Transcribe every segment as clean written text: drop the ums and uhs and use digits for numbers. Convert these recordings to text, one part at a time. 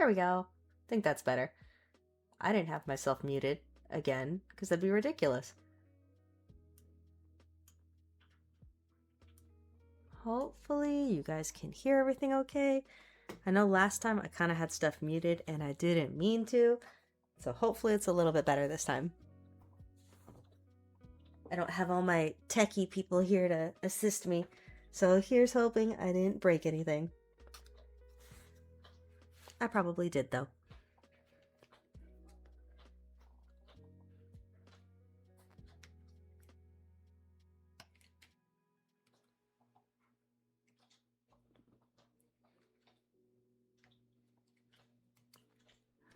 There we go. I think that's better. I didn't have myself muted again, because that'd be ridiculous. Hopefully you guys can hear everything okay. I know last time I kind of had stuff muted and I didn't mean to, so hopefully it's a little bit better this time. I don't have all my techie people here to assist me, so here's hoping I didn't break anything. I probably did though.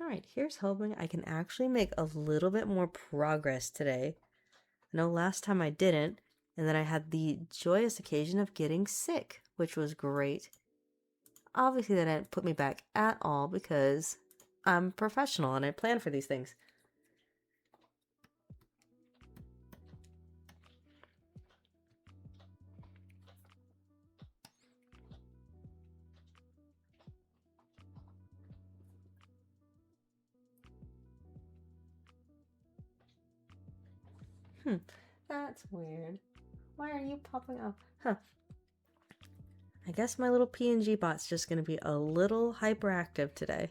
Alright, here's hoping I can actually make a little bit more progress today. I know last time I didn't, and then I had the joyous occasion of getting sick, which was great. Obviously that didn't put me back at all because I'm professional and I plan for these things. That's weird. Why are you popping up? Huh. I guess my little PNG bot's just going to be a little hyperactive today.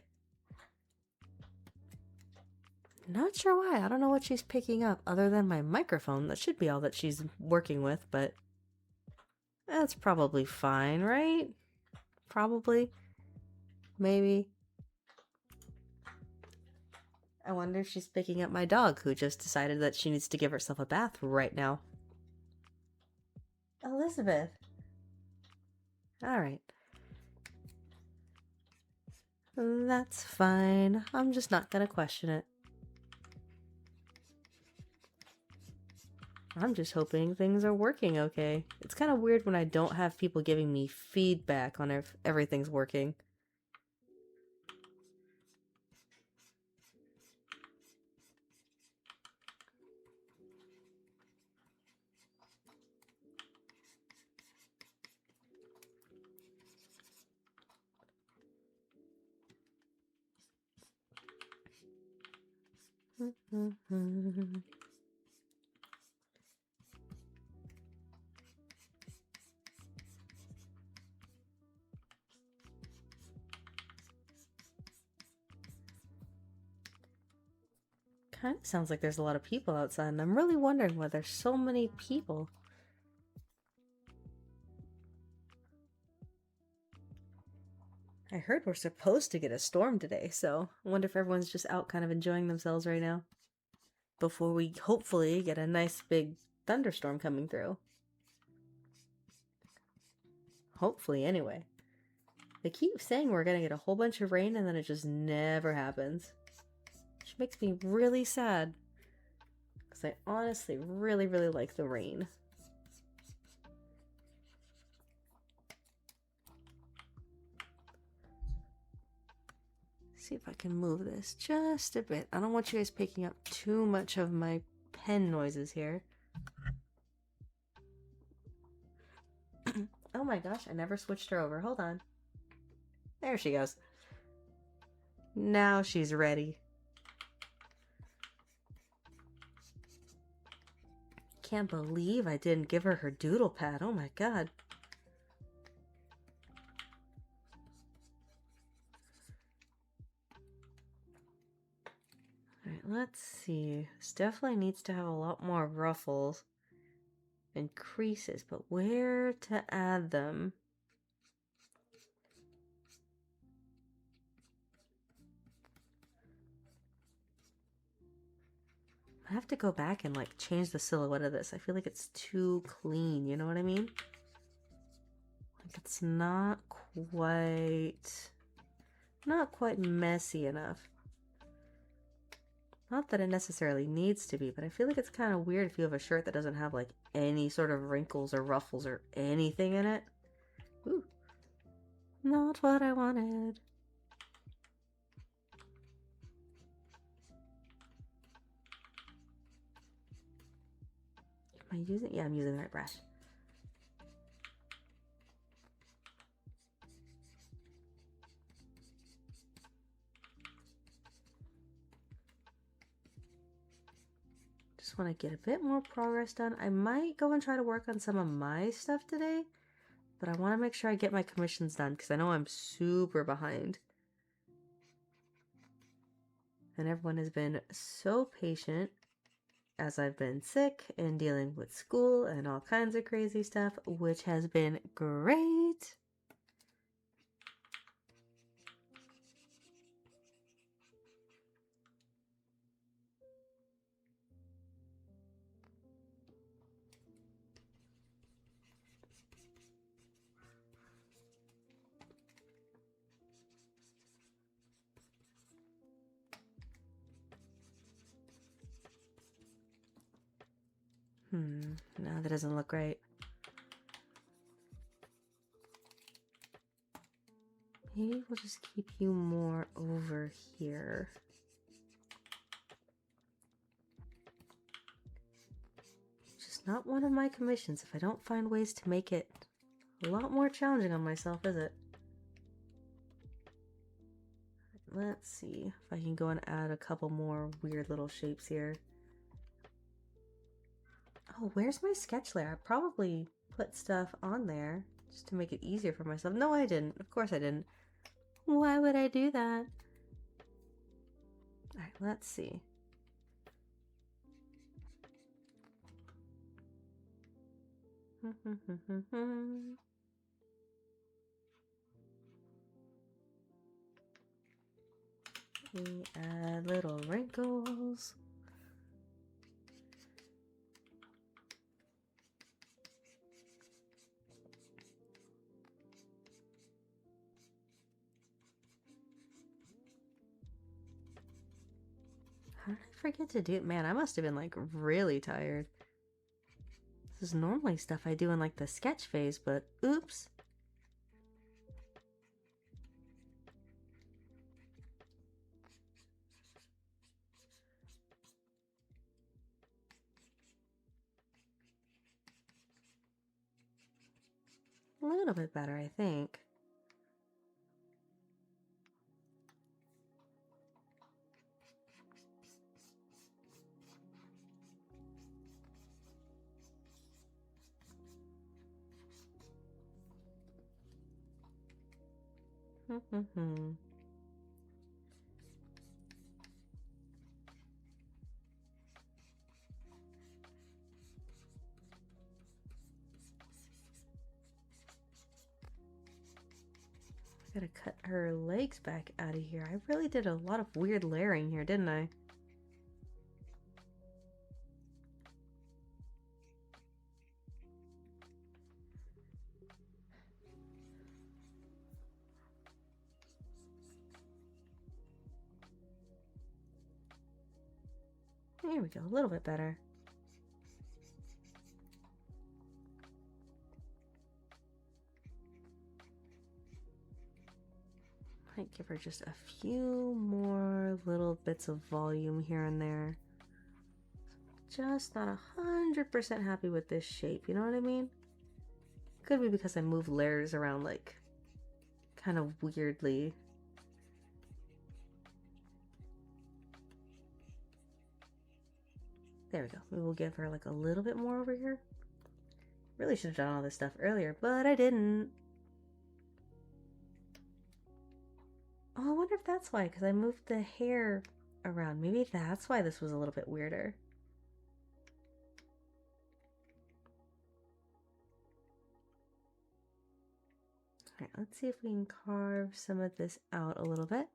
Not sure why. I don't know what she's picking up other than my microphone. That should be all that she's working with, but that's probably fine, right? Probably. Maybe. I wonder if she's picking up my dog, who just decided that she needs to give herself a bath right now. Elizabeth. Alright. That's fine. I'm just not gonna question it. I'm just hoping things are working okay. It's kind of weird when I don't have people giving me feedback on if everything's working. Kind of sounds like there's a lot of people outside, and I'm really wondering why there's so many people. I heard we're supposed to get a storm today, so I wonder if everyone's just out kind of enjoying themselves right now before we hopefully get a nice big thunderstorm coming through. Hopefully, anyway. They keep saying we're gonna get a whole bunch of rain and then it just never happens. Which makes me really sad. Because I honestly really like the rain. See if I can move this just a bit. I don't want you guys picking up too much of my pen noises here. Oh my gosh, I never switched her over. Hold on. There she goes. Now she's ready. Can't believe I didn't give her her doodle pad. Oh my god. Alright, let's see. This definitely needs to have a lot more ruffles and creases, but where to add them? I have to go back and like change the silhouette of this. I feel like it's too clean, you know what I mean? Like it's not quite messy enough. Not that it necessarily needs to be, but I feel like it's kind of weird if you have a shirt that doesn't have like any sort of wrinkles or ruffles or anything in it. Ooh. Not what I wanted. Am I using? Yeah, I'm using the right brush. Just want to get a bit more progress done. I might go and try to work on some of my stuff today, but I want to make sure I get my commissions done because I know I'm super behind. And everyone has been so patient as I've been sick and dealing with school and all kinds of crazy stuff, which has been great. No, that doesn't look right. Maybe we'll just keep you more over here. Just not one of my commissions if I don't find ways to make it a lot more challenging on myself, is it? Let's see if I can go and add a couple more weird little shapes here. Oh, where's my sketch layer? I probably put stuff on there just to make it easier for myself. No, I didn't. Of course I didn't. Why would I do that? Alright, let's see. We add little wrinkles. How did I forget to do it? Man, I must have been like really tired. This is normally stuff I do in like the sketch phase, but oops. A little bit better, I think. I gotta cut her legs back out of here. I really did a lot of weird layering here, didn't I? There we go, a little bit better. Might give her just a few more little bits of volume here and there. Just not 100% happy with this shape, you know what I mean? Could be because I move layers around like kind of weirdly. There we go. Maybe we'll give her like a little bit more over here. Really should have done all this stuff earlier, but I didn't. Oh, I wonder if that's why, because I moved the hair around. Maybe that's why this was a little bit weirder. Alright, let's see if we can carve some of this out a little bit.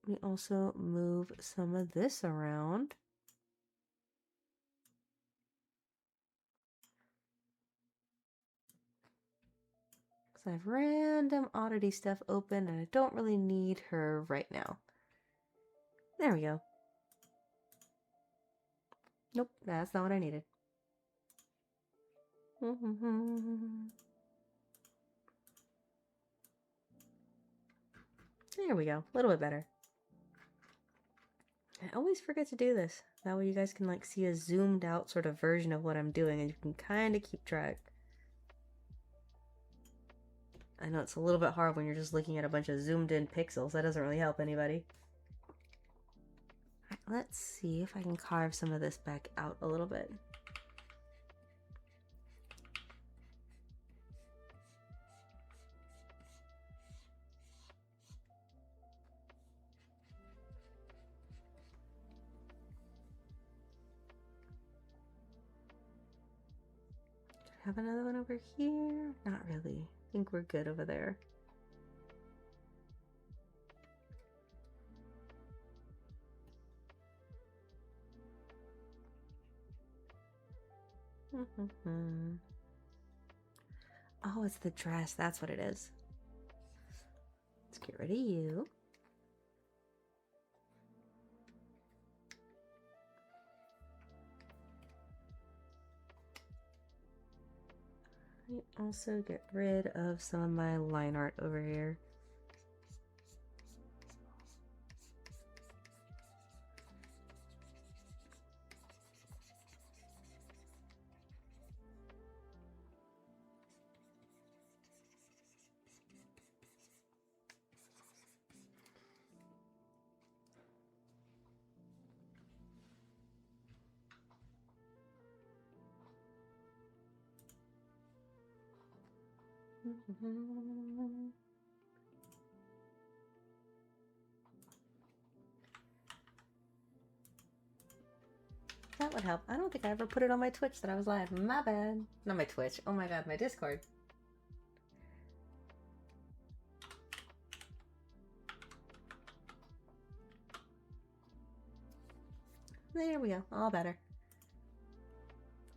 We also move some of this around. I have random oddity stuff open and I don't really need her right now. There we go. Nope, that's not what I needed. There we go, a little bit better. I always forget to do this. That way you guys can like see a zoomed out sort of version of what I'm doing and you can kind of keep track. I know it's a little bit hard when you're just looking at a bunch of zoomed in pixels. That doesn't really help anybody. let's see if I can carve some of this back out a little bit. Have another one over here? Not really. I think we're good over there. Oh, it's the dress. That's what it is. Let's get rid of you. I also get rid of some of my line art over here. That would help. I don't think I ever put it on my Twitch that I was live. My bad. Not my Twitch. Oh my god, my Discord. There we go. All better.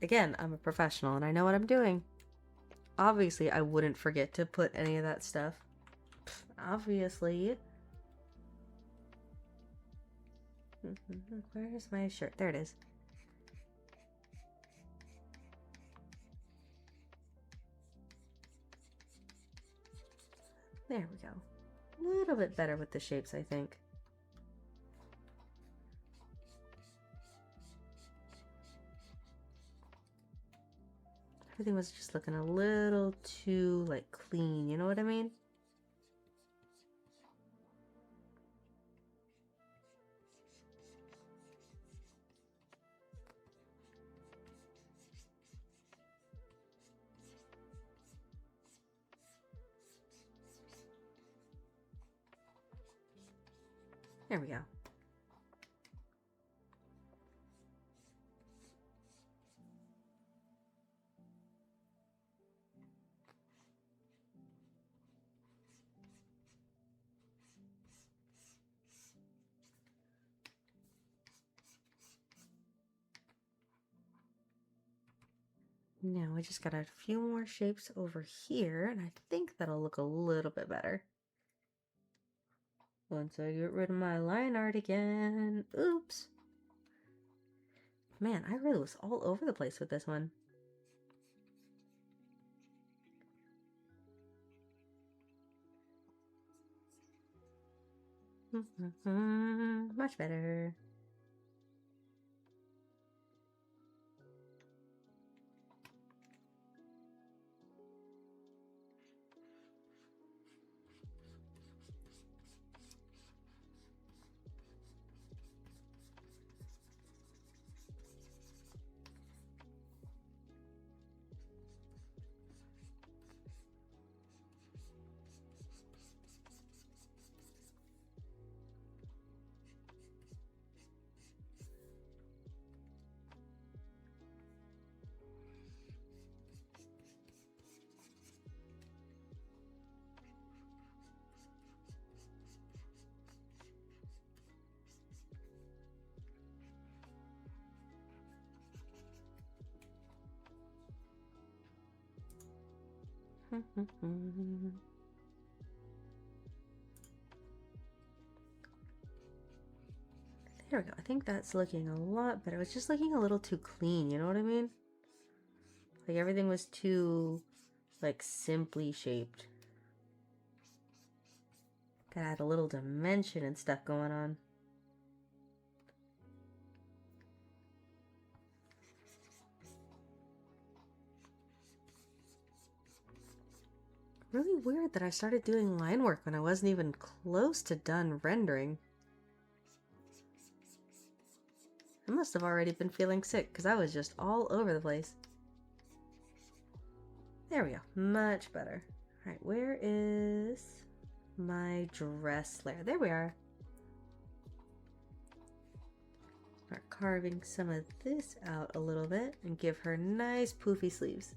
Again, I'm a professional and I know what I'm doing. Obviously, I wouldn't forget to put any of that stuff. Obviously. Where's my shirt? There it is. There we go. A little bit better with the shapes, I think. Everything was just looking a little too, like, clean, you know what I mean? There we go. Now I just got a few more shapes over here, and I think that'll look a little bit better. Once I get rid of my line art again. Oops. Man, I really was all over the place with this one. Much better. There we go. I think that's looking a lot better. It was just looking a little too clean, you know what I mean? Like everything was too, like, simply shaped. Gotta add a little dimension and stuff going on. Really weird that I started doing line work when I wasn't even close to done rendering. I must have already been feeling sick because I was just all over the place. There we go. Much better. All right, where is my dress layer? There we are. Start carving some of this out a little bit and give her nice poofy sleeves.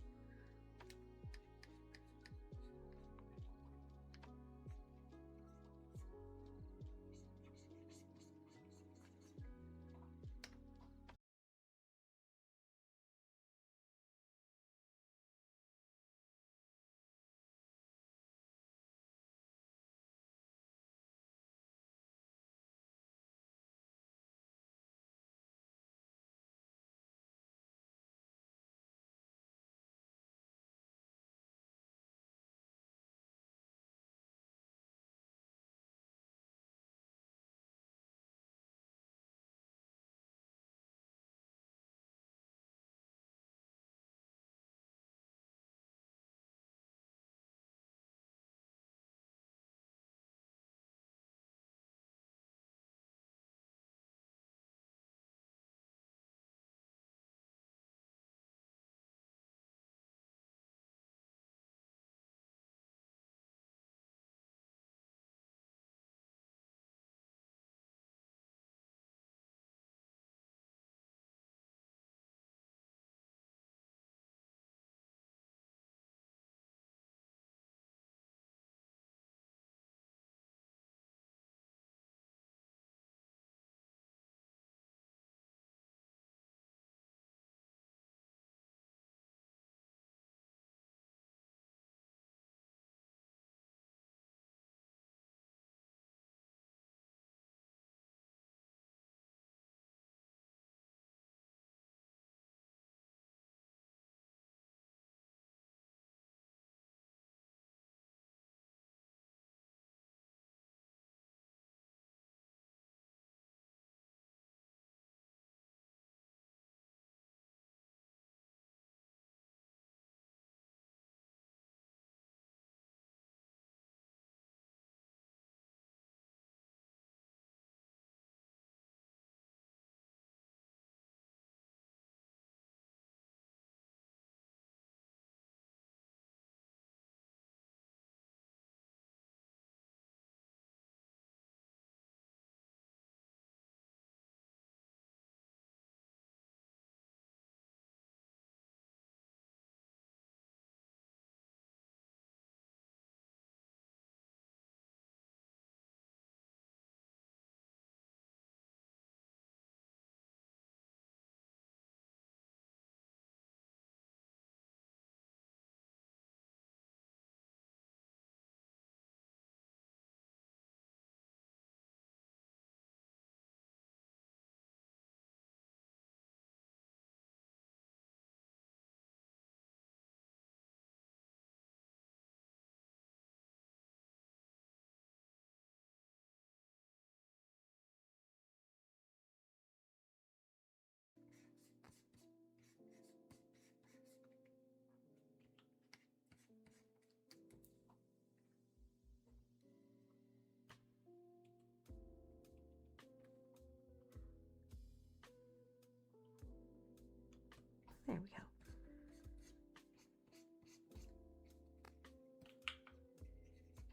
There we go.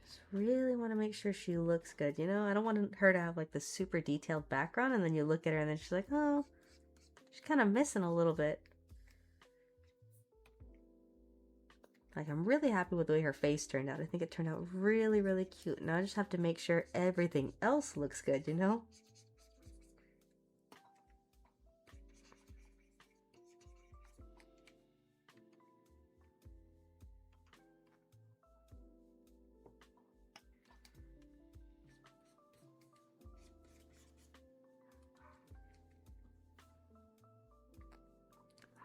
Just really want to make sure she looks good, you know? I don't want her to have like the super detailed background and then you look at her and then she's like, oh, she's kind of missing a little bit. Like, I'm really happy with the way her face turned out. I think it turned out really, really cute. Now I just have to make sure everything else looks good, you know?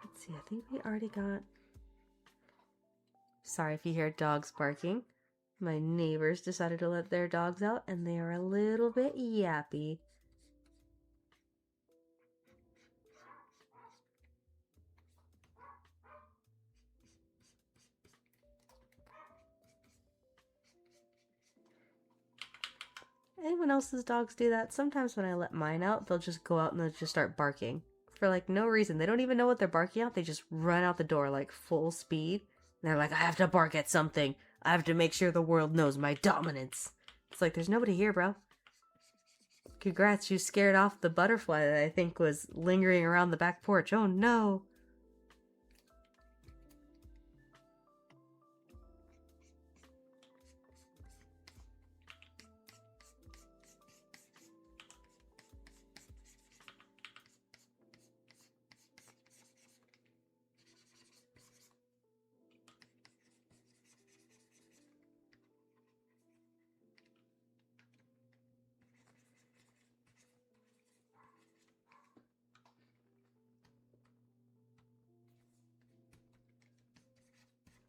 Let's see, I think we already got... Sorry if you hear dogs barking. My neighbors decided to let their dogs out and they are a little bit yappy. Anyone else's dogs do that? Sometimes when I let mine out, they'll just go out and they'll just start barking. For like no reason. They don't even know what they're barking at. They just run out the door like full speed. And they're like, I have to bark at something. I have to make sure the world knows my dominance. It's like, there's nobody here, bro. Congrats, you scared off the butterfly that I think was lingering around the back porch. Oh no.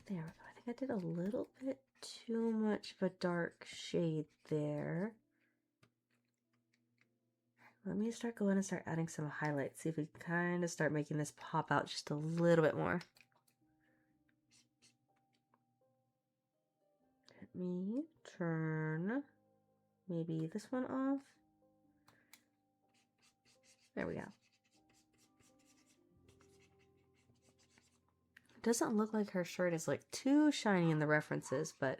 There we go. I think I did a little bit too much of a dark shade there. Let me start going and start adding some highlights. See if we can kind of start making this pop out just a little bit more. Let me turn maybe this one off. There we go. Doesn't look like her shirt is like too shiny in the references, but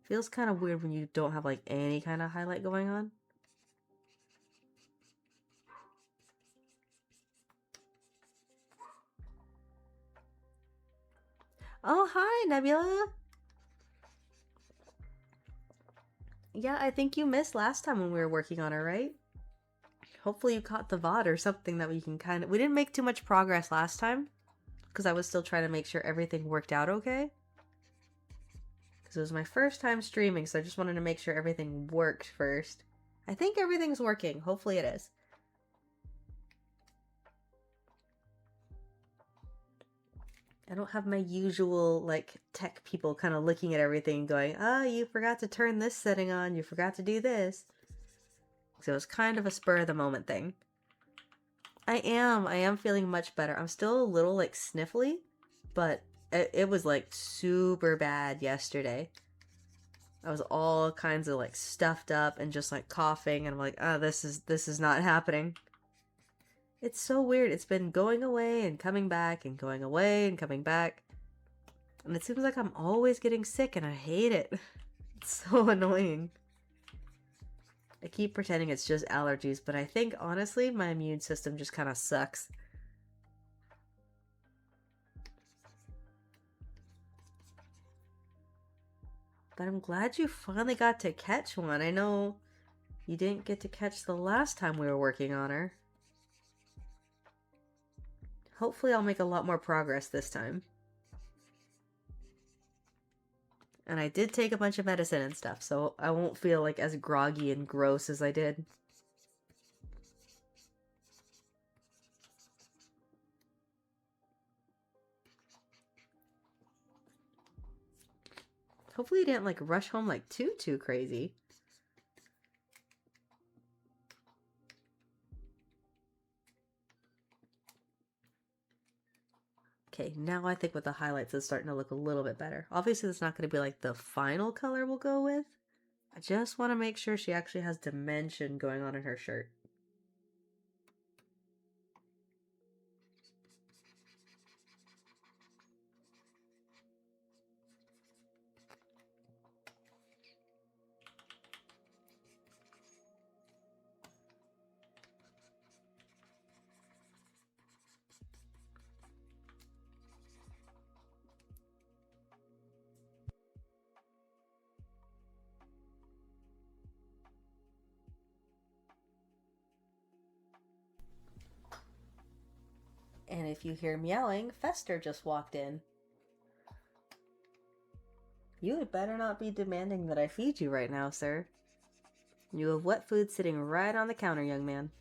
feels kind of weird when you don't have like any kind of highlight going on. Oh, hi, Nebula! Yeah, I think you missed last time when we were working on her, right? Hopefully you caught the VOD or something that we can kind of... We didn't make too much progress last time, because I was still trying to make sure everything worked out okay. Because it was my first time streaming, so I just wanted to make sure everything worked first. I think everything's working. Hopefully it is. I don't have my usual, like, tech people kind of looking at everything and going, oh, you forgot to turn this setting on, you forgot to do this. So it was kind of a spur of the moment thing. I am feeling much better. I'm still a little, like, sniffly, but it was, like, super bad yesterday. I was all kinds of, like, stuffed up and just, like, coughing, and I'm like, oh, this is not happening. It's so weird. It's been going away and coming back and going away and coming back. And it seems like I'm always getting sick and I hate it. It's so annoying. I keep pretending it's just allergies, but I think, honestly, my immune system just kind of sucks. But I'm glad you finally got to catch one. I know you didn't get to catch the last time we were working on her. Hopefully I'll make a lot more progress this time. And I did take a bunch of medicine and stuff, so I won't feel like as groggy and gross as I did. Hopefully you didn't like rush home like too crazy. Okay, now I think with the highlights it's starting to look a little bit better. Obviously it's not going to be like the final color we'll go with. I just want to make sure she actually has dimension going on in her shirt. And if you hear meowing, Fester just walked in. You had better not be demanding that I feed you right now, sir. You have wet food sitting right on the counter, young man.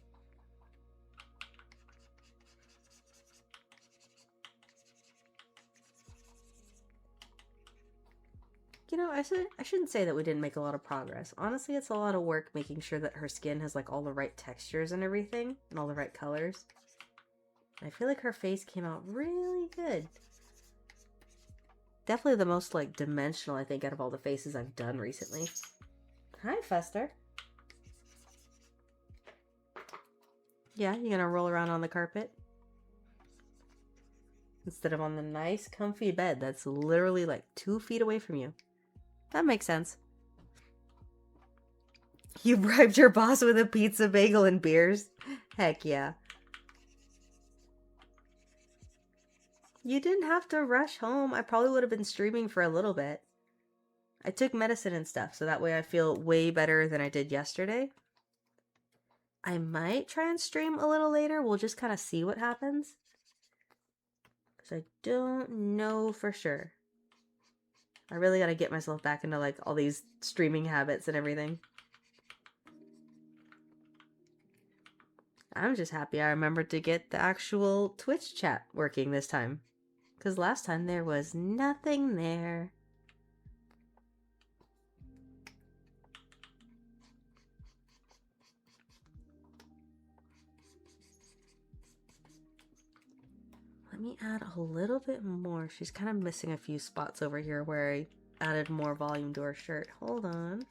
You know, I shouldn't say that we didn't make a lot of progress. Honestly, it's a lot of work making sure that her skin has like all the right textures and everything, and all the right colors. I feel like her face came out really good. Definitely the most like dimensional, I think, out of all the faces I've done recently. Hi, Fester. Yeah, you're gonna roll around on the carpet instead of on the nice comfy bed that's literally like 2 feet away from you. That makes sense. You bribed your boss with a pizza, bagel, and beers? Heck yeah. You didn't have to rush home. I probably would have been streaming for a little bit. I took medicine and stuff, so that way I feel way better than I did yesterday. I might try and stream a little later. We'll just kind of see what happens. Because I don't know for sure. I really got to get myself back into like all these streaming habits and everything. I'm just happy I remembered to get the actual Twitch chat working this time. Because last time there was nothing there. Let me add a little bit more. She's kind of missing a few spots over here where I added more volume to her shirt. Hold on.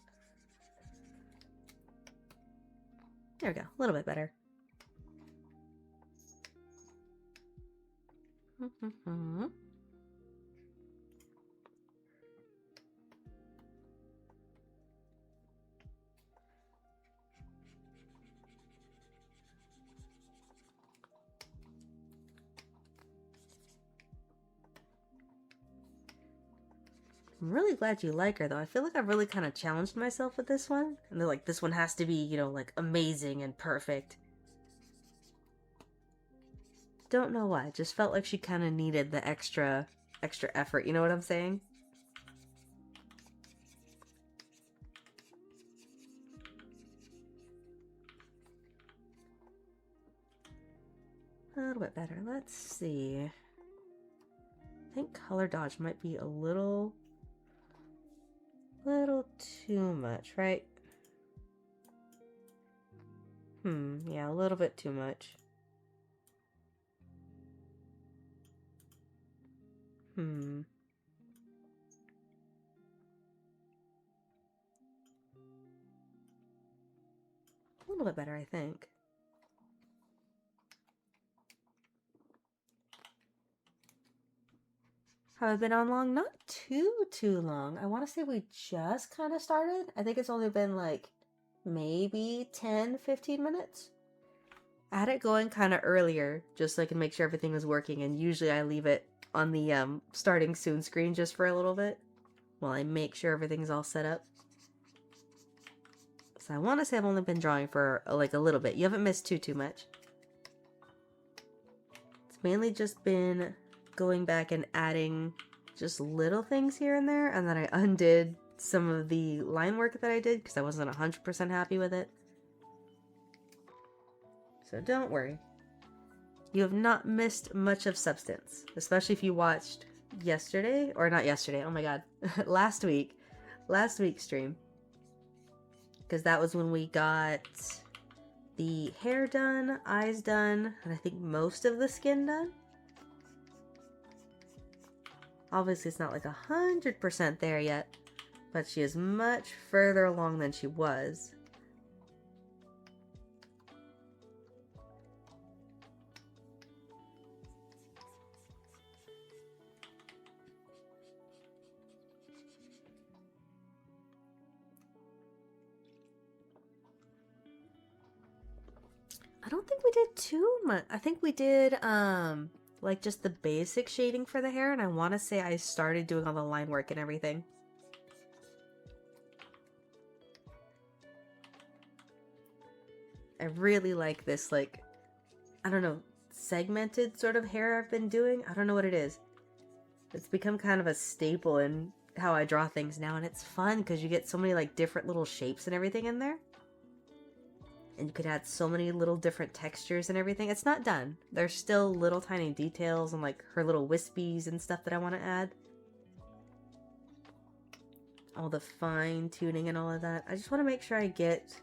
There we go. A little bit better. I'm really glad you like her, though. I feel like I've really kind of challenged myself with this one. And they're like, this one has to be, you know, like amazing and perfect. Don't know why. Just felt like she kind of needed the extra effort. You know what I'm saying? A little bit better. Let's see. I think color dodge might be a little too much, right? Yeah, a little bit too much. A little bit better, I think. Have I been on long? Not too long. I want to say we just kind of started. I think it's only been like maybe 10-15 minutes. I had it going kind of earlier just so I can make sure everything was working, and usually I leave it on the starting soon screen just for a little bit while I make sure everything's all set up. So I want to say I've only been drawing for like a little bit. You haven't missed too much. It's mainly just been going back and adding just little things here and there, and then I undid some of the line work that I did because I wasn't 100% happy with it. So don't worry. You have not missed much of substance, especially if you watched yesterday, or not yesterday, oh my god, last week's stream. Because that was when we got the hair done, eyes done, and I think most of the skin done. Obviously, it's not like 100% there yet, but she is much further along than she was. I don't think we did too much. I think we did, like just the basic shading for the hair, and I want to say I started doing all the line work and everything. I really like this, like, I don't know, segmented sort of hair I've been doing. I don't know what it is. It's become kind of a staple in how I draw things now, and it's fun because you get so many like different little shapes and everything in there. And you could add so many little different textures and everything. It's not done. There's still little tiny details and like her little wispies and stuff that I want to add. All the fine tuning and all of that. I just want to make sure I get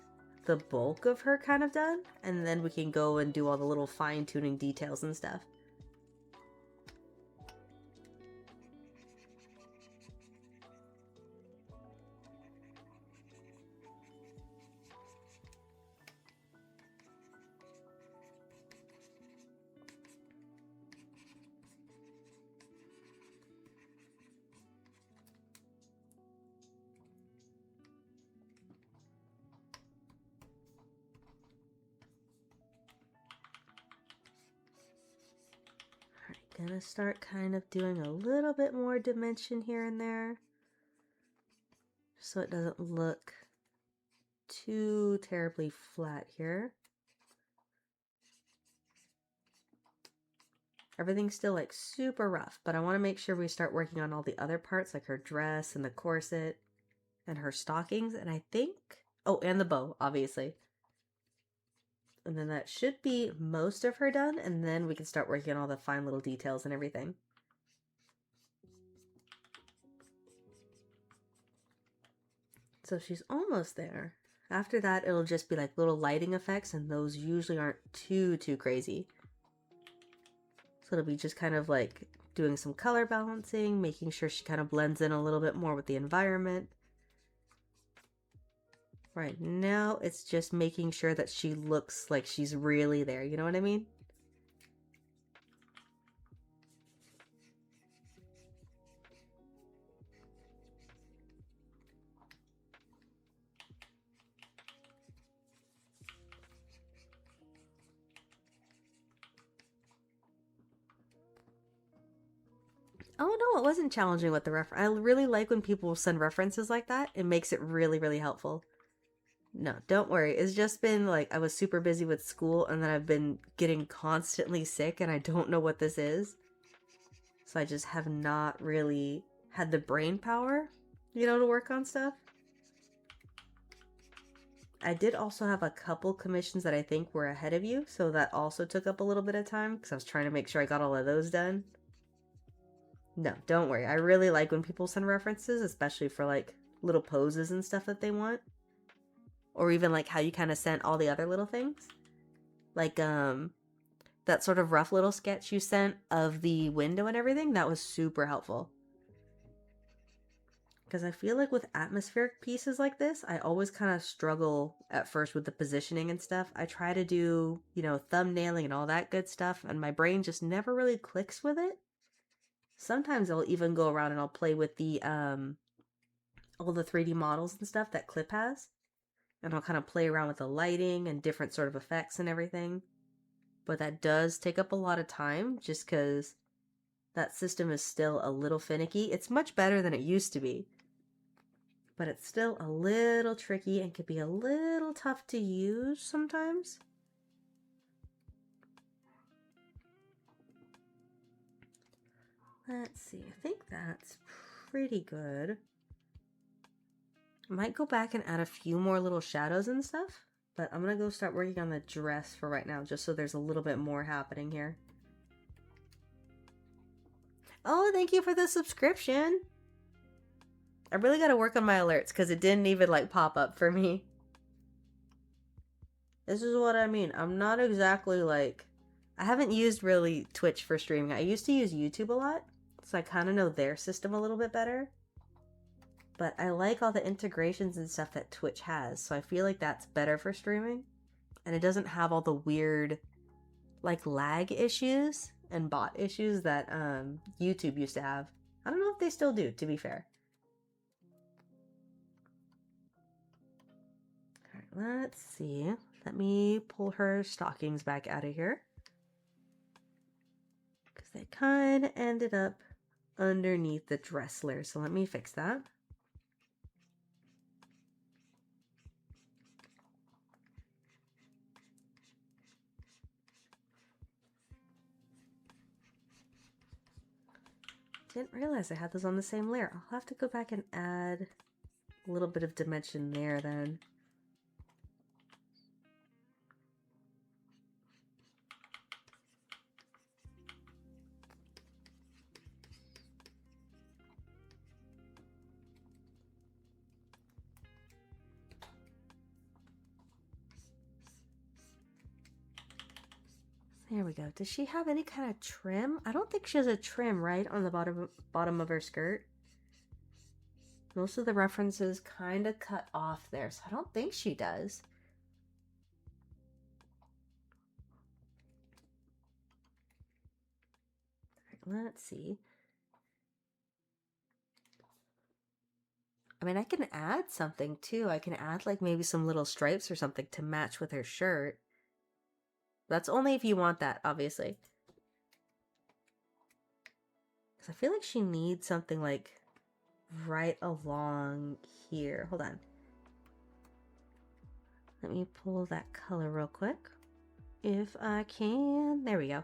the bulk of her kind of done, and then we can go and do all the little fine tuning details and stuff. gonna start kind of doing a little bit more dimension here and there, so it doesn't look too terribly flat here. Everything's still like super rough, but I want to make sure we start working on all the other parts, like her dress and the corset and her stockings, and I think, oh, and the bow, obviously. And then that should be most of her done, and then we can start working on all the fine little details and everything. So she's almost there. After that, it'll just be like little lighting effects, and those usually aren't too crazy. So it'll be just kind of like doing some color balancing, making sure she kind of blends in a little bit more with the environment. Right now, it's just making sure that she looks like she's really there. You know what I mean? Oh no, it wasn't challenging with the reference. I really like when people send references like that. It makes it really helpful. No, don't worry. It's just been like I was super busy with school, and then I've been getting constantly sick, and I don't know what this is. So I just have not really had the brain power, you know, to work on stuff. I did also have a couple commissions that I think were ahead of you, so that also took up a little bit of time because I was trying to make sure I got all of those done. No, don't worry. I really like when people send references, especially for like little poses and stuff that they want. Or even like how you kind of sent all the other little things. Like that sort of rough little sketch you sent of the window and everything, that was super helpful. Because I feel like with atmospheric pieces like this, I always kind of struggle at first with the positioning and stuff. I try to do, you know, thumbnailing and all that good stuff, and my brain just never really clicks with it. Sometimes I'll even go around and I'll play with the all the 3D models and stuff that Clip has. And I'll kind of play around with the lighting and different sort of effects and everything. But that does take up a lot of time just because that system is still a little finicky. It's much better than it used to be. But it's still a little tricky and can be a little tough to use sometimes. Let's see, I think that's pretty good. I might go back and add a few more little shadows and stuff, but I'm gonna go start working on the dress for right now, just so there's a little bit more happening here. Oh, thank you for the subscription! I really gotta work on my alerts, because it didn't even, like, pop up for me. This is what I mean. I'm not exactly, like... I haven't used, really, Twitch for streaming. I used to use YouTube a lot, so I kind of know their system a little bit better. But I like all the integrations and stuff that Twitch has, so I feel like that's better for streaming. And it doesn't have all the weird, like, lag issues and bot issues that YouTube used to have. I don't know if they still do, to be fair. Alright, let's see. Let me pull her stockings back out of here. Because they kind of ended up underneath the dress layer, so let me fix that. Didn't realize I had those on the same layer. I'll have to go back and add a little bit of dimension there then. There we go. Does she have any kind of trim? I don't think she has a trim, right, on the bottom of her skirt. Most of the references kind of cut off there, so I don't think she does. All right, let's see. I mean, I can add something too. I can add like maybe some little stripes or something to match with her shirt. That's only if you want that, obviously. I feel like she needs something like right along here. Hold on. Let me pull that color real quick. If I can. There we go.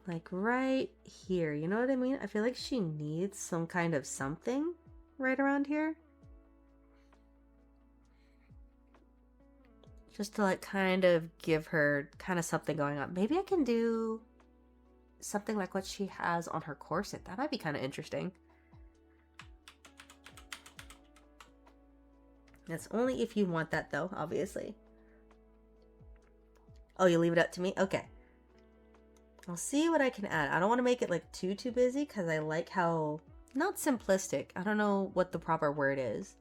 Like right here. You know what I mean? I feel like she needs some kind of something right around here. Just to like kind of give her kind of something going on. Maybe I can do something like what she has on her corset. That might be kind of interesting. That's only if you want that though, obviously. Oh, you leave it up to me? Okay. I'll see what I can add. I don't want to make it like too busy because I like how, not simplistic. I don't know what the proper word is.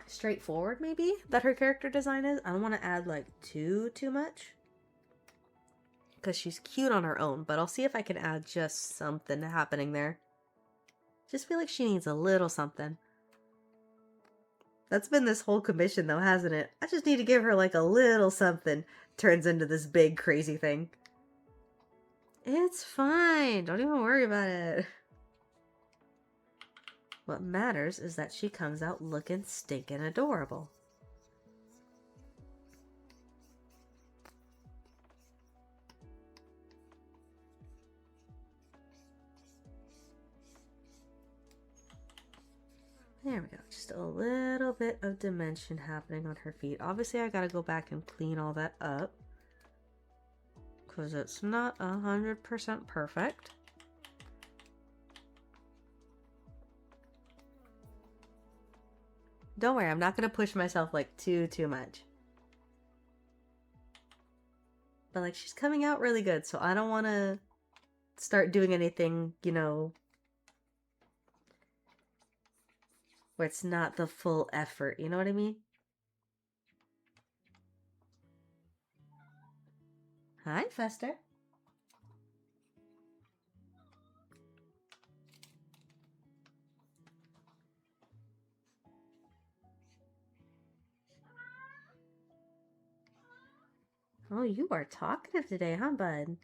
Straightforward maybe that her character design is. I don't want to add like too much because she's cute on her own, but I'll see if I can add just something happening there. Just feel like she needs a little something. That's been this whole commission though, hasn't it? I just need to give her like a little something. Turns into this big crazy thing. It's fine. Don't even worry about it. What matters is that she comes out looking stinking adorable. There we go. Just a little bit of dimension happening on her feet. Obviously, I gotta go back and clean all that up because it's not 100% perfect. Don't worry, I'm not gonna push myself like too much. But like she's coming out really good, so I don't want to start doing anything, you know, where it's not the full effort, you know what I mean? Hi, Fester. Oh, you are talkative today, huh, bud?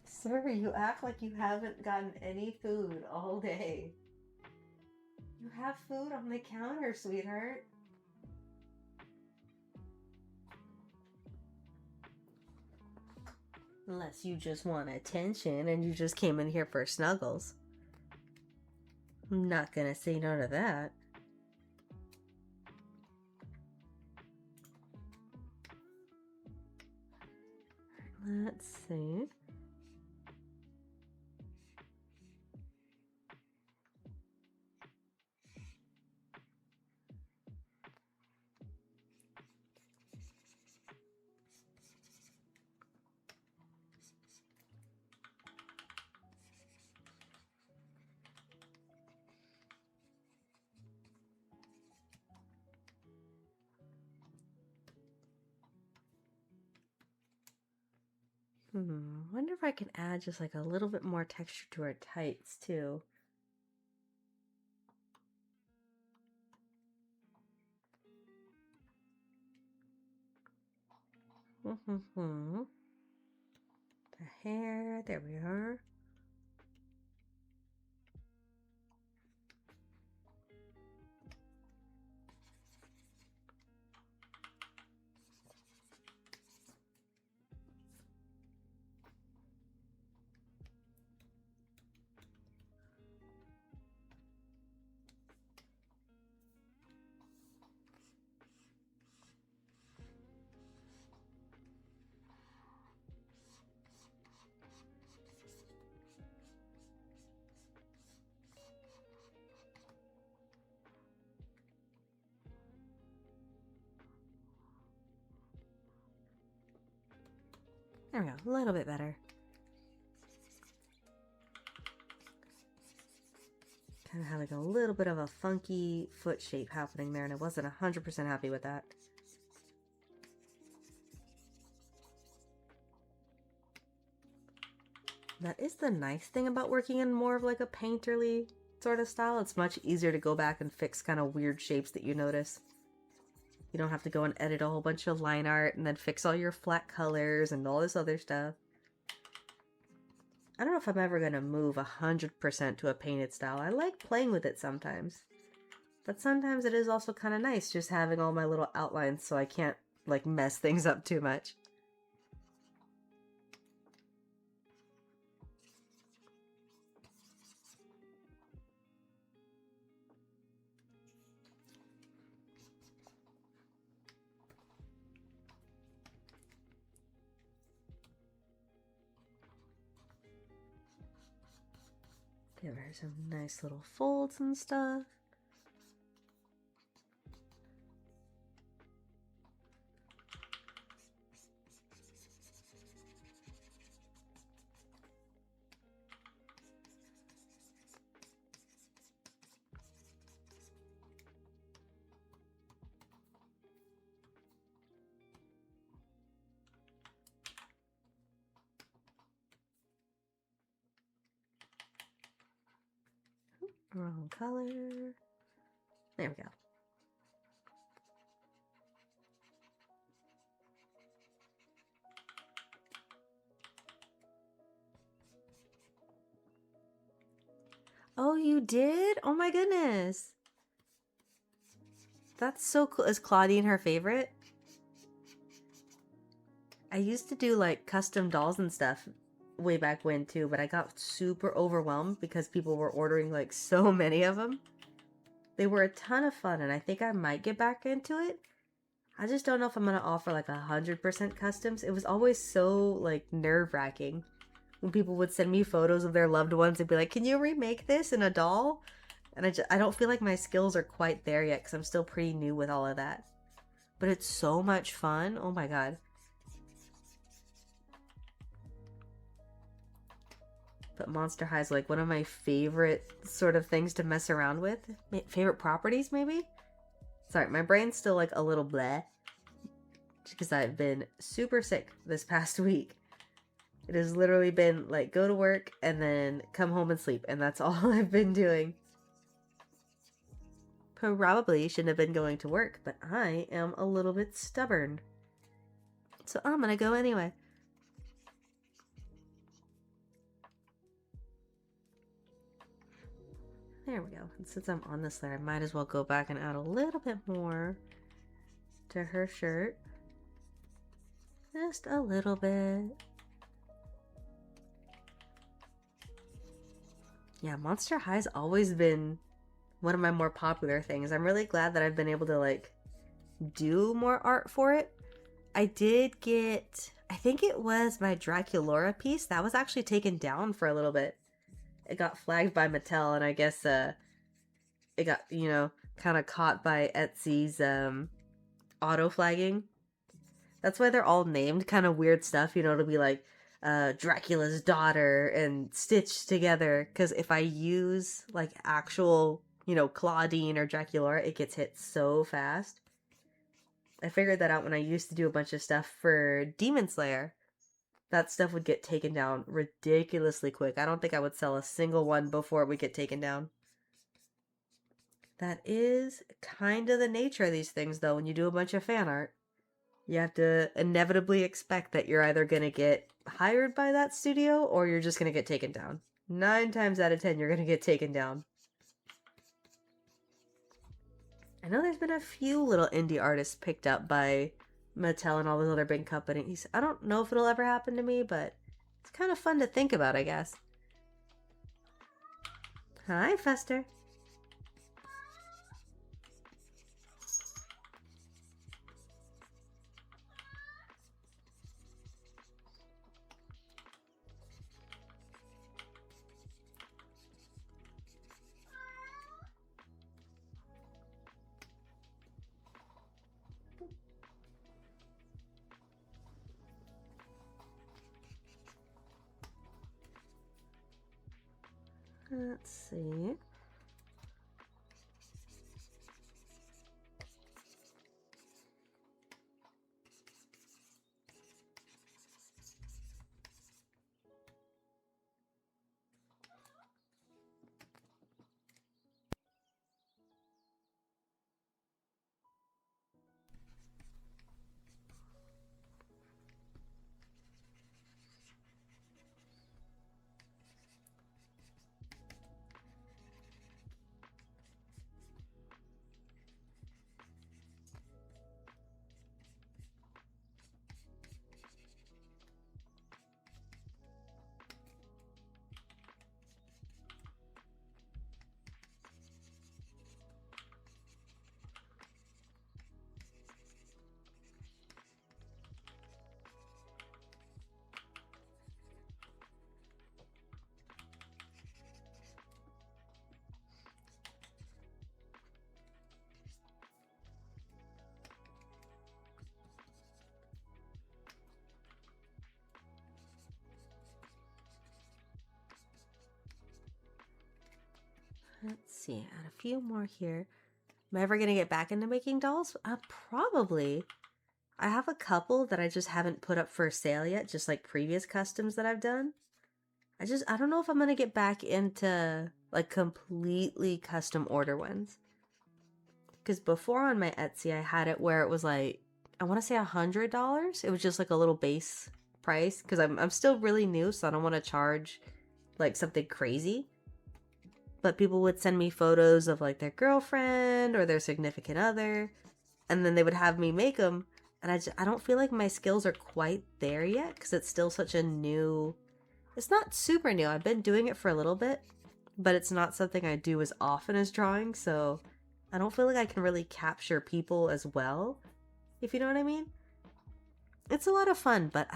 Sir, you act like you haven't gotten any food all day. You have food on the counter, sweetheart. Unless you just want attention and you just came in here for snuggles. I'm not gonna say no to that. Let's see. Wonder if I can add just like a little bit more texture to her tights too. The hair, there we are. There we go, a little bit better. Kind of had like a little bit of a funky foot shape happening there, and I wasn't 100% happy with that. That is the nice thing about working in more of like a painterly sort of style. It's much easier to go back and fix kind of weird shapes that you notice. You don't have to go and edit a whole bunch of line art and then fix all your flat colors and all this other stuff. I don't know if I'm ever going to move 100% to a painted style. I like playing with it sometimes. But sometimes it is also kind of nice just having all my little outlines so I can't like mess things up too much. Give her some nice little folds and stuff. Wrong color. There we go. Oh, you did? Oh my goodness. That's so cool. Is 𝚂𝚘𝚌𝚗 her favorite? I used to do like custom dolls and stuff way back when too, but I got super overwhelmed because people were ordering like so many of them. They were a ton of fun, and I think I might get back into it. I just don't know if I'm gonna offer like 100% customs. It was always so like nerve-wracking when people would send me photos of their loved ones and be like, "Can you remake this in a doll?" And I don't feel like my skills are quite there yet because I'm still pretty new with all of that. But it's so much fun. Oh my god. But Monster High is like one of my favorite sort of things to mess around with. Favorite properties, maybe? Sorry, my brain's still like a little bleh. Because I've been super sick this past week. It has literally been like go to work and then come home and sleep. And that's all I've been doing. Probably shouldn't have been going to work, but I am a little bit stubborn. So I'm gonna go anyway. There we go. And since I'm on this layer, I might as well go back and add a little bit more to her shirt. Just a little bit. Yeah, Monster High's always been one of my more popular things. I'm really glad that I've been able to like do more art for it. I did get, I think it was my 𝚑𝚘𝚘𝚘𝚘 piece that was actually taken down for a little bit. It got flagged by Mattel, and I guess it got, you know, kind of caught by Etsy's auto flagging. That's why they're all named kind of weird stuff, you know, to be like Dracula's daughter and stitched together. Because if I use like actual, you know, 𝚂𝚘𝚗 or 𝚑𝚘𝚘𝚘𝚘 it gets hit so fast. I figured that out when I used to do a bunch of stuff for Demon Slayer. That stuff would get taken down ridiculously quick. I don't think I would sell a single one before it would get taken down. That is kind of the nature of these things, though. When you do a bunch of fan art, you have to inevitably expect that you're either going to get hired by that studio or you're just going to get taken down. 9 times out of 10, you're going to get taken down. I know there's been a few little indie artists picked up by Mattel and all those other big companies. I don't know if it'll ever happen to me, but it's kind of fun to think about, I guess. Hi, Fester. Let's see. Let's see, add a few more here. Am I ever going to get back into making dolls? Probably. I have a couple that I just haven't put up for sale yet, just like previous customs that I've done. I don't know if I'm going to get back into like completely custom order ones. Because before on my Etsy, I had it where it was like, I want to say $100. It was just like a little base price because I'm still really new, so I don't want to charge like something crazy. But people would send me photos of like their girlfriend or their significant other, and then they would have me make them. And I don't feel like my skills are quite there yet because it's still such a new, it's not super new. I've been doing it for a little bit, but it's not something I do as often as drawing, so I don't feel like I can really capture people as well, if you know what I mean. It's a lot of fun, but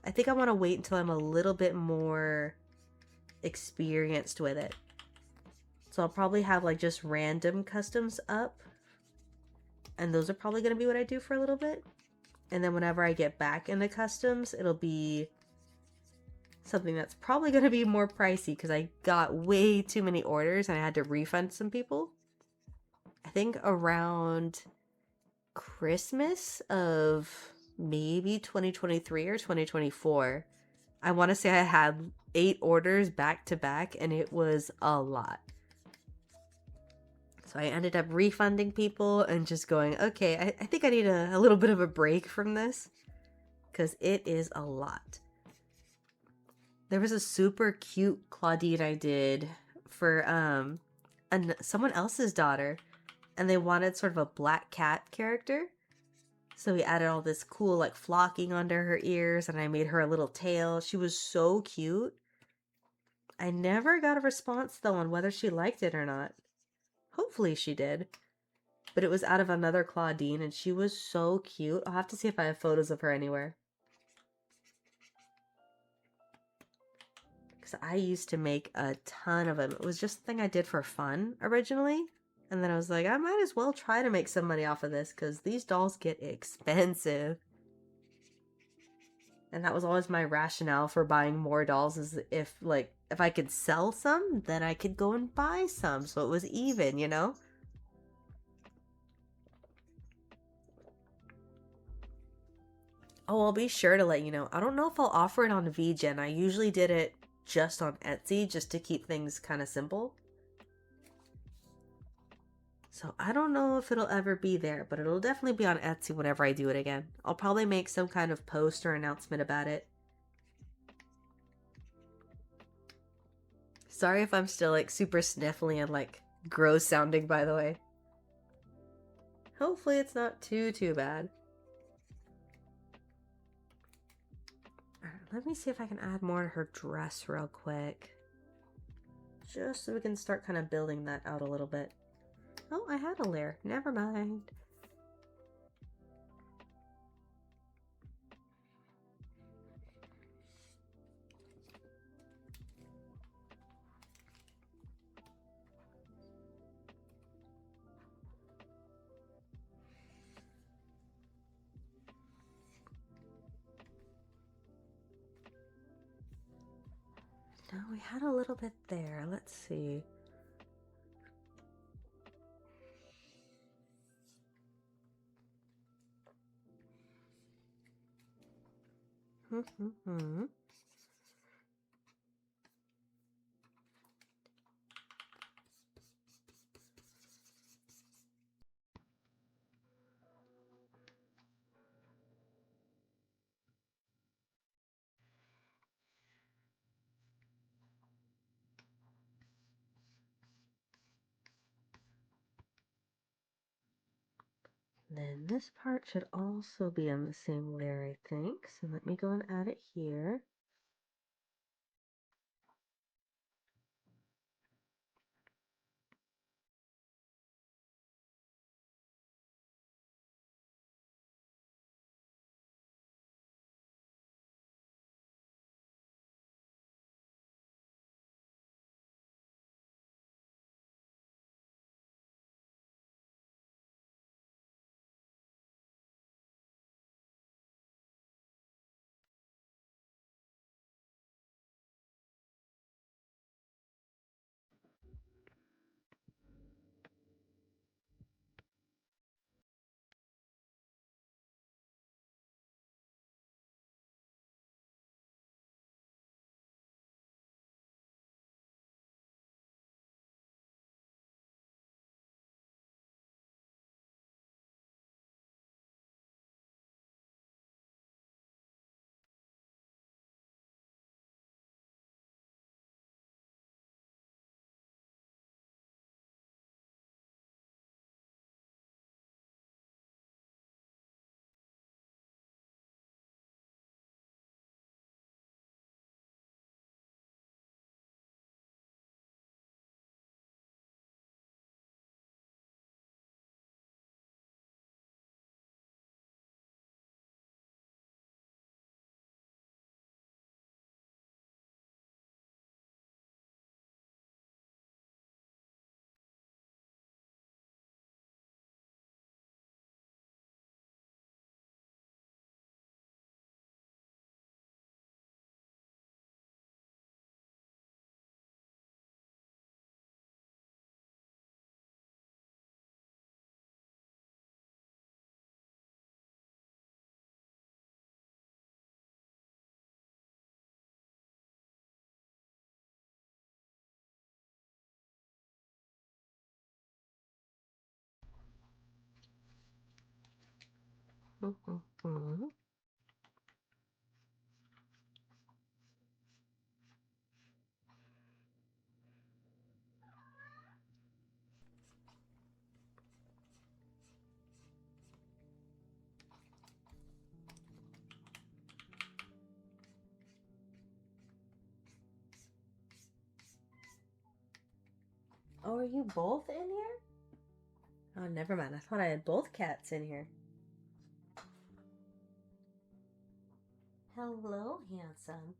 I think I want to wait until I'm a little bit more experienced with it. So I'll probably have like just random customs up, and those are probably going to be what I do for a little bit. And then whenever I get back into customs, it'll be something that's probably going to be more pricey because I got way too many orders and I had to refund some people. I think around Christmas of maybe 2023 or 2024, I want to say I had 8 orders back to back, and it was a lot. So I ended up refunding people and just going, okay, I think I need a little bit of a break from this because it is a lot. There was a super cute Claudine I did for someone else's daughter, and they wanted sort of a black cat character. So we added all this cool like flocking under her ears, and I made her a little tail. She was so cute. I never got a response though on whether she liked it or not. Hopefully she did. But it was out of another Claudine, and she was so cute. I'll have to see if I have photos of her anywhere. Because I used to make a ton of them. It was just a thing I did for fun originally. And then I was like, I might as well try to make some money off of this because these dolls get expensive. And that was always my rationale for buying more dolls, is if I could sell some, then I could go and buy some. So it was even, you know? Oh, I'll be sure to let you know. I don't know if I'll offer it on VGen. I usually did it just on Etsy just to keep things kind of simple. So I don't know if it'll ever be there, but it'll definitely be on Etsy whenever I do it again. I'll probably make some kind of post or announcement about it. Sorry if I'm still like super sniffly and like gross sounding, by the way. Hopefully it's not too bad. Let me see if I can add more to her dress real quick. Just so we can start kind of building that out a little bit. Oh, I had a layer. Never mind. No, we had a little bit there. Let's see. Then this part should also be on the same layer, I think. So let me go and add it here. Oh, are you both in here? Oh, never mind. I thought I had both cats in here. Hello, handsome.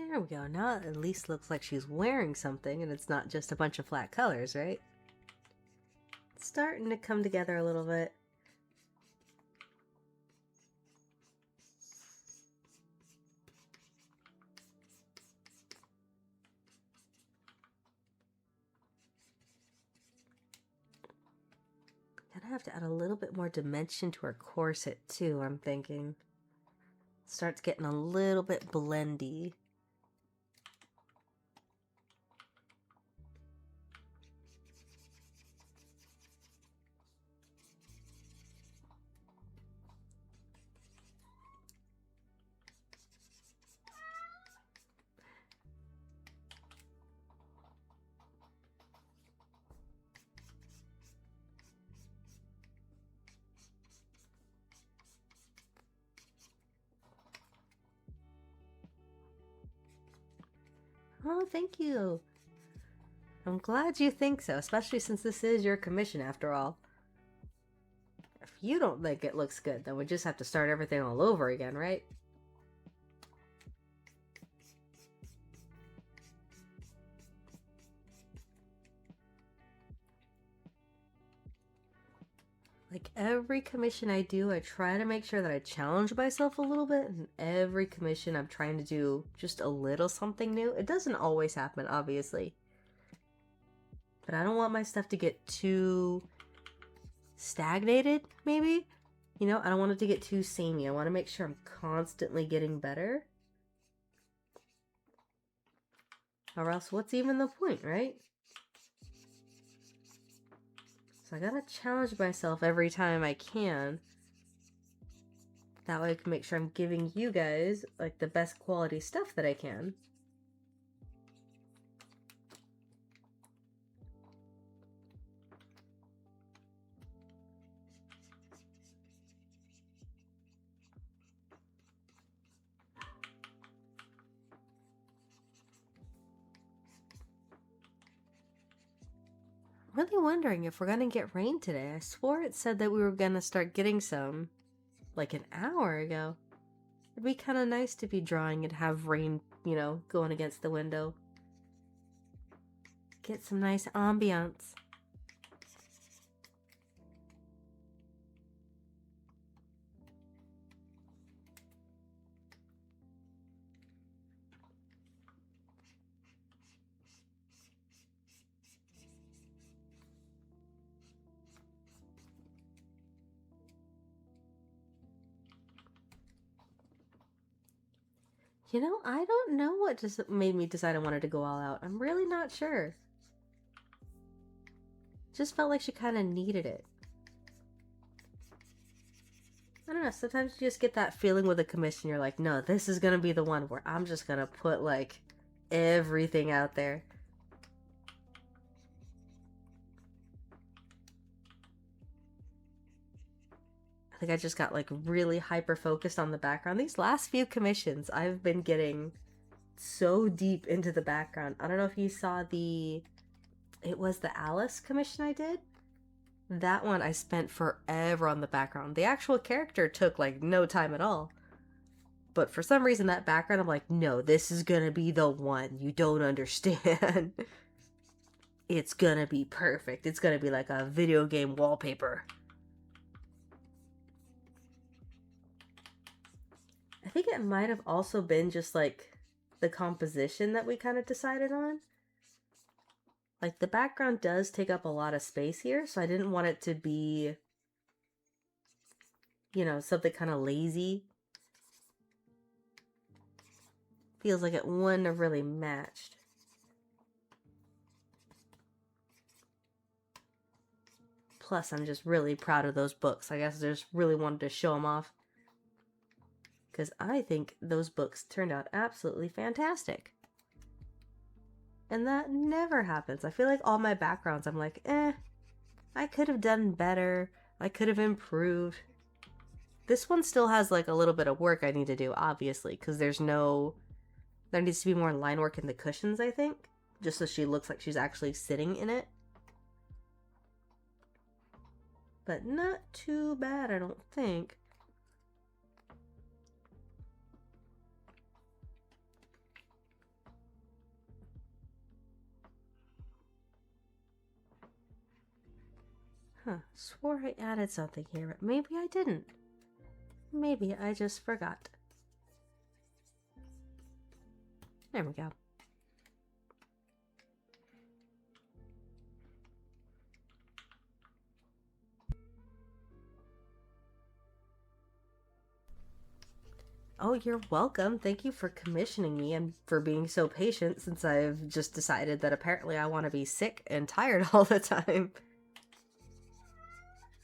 There we go. Now it at least looks like she's wearing something and it's not just a bunch of flat colors, right? It's starting to come together a little bit. Gonna have to add a little bit more dimension to her corset too, I'm thinking. Starts getting a little bit blendy. Oh, thank you. I'm glad you think so, especially since this is your commission after all. If you don't think it looks good, then we just have to start everything all over again, right? Like every commission I do, I try to make sure that I challenge myself a little bit. And every commission I'm trying to do just a little something new. It doesn't always happen, obviously. But I don't want my stuff to get too stagnated, maybe. You know, I don't want it to get too samey. I want to make sure I'm constantly getting better. Or else what's even the point, right? So I gotta challenge myself every time I can. That way I can make sure I'm giving you guys like the best quality stuff that I can. Really wondering if we're gonna get rain today. I swore it said that we were gonna start getting some like an hour ago. It'd be kind of nice to be drawing and have rain, you know, going against the window. Get some nice ambiance. You know, I don't know what just made me decide I wanted to go all out. I'm really not sure. Just felt like she kind of needed it. I don't know, sometimes you just get that feeling with a commission. You're like, no, this is going to be the one where I'm just going to put like everything out there. I think I just got like really hyper focused on the background. These last few commissions, I've been getting so deep into the background. I don't know if you saw it was the Alice commission I did. That one I spent forever on the background. The actual character took like no time at all. But for some reason, that background, I'm like, no, this is gonna be the one. You don't understand. It's gonna be perfect. It's gonna be like a video game wallpaper. I think it might have also been just like the composition that we kind of decided on. Like the background does take up a lot of space here, so I didn't want it to be, you know, something kind of lazy. Feels like it wouldn't have really matched. Plus, I'm just really proud of those books. I guess I just really wanted to show them off. Because I think those books turned out absolutely fantastic. And that never happens. I feel like all my backgrounds, I'm like, I could have done better. I could have improved. This one still has like a little bit of work I need to do, obviously, because there needs to be more line work in the cushions, I think. Just so she looks like she's actually sitting in it. But not too bad, I don't think. Huh, swore I added something here, but maybe I didn't. Maybe I just forgot. There we go. Oh, you're welcome. Thank you for commissioning me and for being so patient, since I've just decided that apparently I want to be sick and tired all the time.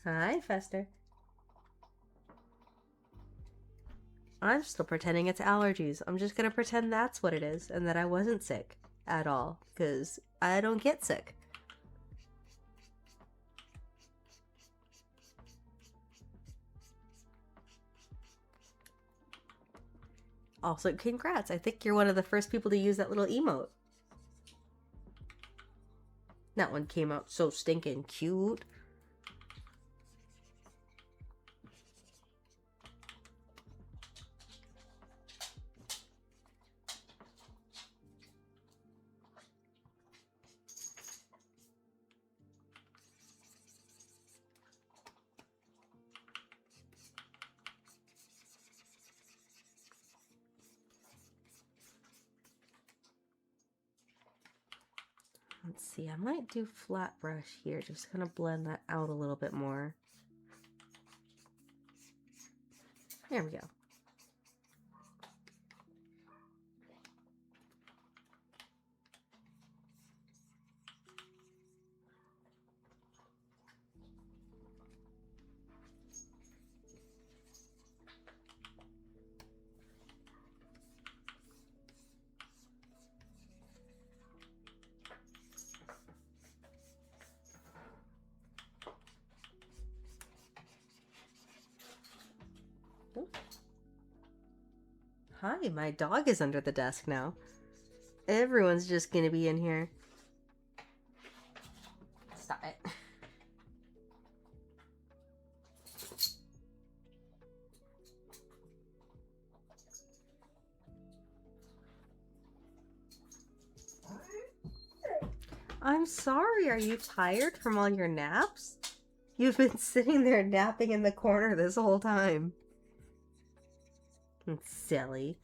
Hi, Fester. I'm still pretending it's allergies. I'm just gonna pretend that's what it is and that I wasn't sick at all, because I don't get sick. Also, congrats. I think you're one of the first people to use that little emote. That one came out so stinking cute. Let's see, I might do flat brush here, just kind of blend that out a little bit more. There we go. Hi, my dog is under the desk now. Everyone's just gonna be in here. Stop it. I'm sorry, are you tired from all your naps? You've been sitting there napping in the corner this whole time. It's silly.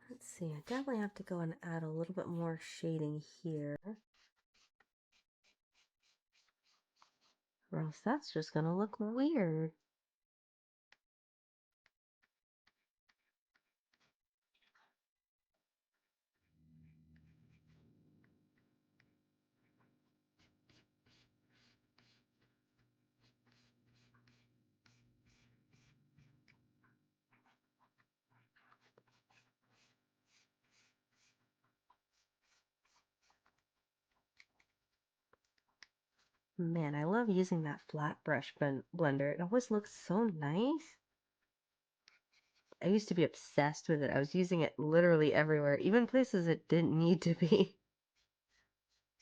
Let's see, I definitely have to go and add a little bit more shading here. Or else that's just gonna look weird. Man, I love using that flat brush blender. It always looks so nice. I used to be obsessed with it. I was using it literally everywhere, even places it didn't need to be.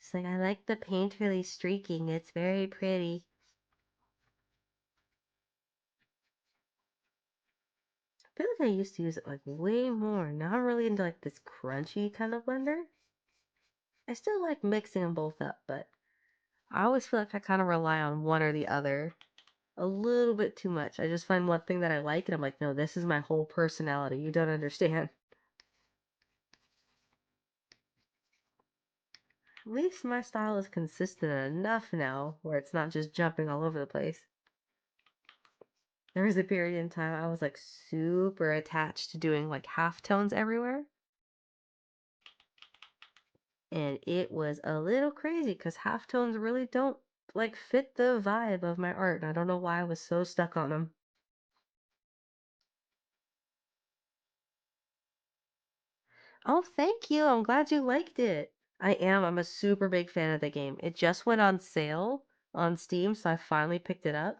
It's like, I like the paint really streaking. It's very pretty. I feel like I used to use it like way more. Now I'm really into like this crunchy kind of blender. I still like mixing them both up, but I always feel like I kind of rely on one or the other a little bit too much. I just find one thing that I like and I'm like, no, this is my whole personality. You don't understand. At least my style is consistent enough now where it's not just jumping all over the place. There was a period in time I was like super attached to doing like halftones everywhere. And it was a little crazy because halftones really don't like fit the vibe of my art. And I don't know why I was so stuck on them. Oh, thank you. I'm glad you liked it. I am. I'm a super big fan of the game. It just went on sale on Steam, so I finally picked it up.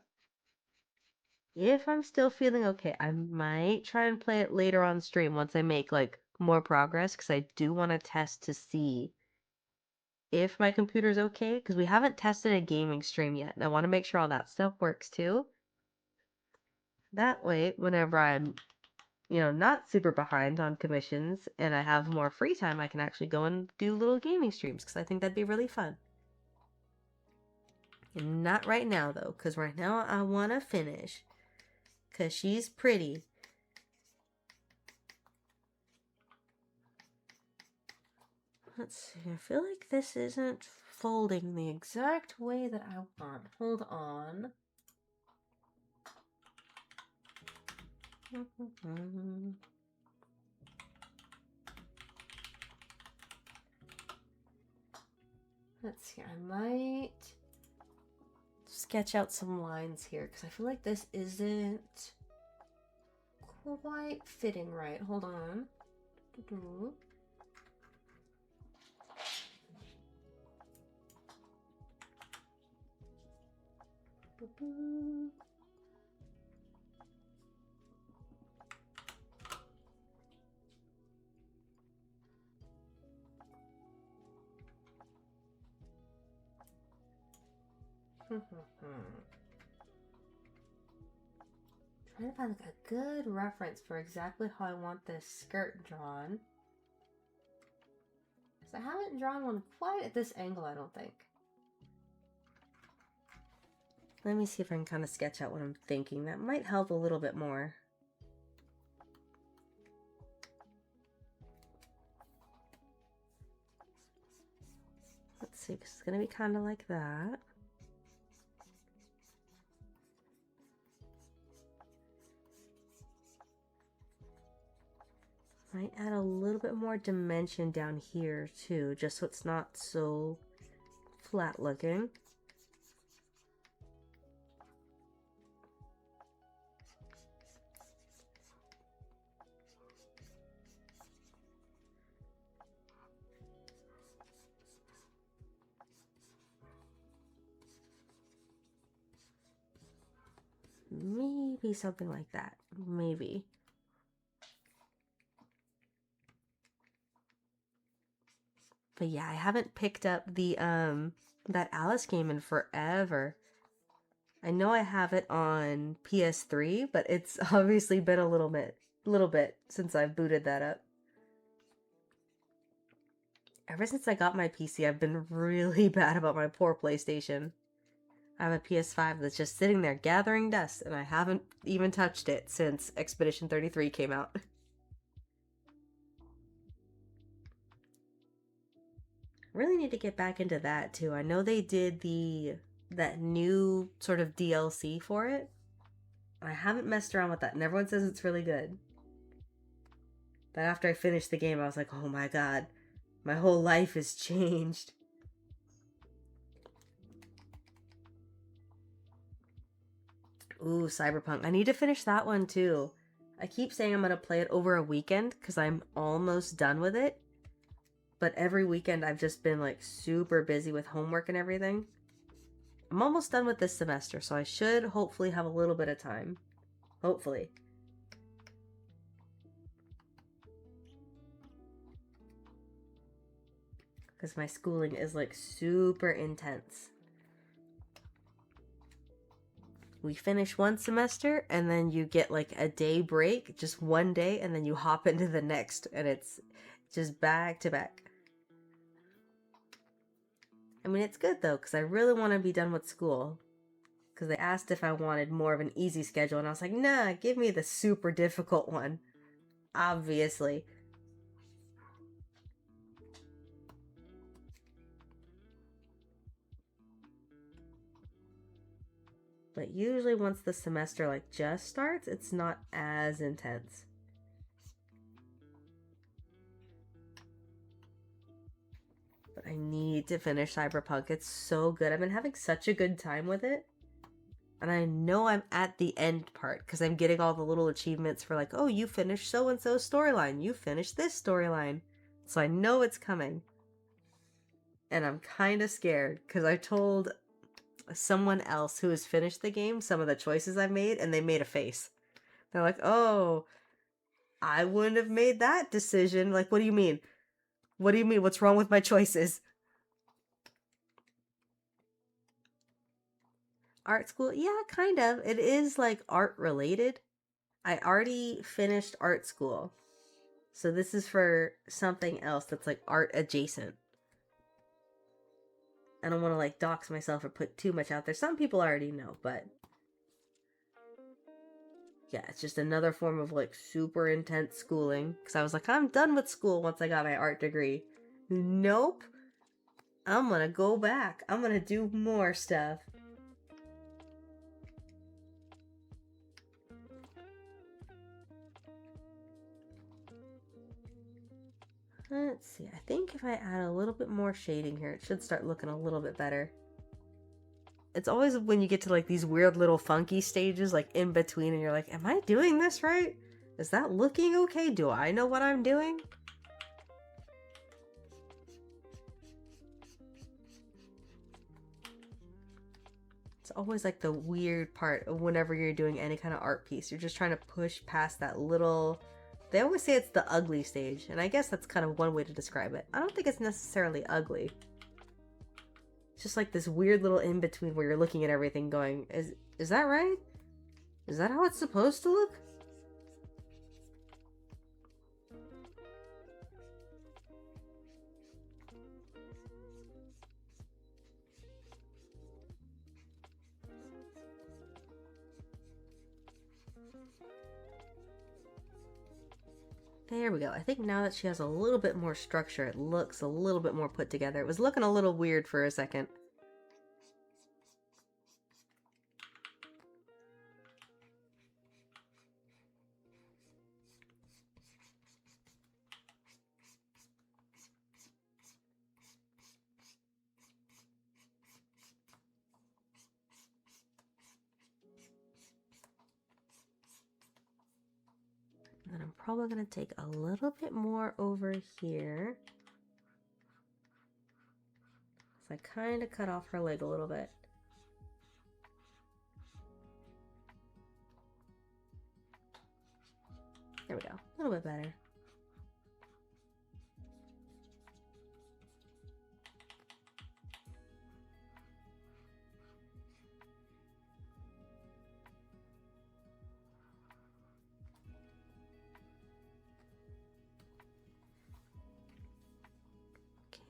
If I'm still feeling okay, I might try and play it later on stream once I make like more progress because I do want to test to see if my computer's okay because we haven't tested a gaming stream yet. And I want to make sure all that stuff works too. That way, whenever I'm, not super behind on commissions and I have more free time, I can actually go and do little gaming streams because I think that'd be really fun. And not right now though, because right now I want to finish because she's pretty. Let's see, I feel like this isn't folding the exact way that I want. Hold on. Let's see, I might sketch out some lines here because I feel like this isn't quite fitting right. Hold on. Trying to find like a good reference for exactly how I want this skirt drawn. Because I haven't drawn one quite at this angle, I don't think. Let me see if I can kind of sketch out what I'm thinking. That might help a little bit more. Let's see, it's going to be kind of like that. Might add a little bit more dimension down here too, just so it's not so flat looking. maybe something like that. Maybe. But yeah, I haven't picked up the that Alice game in forever. I know I have it on PS3, but it's obviously been a little bit since I've booted that up. Ever since I got my PC, I've been really bad about my poor PlayStation. I have a PS5 that's just sitting there gathering dust, and I haven't even touched it since Expedition 33 came out. Really need to get back into that too. I know they did that new sort of DLC for it. I haven't messed around with that, and everyone says it's really good. But after I finished the game, I was like, oh my god, my whole life has changed. Ooh, Cyberpunk. I need to finish that one too. I keep saying I'm going to play it over a weekend because I'm almost done with it. But every weekend I've just been like super busy with homework and everything. I'm almost done with this semester, so I should hopefully have a little bit of time. Hopefully. Because my schooling is like super intense. We finish one semester and then you get like a day break, just one day, and then you hop into the next, and it's just back to back. I mean, it's good though, because I really want to be done with school. Because they asked if I wanted more of an easy schedule, and I was like, nah, give me the super difficult one. Obviously. But usually once the semester like just starts, it's not as intense. But I need to finish Cyberpunk. It's so good. I've been having such a good time with it. And I know I'm at the end part because I'm getting all the little achievements for like, oh, you finished so-and-so storyline. You finished this storyline. So I know it's coming. And I'm kind of scared because I told someone else who has finished the game some of the choices I've made, and they made a face. They're like, oh, I wouldn't have made that decision. Like, what do you mean? What do you mean? What's wrong with my choices? Art school? Yeah, kind of. It is like art related. I already finished art school. So this is for something else that's like art adjacent. I don't want to like dox myself or put too much out there. Some people already know, but yeah, it's just another form of like super intense schooling. Because I was like, I'm done with school once I got my art degree. Nope. I'm gonna go back. I'm gonna do more stuff. Let's see. I think if I add a little bit more shading here, it should start looking a little bit better. It's always when you get to like these weird little funky stages like in between, and you're like, am I doing this right? Is that looking okay? Do I know what I'm doing? It's always like the weird part of whenever you're doing any kind of art piece. You're just trying to push past that little... They always say it's the ugly stage, and I guess that's kind of one way to describe it. I don't think it's necessarily ugly. It's just like this weird little in-between where you're looking at everything going, is that right? Is that how it's supposed to look? There we go. I think now that she has a little bit more structure, it looks a little bit more put together. It was looking a little weird for a second. And then I'm probably going to take a little bit more over here. So I kind of cut off her leg a little bit. There we go. A little bit better.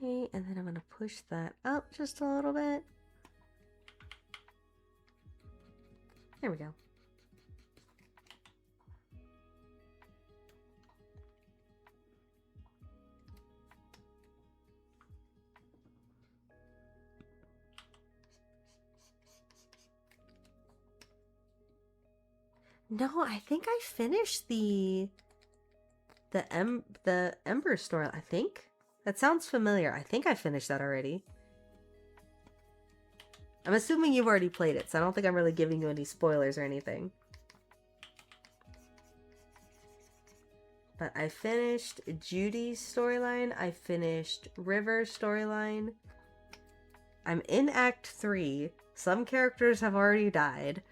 Okay, and then I'm going to push that up just a little bit. There we go. No, I think I finished the Ember story, I think. That sounds familiar. I think I finished that already. I'm assuming you've already played it, so I don't think I'm really giving you any spoilers or anything. But I finished Judy's storyline. I finished River's storyline. I'm in Act 3. Some characters have already died,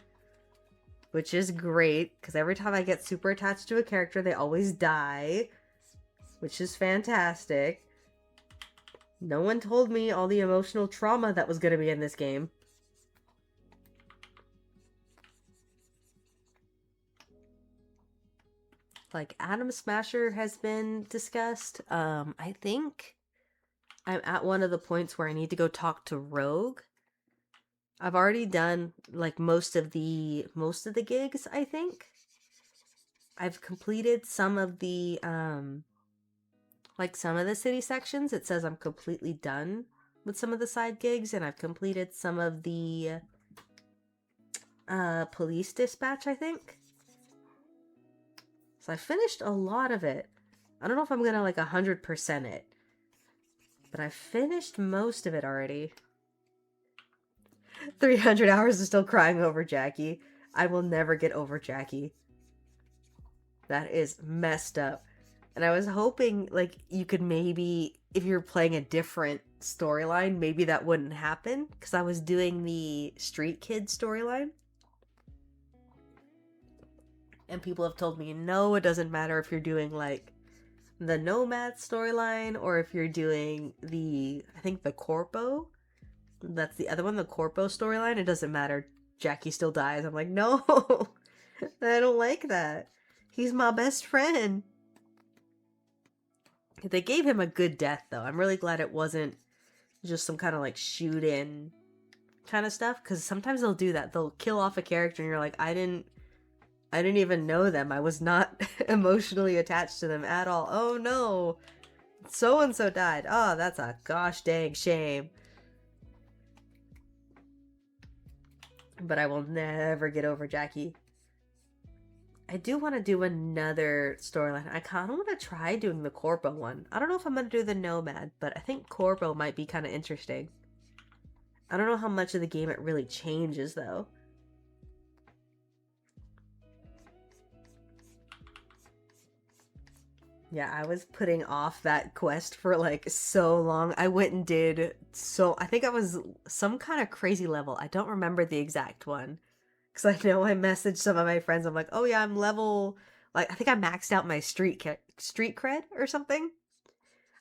which is great, because every time I get super attached to a character, they always die, which is fantastic. No one told me all the emotional trauma that was going to be in this game. Like, Atom Smasher has been discussed. I think I'm at one of the points where I need to go talk to Rogue. I've already done, like, most of the gigs, I think. I've completed some of the, like, some of the city sections. It says I'm completely done with some of the side gigs, and I've completed some of the, police dispatch, I think. So I finished a lot of it. I don't know if I'm gonna, like, 100% it. But I finished most of it already. 300 hours of still crying over Jackie. I will never get over Jackie. That is messed up. And I was hoping, like, you could maybe, if you're playing a different storyline, maybe that wouldn't happen. Because I was doing the Street Kid storyline. And people have told me, no, it doesn't matter if you're doing, like, the Nomad storyline, or if you're doing the, I think, the Corpo. That's the other one, the Corpo storyline. It doesn't matter. Jackie still dies. I'm like, no, I don't like that. He's my best friend. They gave him a good death, though. I'm really glad it wasn't just some kind of, like, shoot-in kind of stuff. Because sometimes they'll do that. They'll kill off a character and you're like, I didn't even know them. I was not emotionally attached to them at all. Oh no, so-and-so died. Oh, that's a gosh dang shame. But I will never get over Jackie. I do want to do another storyline. I kind of want to try doing the Corpo one. I don't know if I'm going to do the Nomad, but I think Corpo might be kind of interesting. I don't know how much of the game it really changes, though. Yeah, I was putting off that quest for, like, so long. I went and did I think I was some kind of crazy level. I don't remember the exact one. Because I know I messaged some of my friends. I'm like, oh yeah, I'm level, like, I think I maxed out my street cred or something.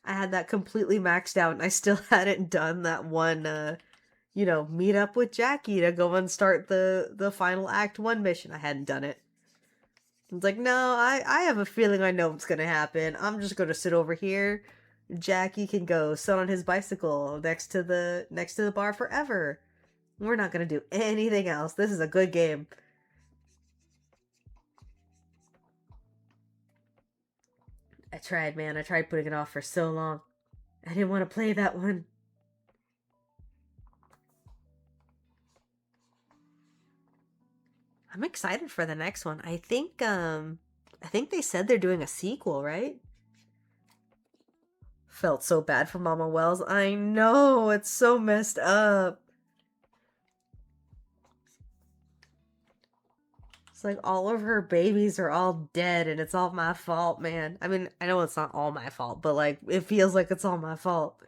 I had that completely maxed out, and I still hadn't done that one, you know, meet up with Jackie to go and start the final Act 1 mission. I hadn't done it. It's like, no, I have a feeling I know what's gonna happen. I'm just gonna sit over here. Jackie can go sit on his bicycle next to the bar forever. We're not gonna do anything else. This is a good game. I tried, man. I tried putting it off for so long. I didn't want to play that one. I'm excited for the next one. I think they said they're doing a sequel, right? Felt so bad for Mama Wells. I know, it's so messed up. It's like all of her babies are all dead and it's all my fault, man. I mean, I know it's not all my fault, but, like, it feels like it's all my fault.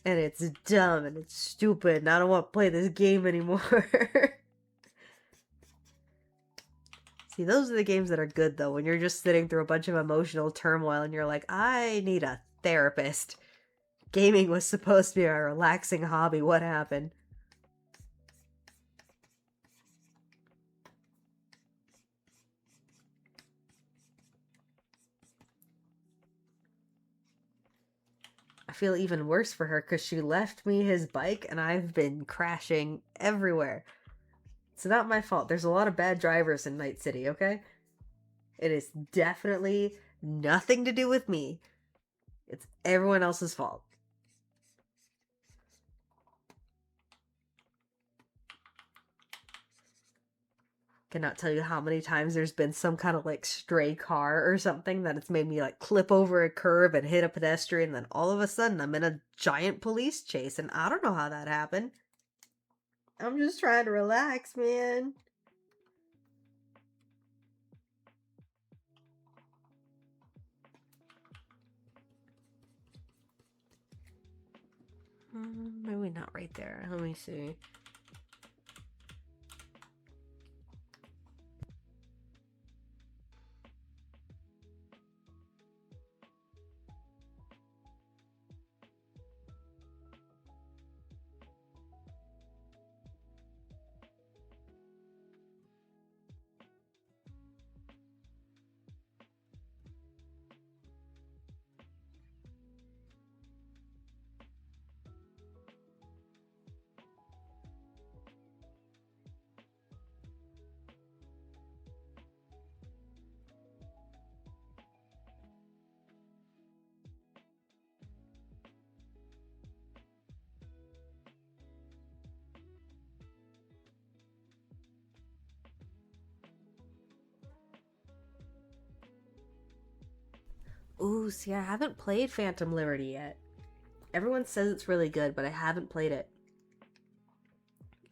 And it's dumb and it's stupid and I don't want to play this game anymore. See, those are the games that are good, though, when you're just sitting through a bunch of emotional turmoil and you're like, I need a therapist. Gaming was supposed to be a relaxing hobby. What happened? I feel even worse for her because she left me his bike and I've been crashing everywhere. It's not my fault. There's a lot of bad drivers in Night City, okay? It is definitely nothing to do with me. It's everyone else's fault. Cannot tell you how many times there's been some kind of like stray car or something that it's made me like clip over a curb and hit a pedestrian, and then all of a sudden I'm in a giant police chase, and I don't know how that happened. I'm just trying to relax, man. Maybe not right there. Let me see. Ooh, see, I haven't played Phantom Liberty yet. Everyone says it's really good, but I haven't played it.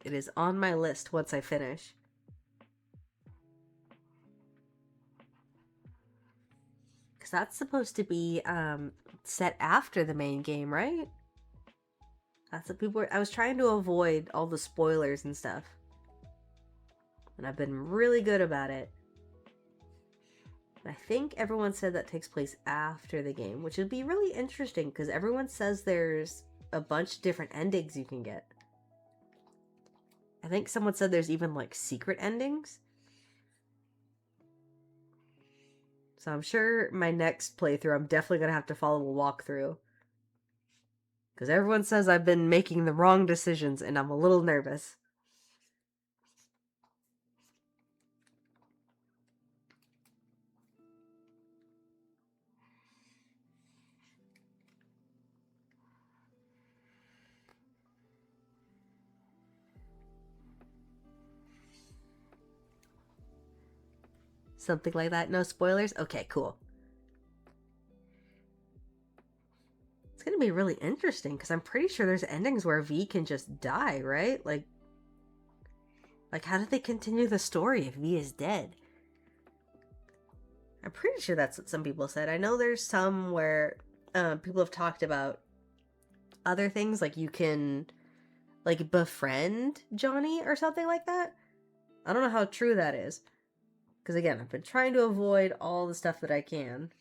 It is on my list once I finish. Because that's supposed to be set after the main game, right? That's what people were... I was trying to avoid all the spoilers and stuff. And I've been really good about it. I think everyone said that takes place after the game, which would be really interesting because everyone says there's a bunch of different endings you can get. I think someone said there's even like secret endings. So I'm sure my next playthrough I'm definitely going to have to follow a walkthrough. Because everyone says I've been making the wrong decisions and I'm a little nervous. Something like that. No spoilers? Okay, cool. It's going to be really interesting because I'm pretty sure there's endings where V can just die, right? Like how did they continue the story if V is dead? I'm pretty sure that's what some people said. I know there's some where people have talked about other things, like you can like befriend Johnny or something like that. I don't know how true that is. Because again, I've been trying to avoid all the stuff that I can.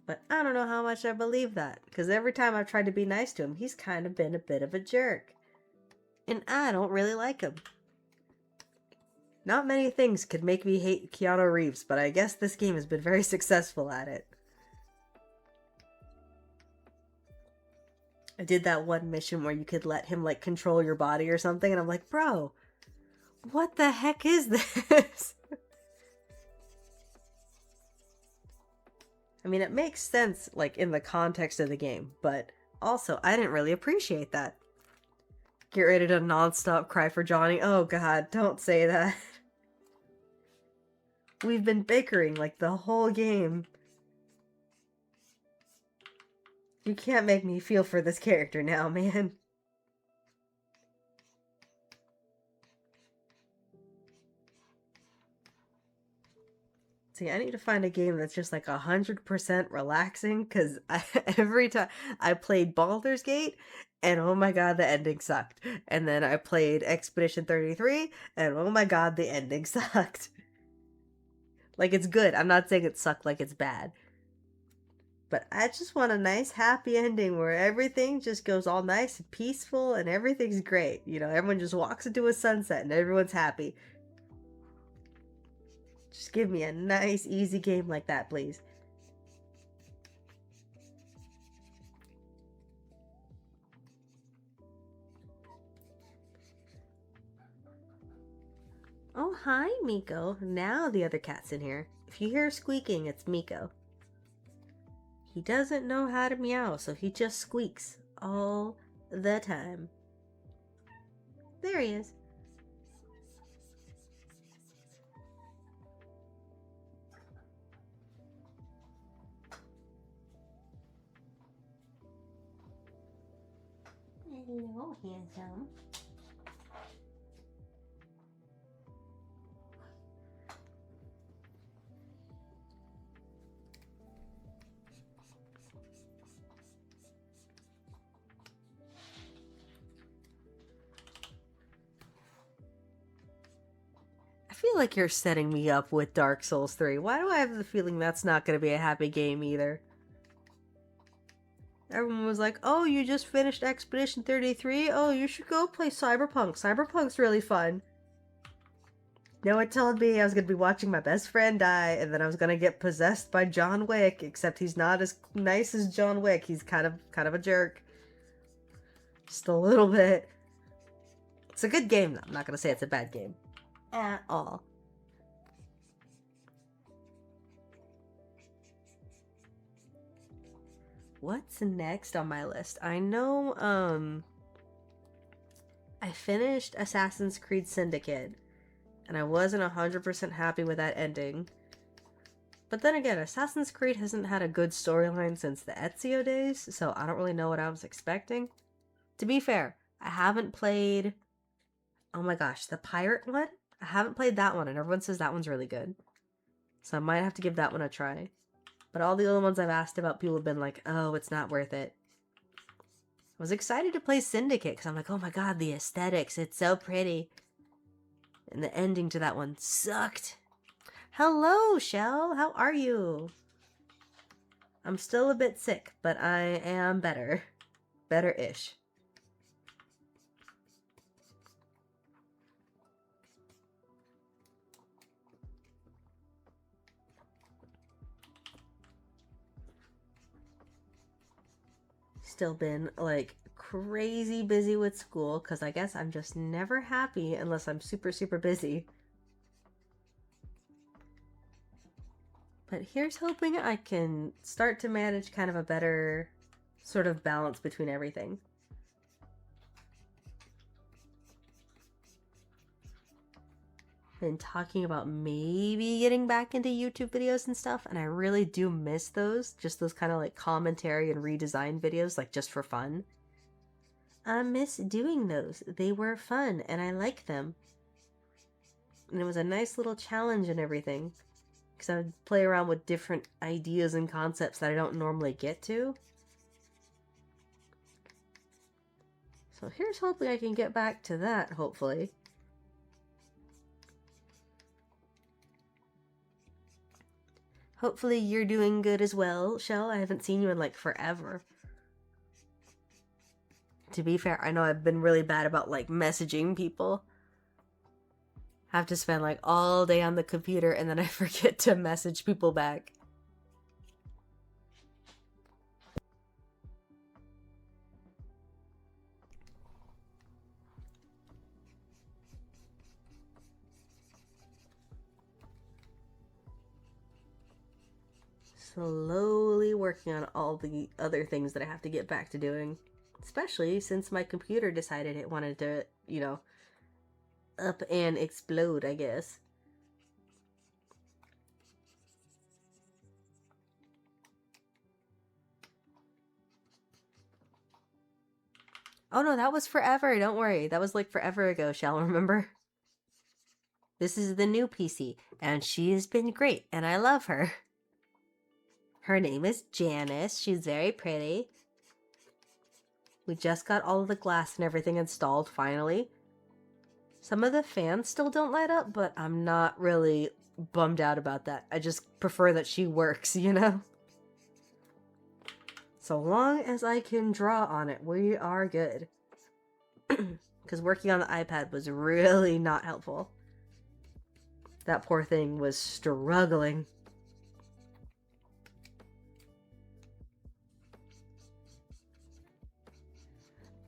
But I don't know how much I believe that. Because every time I've tried to be nice to him, he's kind of been a bit of a jerk. And I don't really like him. Not many things could make me hate Keanu Reeves, but I guess this game has been very successful at it. I did that one mission where you could let him, like, control your body or something, and I'm like, bro, what the heck is this? I mean, it makes sense, like, in the context of the game, but also, I didn't really appreciate that. Get ready to non-stop cry for Johnny. Oh god, don't say that. We've been bickering, like, the whole game. You can't make me feel for this character now, man. See, I need to find a game that's just like 100% relaxing, because every time I played Baldur's Gate, and oh my god, the ending sucked. And then I played Expedition 33, and oh my god, the ending sucked. Like, it's good. I'm not saying it sucked like it's bad. But I just want a nice, happy ending where everything just goes all nice and peaceful and everything's great. You know, everyone just walks into a sunset and everyone's happy. Just give me a nice, easy game like that, please. Oh, hi, Miko. Now the other cat's in here. If you hear squeaking, it's Miko. He doesn't know how to meow, so he just squeaks all the time. There he is. Hello, handsome. I feel like you're setting me up with Dark Souls 3. Why do I have the feeling that's not going to be a happy game either? Everyone was like, oh, you just finished Expedition 33? Oh, you should go play Cyberpunk. Cyberpunk's really fun. No one told me I was going to be watching my best friend die, and then I was going to get possessed by John Wick, except he's not as nice as John Wick. He's kind of a jerk. Just a little bit. It's a good game, though. I'm not going to say it's a bad game. At all. What's next on my list? I know, I finished Assassin's Creed Syndicate, and I wasn't 100% happy with that ending. But then again, Assassin's Creed hasn't had a good storyline since the Ezio days, so I don't really know what I was expecting. To be fair, I haven't played, oh my gosh, the pirate one? I haven't played that one, and everyone says that one's really good. So I might have to give that one a try. But all the other ones I've asked about, people have been like, oh, it's not worth it. I was excited to play Syndicate, because I'm like, oh my god, the aesthetics, it's so pretty. And the ending to that one sucked. Hello, Shell, how are you? I'm still a bit sick, but I am better. Better-ish. Still been like crazy busy with school because I guess I'm just never happy unless I'm super busy. But here's hoping I can start to manage kind of a better sort of balance between everything. Been talking about maybe getting back into YouTube videos and stuff, and I really do miss those. Just those kind of like commentary and redesign videos, like just for fun. I miss doing those. They were fun, and I like them. And it was a nice little challenge and everything. Because I would play around with different ideas and concepts that I don't normally get to. So here's hoping I can get back to that, hopefully. Hopefully you're doing good as well, Shell. I haven't seen you in like forever. To be fair, I know I've been really bad about like messaging people. I have to spend like all day on the computer and then I forget to message people back. Slowly working on all the other things that I have to get back to doing. Especially since my computer decided it wanted to, you know, up and explode, I guess. Oh no, that was forever, don't worry. That was like forever ago, Shall, remember? This is the new PC, and she has been great, and I love her. Her name is Janice. She's very pretty. We just got all of the glass and everything installed finally. Some of the fans still don't light up, but I'm not really bummed out about that. I just prefer that she works, you know? So long as I can draw on it, we are good. Because working on the iPad was really not helpful. That poor thing was struggling.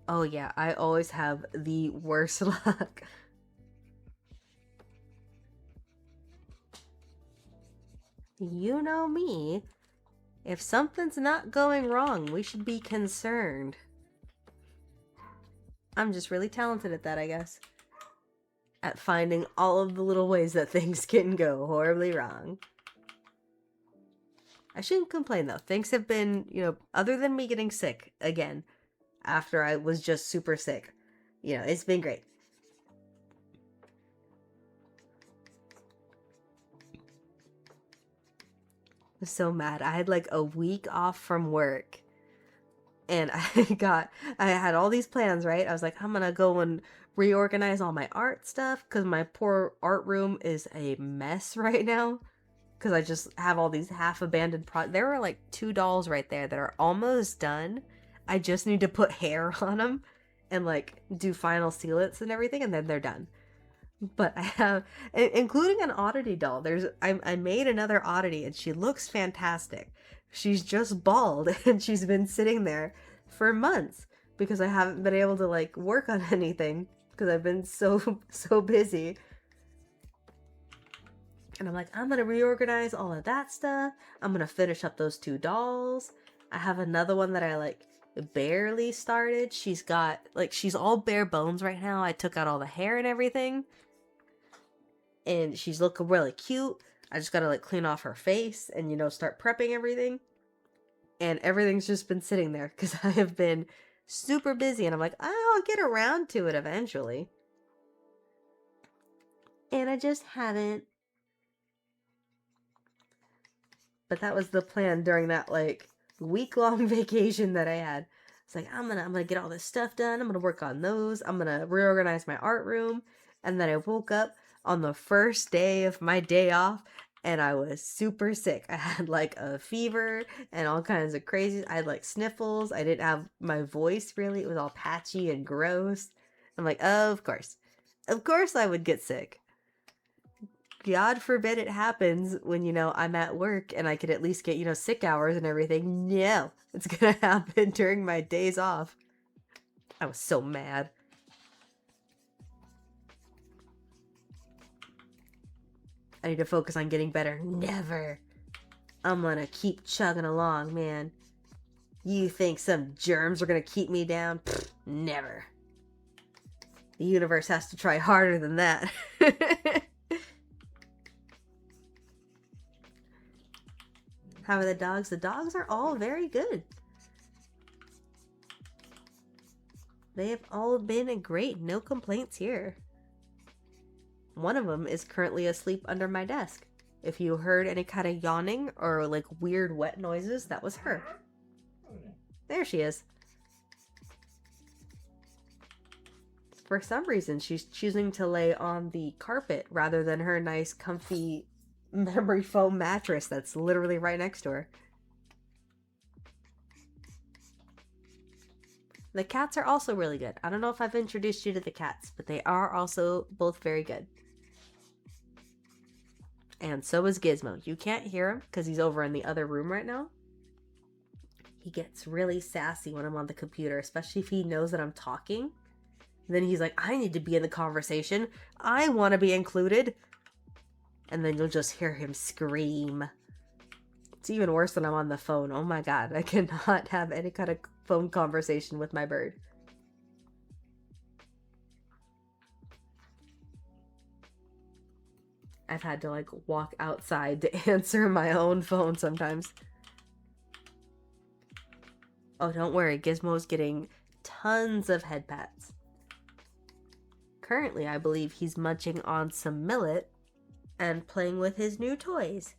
Oh yeah, I always have the worst luck. You know me. If something's not going wrong, we should be concerned. I'm just really talented at that, I guess. At finding all of the little ways that things can go horribly wrong. I shouldn't complain though. Things have been, other than me getting sick again, after I was just super sick, it's been great. I was so mad. I had like a week off from work. And I had all these plans, right? I was like, I'm gonna go and reorganize all my art stuff because my poor art room is a mess right now. Because I just have all these half-abandoned there were like 2 dolls right there that are almost done. I just need to put hair on them and like do final sealants and everything, and then they're done. But I have, including an Oddity doll. I made another Oddity and she looks fantastic. She's just bald and she's been sitting there for months because I haven't been able to like work on anything because I've been so busy. And I'm like, I'm going to reorganize all of that stuff. I'm going to finish up those 2 dolls. I have another one that I like barely started. She's all bare bones right now. I took out all the hair and everything. And she's looking really cute. I just gotta like clean off her face and start prepping everything. And everything's just been sitting there because I have been super busy and I'm like, I'll get around to it eventually. And I just haven't. But that was the plan during that like week-long vacation that I had. It's like, I'm gonna get all this stuff done. I'm gonna work on those. I'm gonna reorganize my art room. And then I woke up on the first day of my day off and I was super sick. I had like a fever and all kinds of crazy. I had like sniffles. I didn't have my voice really. It was all patchy and gross. I'm like, oh, of course I would get sick. God forbid it happens when, I'm at work and I could at least get, sick hours and everything. No, it's gonna happen during my days off. I was so mad. I need to focus on getting better. Never. I'm gonna keep chugging along, man. You think some germs are gonna keep me down? Pfft, never. The universe has to try harder than that. How are the dogs? The dogs are all very good. They have all been great. No complaints here. One of them is currently asleep under my desk. If you heard any kind of yawning or like weird wet noises, that was her. There she is. For some reason, she's choosing to lay on the carpet rather than her nice, comfy memory foam mattress that's literally right next to her. The cats are also really good. I don't know if I've introduced you to the cats, but they are also both very good. And so is Gizmo. You can't hear him because he's over in the other room right now. He gets really sassy when I'm on the computer, especially if he knows that I'm talking. And then he's like, I need to be in the conversation. I want to be included. And then you'll just hear him scream. It's even worse when I'm on the phone. Oh my god, I cannot have any kind of phone conversation with my bird. I've had to like walk outside to answer my own phone sometimes. Oh, don't worry, Gizmo's getting tons of head pats. Currently, I believe he's munching on some millet and playing with his new toys.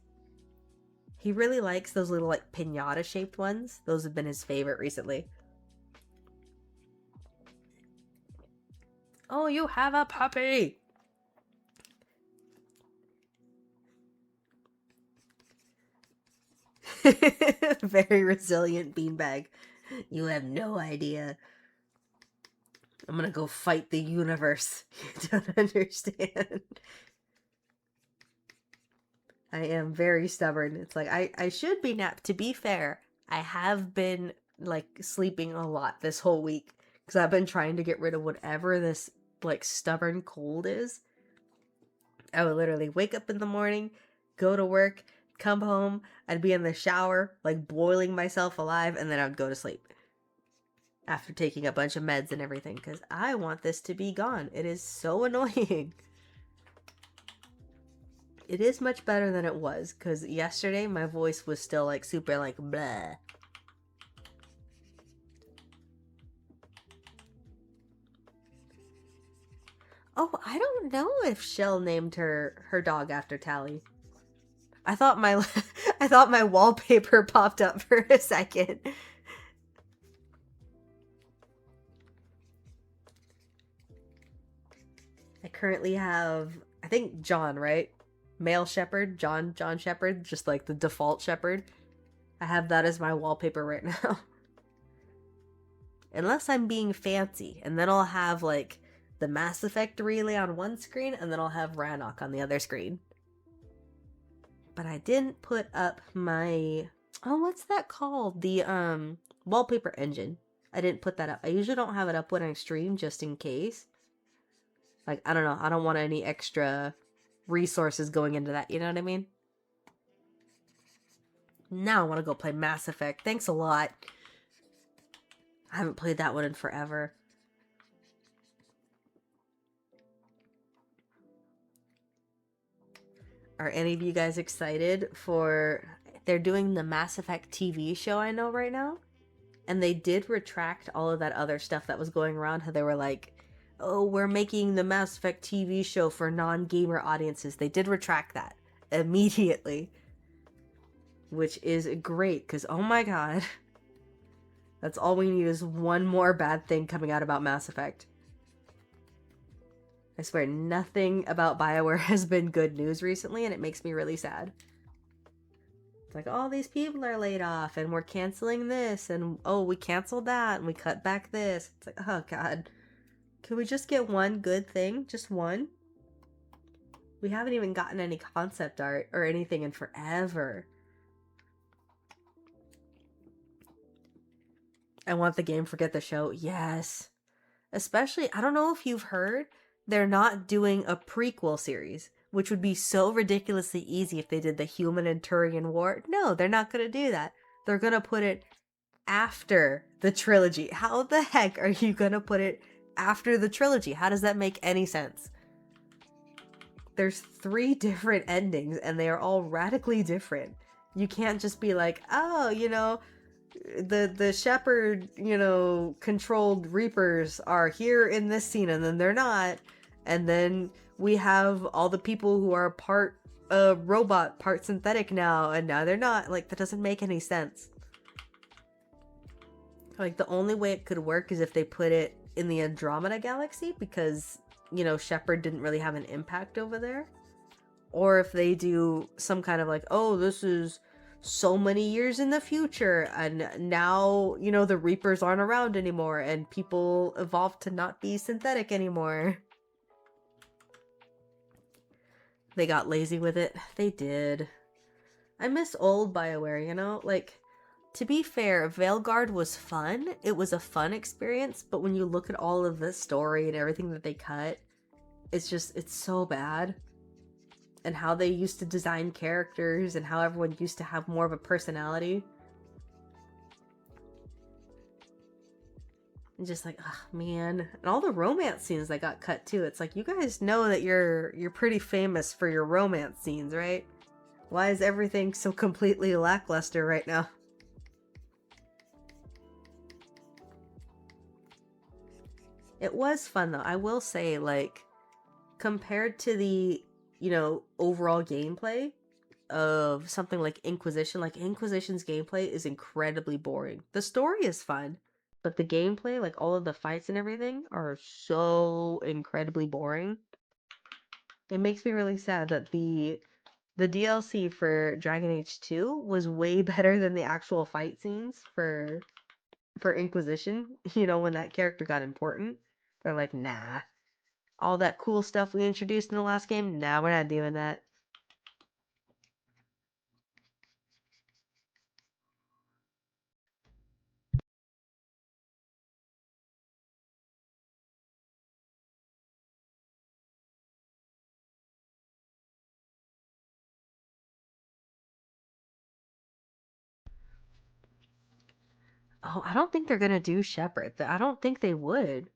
He really likes those little like piñata shaped ones. Those have been his favorite recently. Oh, you have a puppy! Very resilient beanbag. You have no idea. I'm gonna go fight the universe. You don't understand. I am very stubborn. It's like, I should be napped. To be fair, I have been, like, sleeping a lot this whole week. Because I've been trying to get rid of whatever this, like, stubborn cold is. I would literally wake up in the morning, go to work, come home, I'd be in the shower, like, boiling myself alive, and then I would go to sleep. After taking a bunch of meds and everything, because I want this to be gone. It is so annoying. It is much better than it was, because yesterday my voice was still, like, super, like, bleh. Oh, I don't know if Shell named her dog after Tally. I thought my wallpaper popped up for a second. I currently have, I think, John, right? Male shepherd, John Shepherd, just like the default shepherd. I have that as my wallpaper right now. Unless I'm being fancy, and then I'll have, like, the Mass Effect relay on one screen, and then I'll have Rannoch on the other screen. But I didn't put up my, oh, what's that called? The, wallpaper engine. I didn't put that up. I usually don't have it up when I stream, just in case. Like, I don't know, I don't want any extra resources going into that, you know what I mean? Now I want to go play Mass Effect. Thanks a lot. I haven't played that one in forever. Are any of you guys excited for... They're doing the Mass Effect TV show, I know, right now. And they did retract all of that other stuff that was going around. How they were like, oh, we're making the Mass Effect TV show for non-gamer audiences. They did retract that immediately. Which is great, because oh my god. That's all we need is one more bad thing coming out about Mass Effect. I swear, nothing about BioWare has been good news recently, and it makes me really sad. It's like, all these people are laid off, and we're canceling this, and oh, we canceled that, and we cut back this. It's like, oh god. Can we just get one good thing? Just one? We haven't even gotten any concept art or anything in forever. I want the game, forget the show. Yes. Especially, I don't know if you've heard, they're not doing a prequel series, which would be so ridiculously easy if they did the Human and Turian War. No, they're not going to do that. They're going to put it after the trilogy. How the heck are you going to put it after the trilogy? How does that make any sense? There's 3 different endings, and they are all radically different. You can't just be like, oh, you know, the shepherd, you know, controlled reapers are here in this scene, and then they're not. And then we have all the people who are part robot, part synthetic now, and now they're not. Like, that doesn't make any sense. Like, the only way it could work is if they put it in the Andromeda Galaxy, because, you know, Shepard didn't really have an impact over there. Or if they do some kind of like, oh, this is so many years in the future, and now, you know, the Reapers aren't around anymore, and people evolved to not be synthetic anymore. They got lazy with it. They did. I miss old BioWare, you know? Like, to be fair, Veilguard was fun. It was a fun experience, but when you look at all of the story and everything that they cut, it's just, it's so bad. And how they used to design characters and how everyone used to have more of a personality. And just like, oh man. And all the romance scenes that got cut too. It's like, you guys know that you're pretty famous for your romance scenes, right? Why is everything so completely lackluster right now? It was fun though. I will say, like, compared to the, you know, overall gameplay of something like Inquisition, like Inquisition's gameplay is incredibly boring. The story is fun, but the gameplay, like all of the fights and everything, are so incredibly boring. It makes me really sad that the DLC for Dragon Age 2 was way better than the actual fight scenes for Inquisition. You know, when that character got important, they're like, nah, all that cool stuff we introduced in the last game, nah, we're not doing that. Oh, I don't think they're gonna do Shepard. I don't think they would.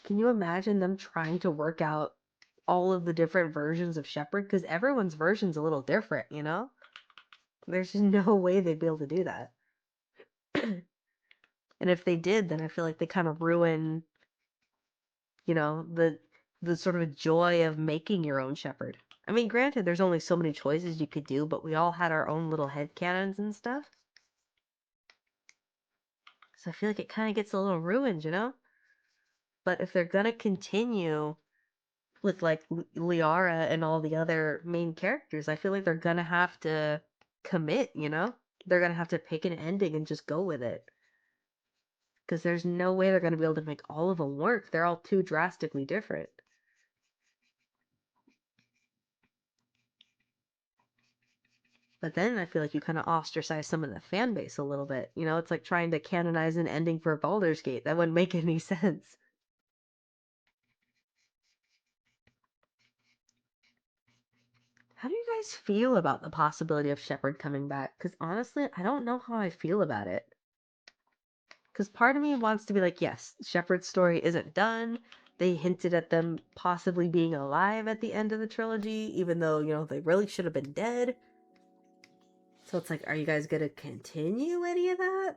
Can you imagine them trying to work out all of the different versions of Shepard? Because everyone's version's a little different, you know? There's just no way they'd be able to do that. And if they did, then I feel like they kind of ruin, you know, the sort of joy of making your own Shepard. I mean, granted, there's only so many choices you could do, but we all had our own little headcanons and stuff. So I feel like it kind of gets a little ruined, you know? But if they're gonna continue with like Liara and all the other main characters, I feel like they're gonna have to commit, you know? They're gonna have to pick an ending and just go with it. Because there's no way they're gonna be able to make all of them work. They're all too drastically different. But then I feel like you kind of ostracize some of the fan base a little bit. You know, it's like trying to canonize an ending for Baldur's Gate. That wouldn't make any sense. How do you guys feel about the possibility of Shepard coming back? Because honestly, I don't know how I feel about it. Because part of me wants to be like, yes, Shepard's story isn't done. They hinted at them possibly being alive at the end of the trilogy, even though, you know, they really should have been dead. So it's like, are you guys going to continue any of that?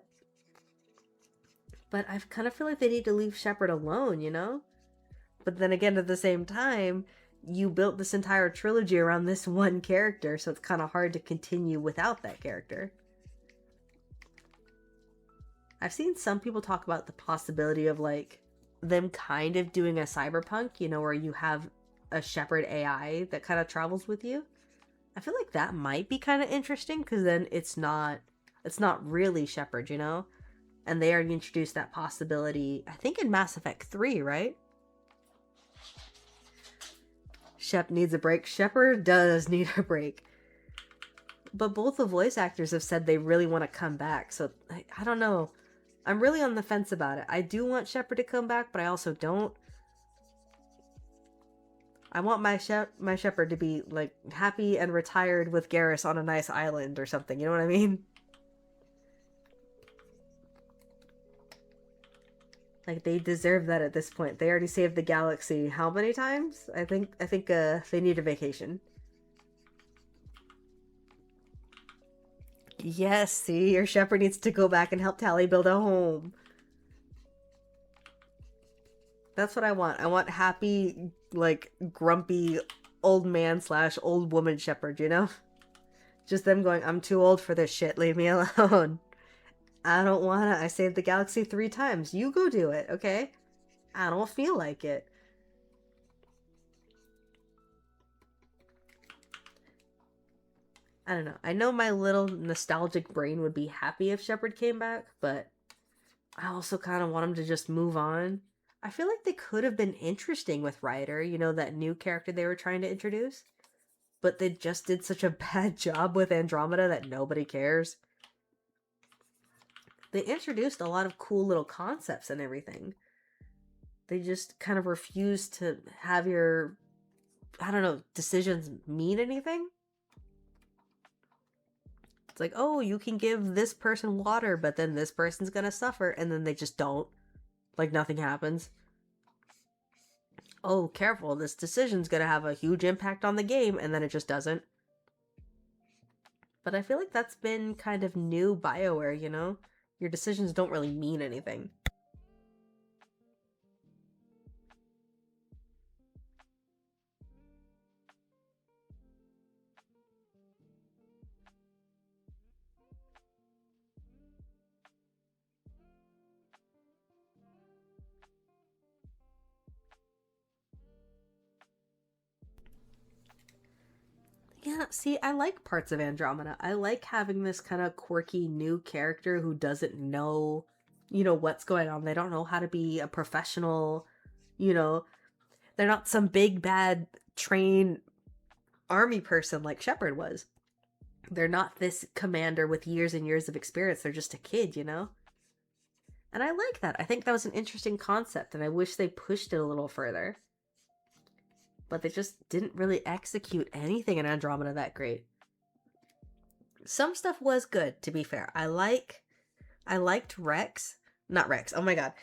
But I kind of feel like they need to leave Shepard alone, you know? But then again, at the same time, you built this entire trilogy around this one character, so it's kind of hard to continue without that character. I've seen some people talk about the possibility of like them kind of doing a cyberpunk, you know, where you have a Shepard AI that kind of travels with you. I feel like that might be kind of interesting because then it's not really Shepard, you know? And they already introduced that possibility, I think in Mass Effect 3, right? Shep needs a break. Shepard does need a break. But both the voice actors have said they really want to come back, so I don't know. I'm really on the fence about it. I do want Shepard to come back, but I also don't. I want my Shepard to be like happy and retired with Garrus on a nice island or something. You know what I mean? Like they deserve that at this point. They already saved the galaxy how many times? I think they need a vacation. Yes, see, your Shepard needs to go back and help Tali build a home. That's what I want. I want happy, like, grumpy old man slash old woman Shepard, you know? Just them going, I'm too old for this shit, leave me alone. I don't wanna, I saved the galaxy 3 times. You go do it, okay? I don't feel like it. I don't know. I know my little nostalgic brain would be happy if Shepard came back, but I also kind of want him to just move on. I feel like they could have been interesting with Ryder, you know, that new character they were trying to introduce. But they just did such a bad job with Andromeda that nobody cares. They introduced a lot of cool little concepts and everything. They just kind of refused to have your, I don't know, decisions mean anything. It's like, oh, you can give this person water, but then this person's gonna suffer, and then they just don't. Like nothing happens. Oh, careful, this decision's gonna have a huge impact on the game, and then it just doesn't. But I feel like that's been kind of new BioWare, you know? Your decisions don't really mean anything. Yeah, see, I like parts of Andromeda. I like having this kind of quirky new character who doesn't know, what's going on. They don't know how to be a professional, you know, they're not some big bad trained army person like Shepard was. They're not this commander with years and years of experience. They're just a kid, And I like that. I think that was an interesting concept, and I wish they pushed it a little further. But they just didn't really execute anything in Andromeda that great. Some stuff was good, to be fair. I liked Rex. Not Rex, oh my god.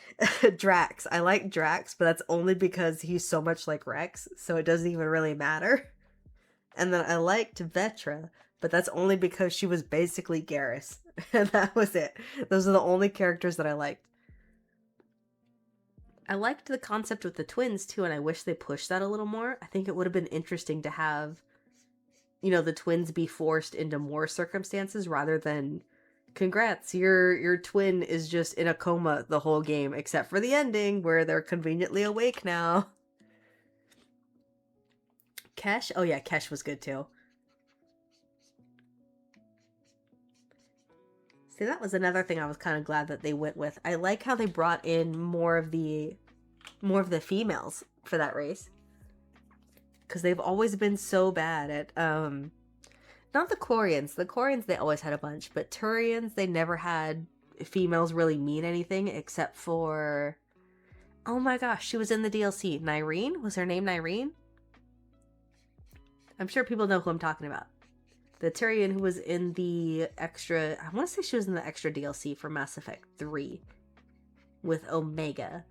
Drax. I like Drax, but that's only because he's so much like Rex, so it doesn't even really matter. And then I liked Vetra, but that's only because she was basically Garrus. And that was it. Those are the only characters that I liked. I liked the concept with the twins too, and I wish they pushed that a little more. I think it would have been interesting to have, the twins be forced into more circumstances rather than, congrats, your twin is just in a coma the whole game, except for the ending where they're conveniently awake now. Kesh? Oh yeah, Kesh was good too. See, that was another thing I was kind of glad that they went with. I like how they brought in more of the females for that race. Because they've always been so bad at, not the Quarians. The Quarians, they always had a bunch. But Turians, they never had females really mean anything except for, oh my gosh, she was in the DLC. Nyreen? Was her name Nyreen? I'm sure people know who I'm talking about. The Turian who was in the extra, I want to say she was in the extra DLC for Mass Effect 3 with Omega.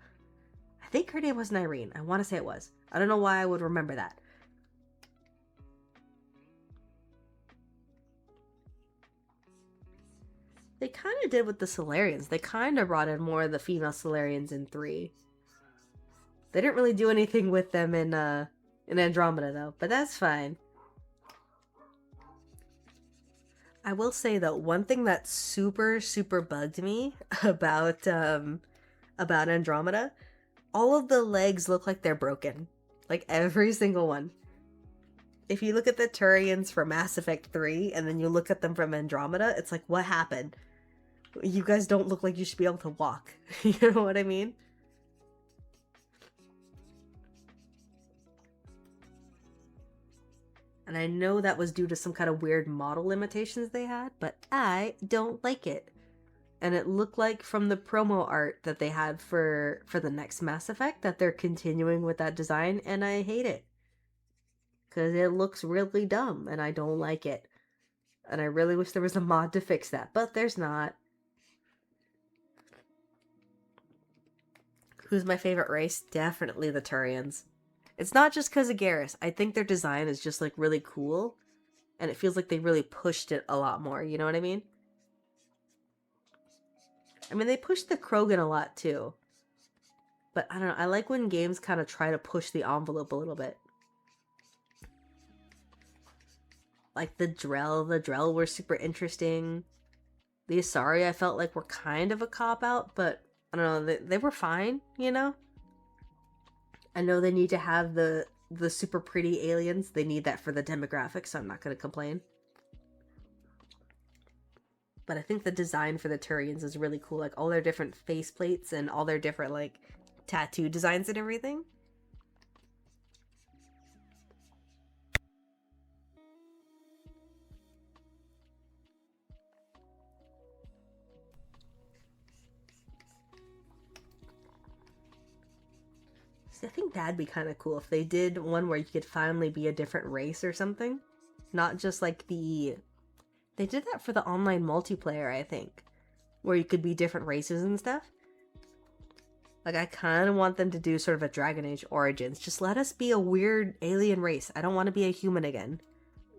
I think her name was Nyreen. I want to say it was. I don't know why I would remember that. They kind of did with the Solarians. They kind of brought in more of the female Solarians in 3. They didn't really do anything with them in Andromeda though, but that's fine. I will say though, one thing that super bugged me about Andromeda, all of the legs look like they're broken. Like every single one. If you look at the Turians from Mass Effect 3 and then you look at them from Andromeda, it's like, what happened? You guys don't look like you should be able to walk. You know what I mean? And I know that was due to some kind of weird model limitations they had, but I don't like it. And it looked like from the promo art that they had for the next Mass Effect that they're continuing with that design, and I hate it. Because it looks really dumb, and I don't like it. And I really wish there was a mod to fix that, but there's not. Who's my favorite race? Definitely the Turians. It's not just because of Garrus. I think their design is just, like, really cool. And it feels like they really pushed it a lot more. You know what I mean? I mean, they pushed the Krogan a lot, too. But, I don't know. I like when games kind of try to push the envelope a little bit. Like, the Drell were super interesting. The Asari, I felt like were kind of a cop-out. But, I don't know. They were fine, you know? I know they need to have the super pretty aliens. They need that for the demographics, so I'm not going to complain. But I think the design for the Turians is really cool. Like, all their different faceplates and all their different, like, tattoo designs and everything. I think that'd be kind of cool if they did one where you could finally be a different race or something. Not just like They did that for the online multiplayer, I think. Where you could be different races and stuff. Like, I kind of want them to do sort of a Dragon Age Origins. Just let us be a weird alien race. I don't want to be a human again.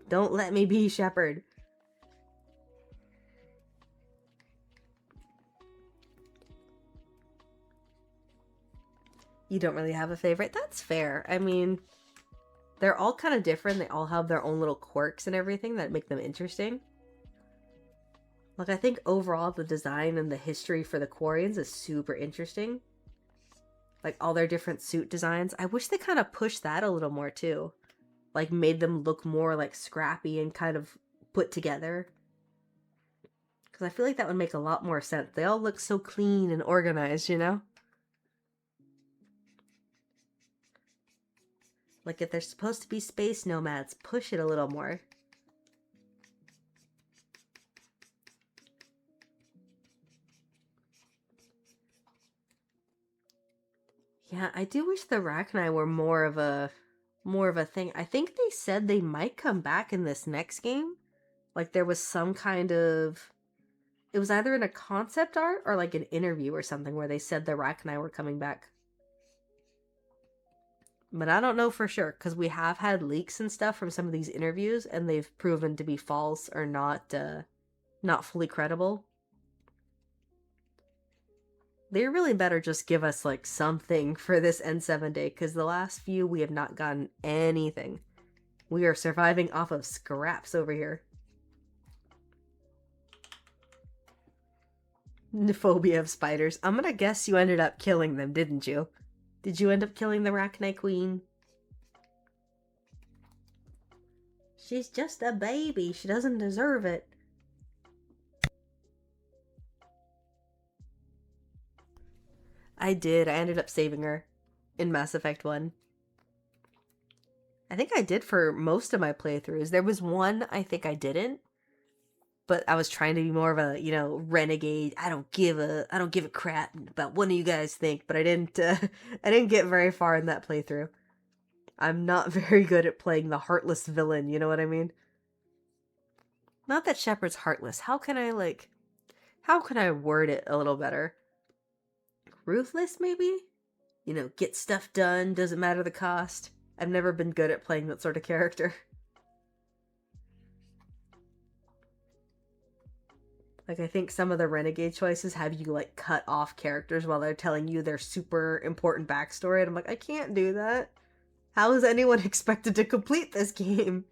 Don't let me be Shepard. You don't really have a favorite? That's fair. I mean, they're all kind of different. They all have their own little quirks and everything that make them interesting. Like, I think overall the design and the history for the Quarians is super interesting. Like, all their different suit designs. I wish they kind of pushed that a little more, too. like made them look more like scrappy and kind of put together. Because I feel like that would make a lot more sense. They all look so clean and organized, you know? Like if they're supposed to be space nomads, push it a little more. Yeah, I do wish the Rachni were more of a thing. I think they said they might come back in this next game. Like there was some kind of, it was either in a concept art or like an interview or something where they said the Rachni were coming back. But I don't know for sure because we have had leaks and stuff from some of these interviews and they've proven to be false or not fully credible. They really better just give us like something for this N7 day because the last few we have not gotten anything. We are surviving off of scraps over here. Phobia of spiders. I'm gonna guess you ended up killing them, didn't you? Did you end up killing the Rachni Queen? She's just a baby. She doesn't deserve it. I did. I ended up saving her in Mass Effect 1. I think I did for most of my playthroughs. There was one I think I didn't. But I was trying to be more of a, you know, renegade. I don't give a crap about what do you guys think, but I didn't get very far in that playthrough. I'm not very good at playing the heartless villain, you know what I mean? Not that Shepard's heartless. How can I word it a little better? Ruthless, maybe? You know, get stuff done, doesn't matter the cost. I've never been good at playing that sort of character. Like, I think some of the renegade choices have you, like, cut off characters while they're telling you their super important backstory. And I'm like, I can't do that. How is anyone expected to complete this game?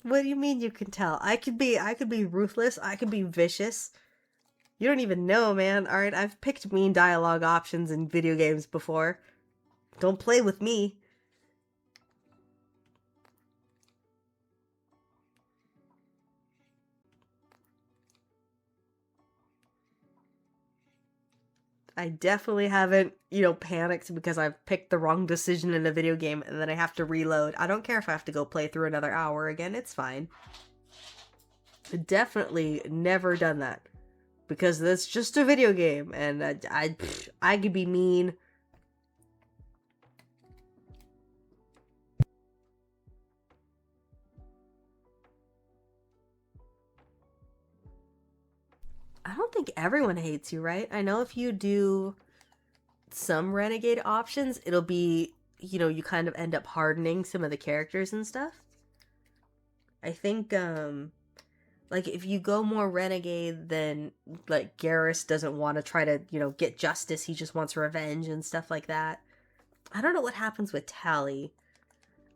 What do you mean you can tell? I could be ruthless. I could be vicious. You don't even know, man. Alright, I've picked mean dialogue options in video games before. Don't play with me. I definitely haven't, you know, panicked because I've picked the wrong decision in a video game and then I have to reload. I don't care if I have to go play through another hour again, it's fine. Definitely never done that. Because that's just a video game and I could be mean. I don't think everyone hates you, right? I know if you do some renegade options, it'll be, you know, you kind of end up hardening some of the characters and stuff. I think, like, if you go more renegade, then, like, Garrus doesn't want to try to, you know, get justice. He just wants revenge and stuff like that. I don't know what happens with Tali.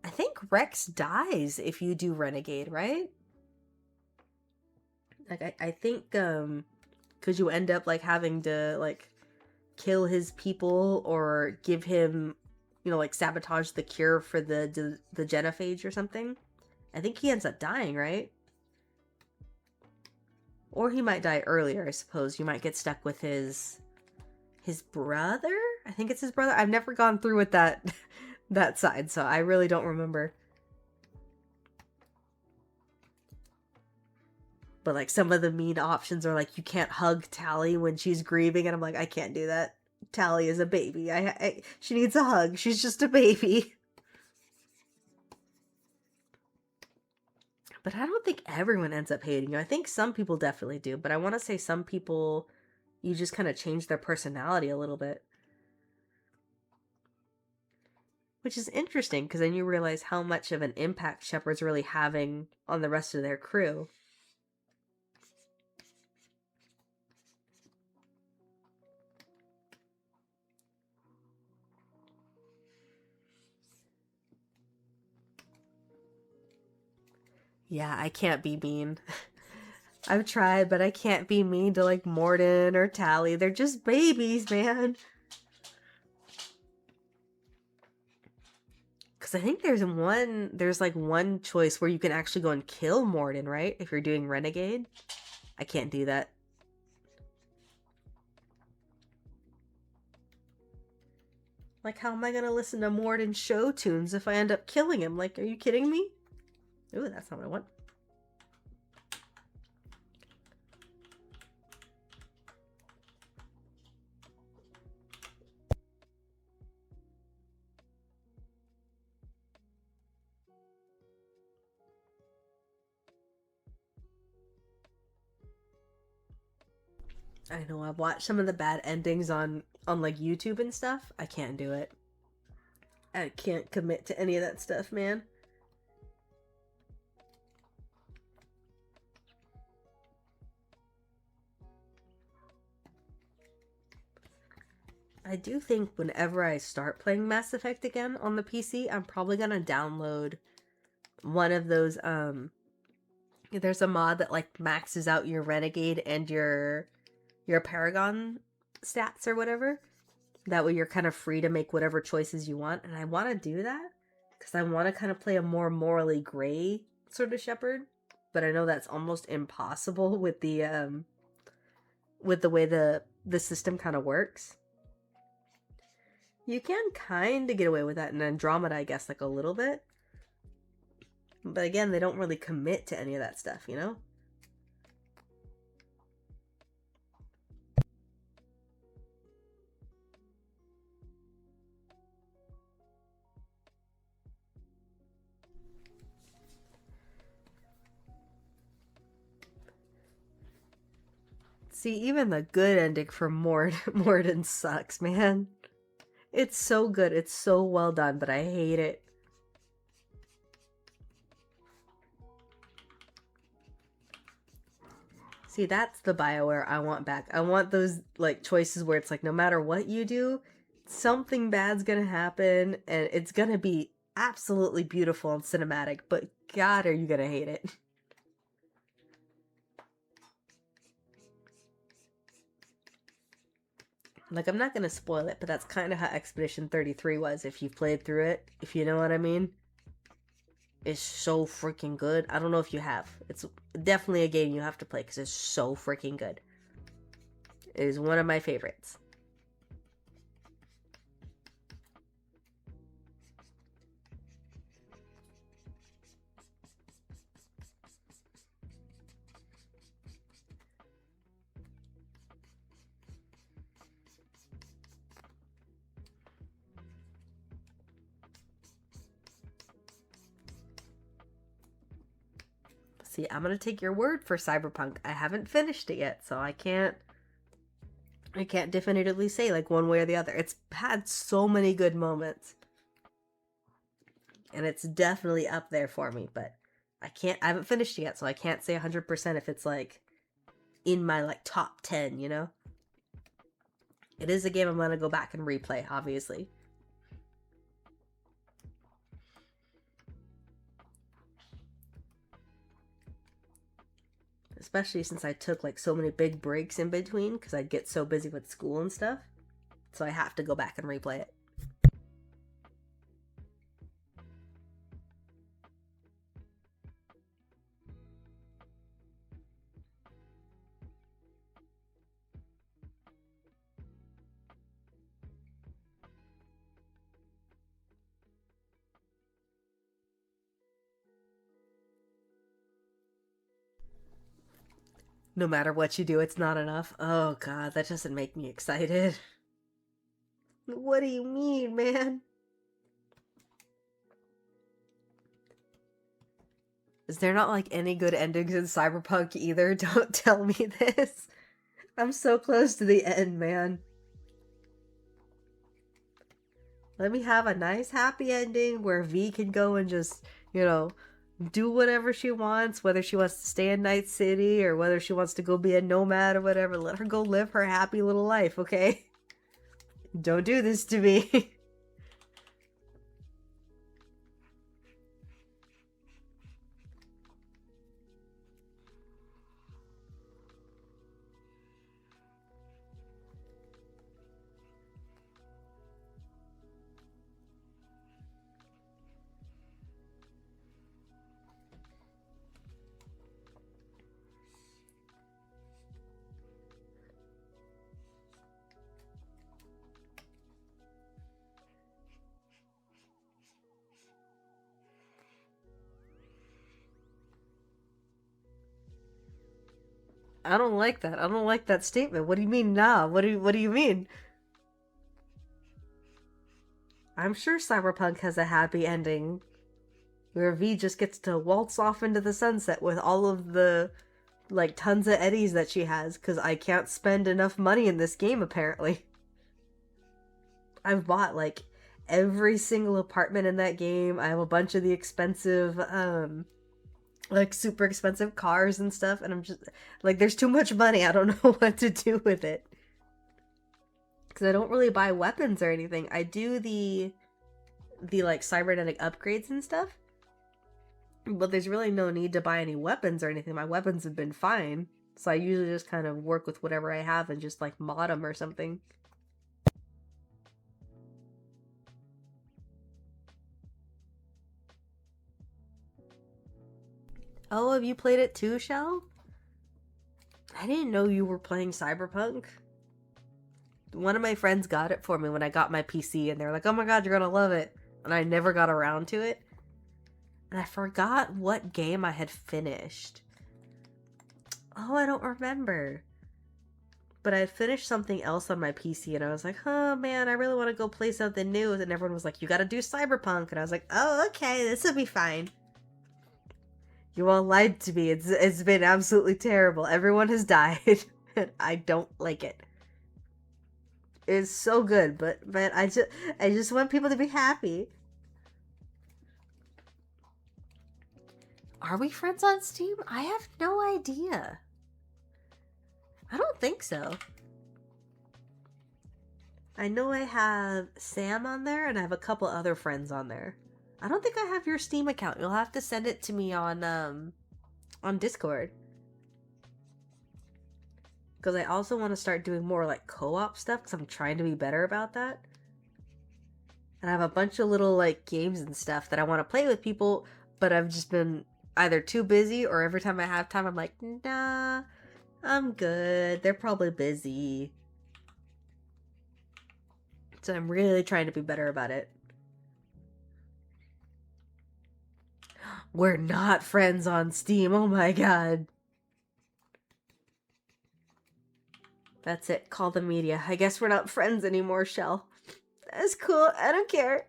I think Rex dies if you do renegade, right? Like, I think, because you end up, like, having to, like, kill his people or give him, you know, like, sabotage the cure for the genophage or something. I think he ends up dying, right? Or he might die earlier, I suppose. You might get stuck with his brother? I think it's his brother. I've never gone through with that that side, so I really don't remember. But, like, some of the mean options are, like, you can't hug Tali when she's grieving, and I'm like, I can't do that. Tali is a baby. She needs a hug. She's just a baby. But I don't think everyone ends up hating you. I think some people definitely do, but I want to say some people, You just kind of change their personality a little bit. Which is interesting, because then you realize how much of an impact Shepard's really having on the rest of their crew. Yeah, I can't be mean. I've tried, but I can't be mean to, like, Morden or Tally. They're just babies, man. Because I think there's like one choice where you can actually go and kill Morden, right? If you're doing Renegade. I can't do that. Like, how am I going to listen to Morden's show tunes if I end up killing him? Like, are you kidding me? Ooh, that's not what I want. I know, I've watched some of the bad endings on like YouTube and stuff. I can't do it. I can't commit to any of that stuff, man. I do think whenever I start playing Mass Effect again on the PC, I'm probably gonna download one of those, there's a mod that like maxes out your Renegade and your Paragon stats or whatever. That way you're kind of free to make whatever choices you want. And I want to do that because I want to kind of play a more morally gray sort of Shepard. But I know that's almost impossible with the way the system kind of works. You can kind of get away with that in Andromeda, I guess, like a little bit. But again, they don't really commit to any of that stuff, you know? See, even the good ending for Morden sucks, man. It's so good. It's so well done, but I hate it. See, that's the BioWare I want back. I want those, like, choices where it's like, no matter what you do, something bad's gonna happen, and it's gonna be absolutely beautiful and cinematic, but God, are you gonna hate it. Like, I'm not gonna spoil it, but that's kind of how Expedition 33 was, if you've played through it, if you know what I mean. It's so freaking good. I don't know if you have. It's definitely a game you have to play, because it's so freaking good. It is one of my favorites. See, I'm gonna take your word for Cyberpunk. I haven't finished it yet, so I can't definitively say like one way or the other. It's had so many good moments. And it's definitely up there for me, but I haven't finished it yet, so I can't say 100% if it's like in my like top 10, you know? It is a game I'm gonna go back and replay, obviously. Especially since I took like so many big breaks in between because I'd get so busy with school and stuff. So I have to go back and replay it. No matter what you do, it's not enough. Oh God, that doesn't make me excited. What do you mean, man? Is there not like any good endings in Cyberpunk either? Don't tell me this. I'm so close to the end, man. Let me have a nice happy ending where V can go and just, you know, do whatever she wants, whether she wants to stay in Night City or whether she wants to go be a nomad or whatever. Let her go live her happy little life, okay? Don't do this to me. I don't like that. I don't like that statement. What do you mean, nah? What do you mean? I'm sure Cyberpunk has a happy ending where V just gets to waltz off into the sunset with all of the like tons of eddies that she has because I can't spend enough money in this game apparently. I've bought like every single apartment in that game. I have a bunch of the expensive like super expensive cars and stuff, and I'm just like, there's too much money. I don't know what to do with it. Because I don't really buy weapons or anything. I do the like cybernetic upgrades and stuff. But there's really no need to buy any weapons or anything. My weapons have been fine. So I usually just kind of work with whatever I have and just like mod them or something. Oh, have you played it too, Shell? I didn't know you were playing Cyberpunk. One of my friends got it for me when I got my PC, and they were like, oh my god, you're gonna love it. And I never got around to it. And I forgot what game I had finished. Oh, I don't remember. But I had finished something else on my PC, and I was like, oh man, I really want to go play something new. And everyone was like, you gotta do Cyberpunk. And I was like, oh, okay, this will be fine. You all lied to me. It's been absolutely terrible. Everyone has died, and I don't like it. It's so good, but I just want people to be happy. Are we friends on Steam? I have no idea. I don't think so. I know I have Sam on there, and I have a couple other friends on there. I don't think I have your Steam account. You'll have to send it to me on Discord. Because I also want to start doing more like co-op stuff, because I'm trying to be better about that. And I have a bunch of little like games and stuff that I want to play with people, but I've just been either too busy, or every time I have time I'm like, nah, I'm good. They're probably busy. So I'm really trying to be better about it. We're not friends on Steam. Oh my god. That's it. Call the media. I guess we're not friends anymore, Shell. That's cool. I don't care.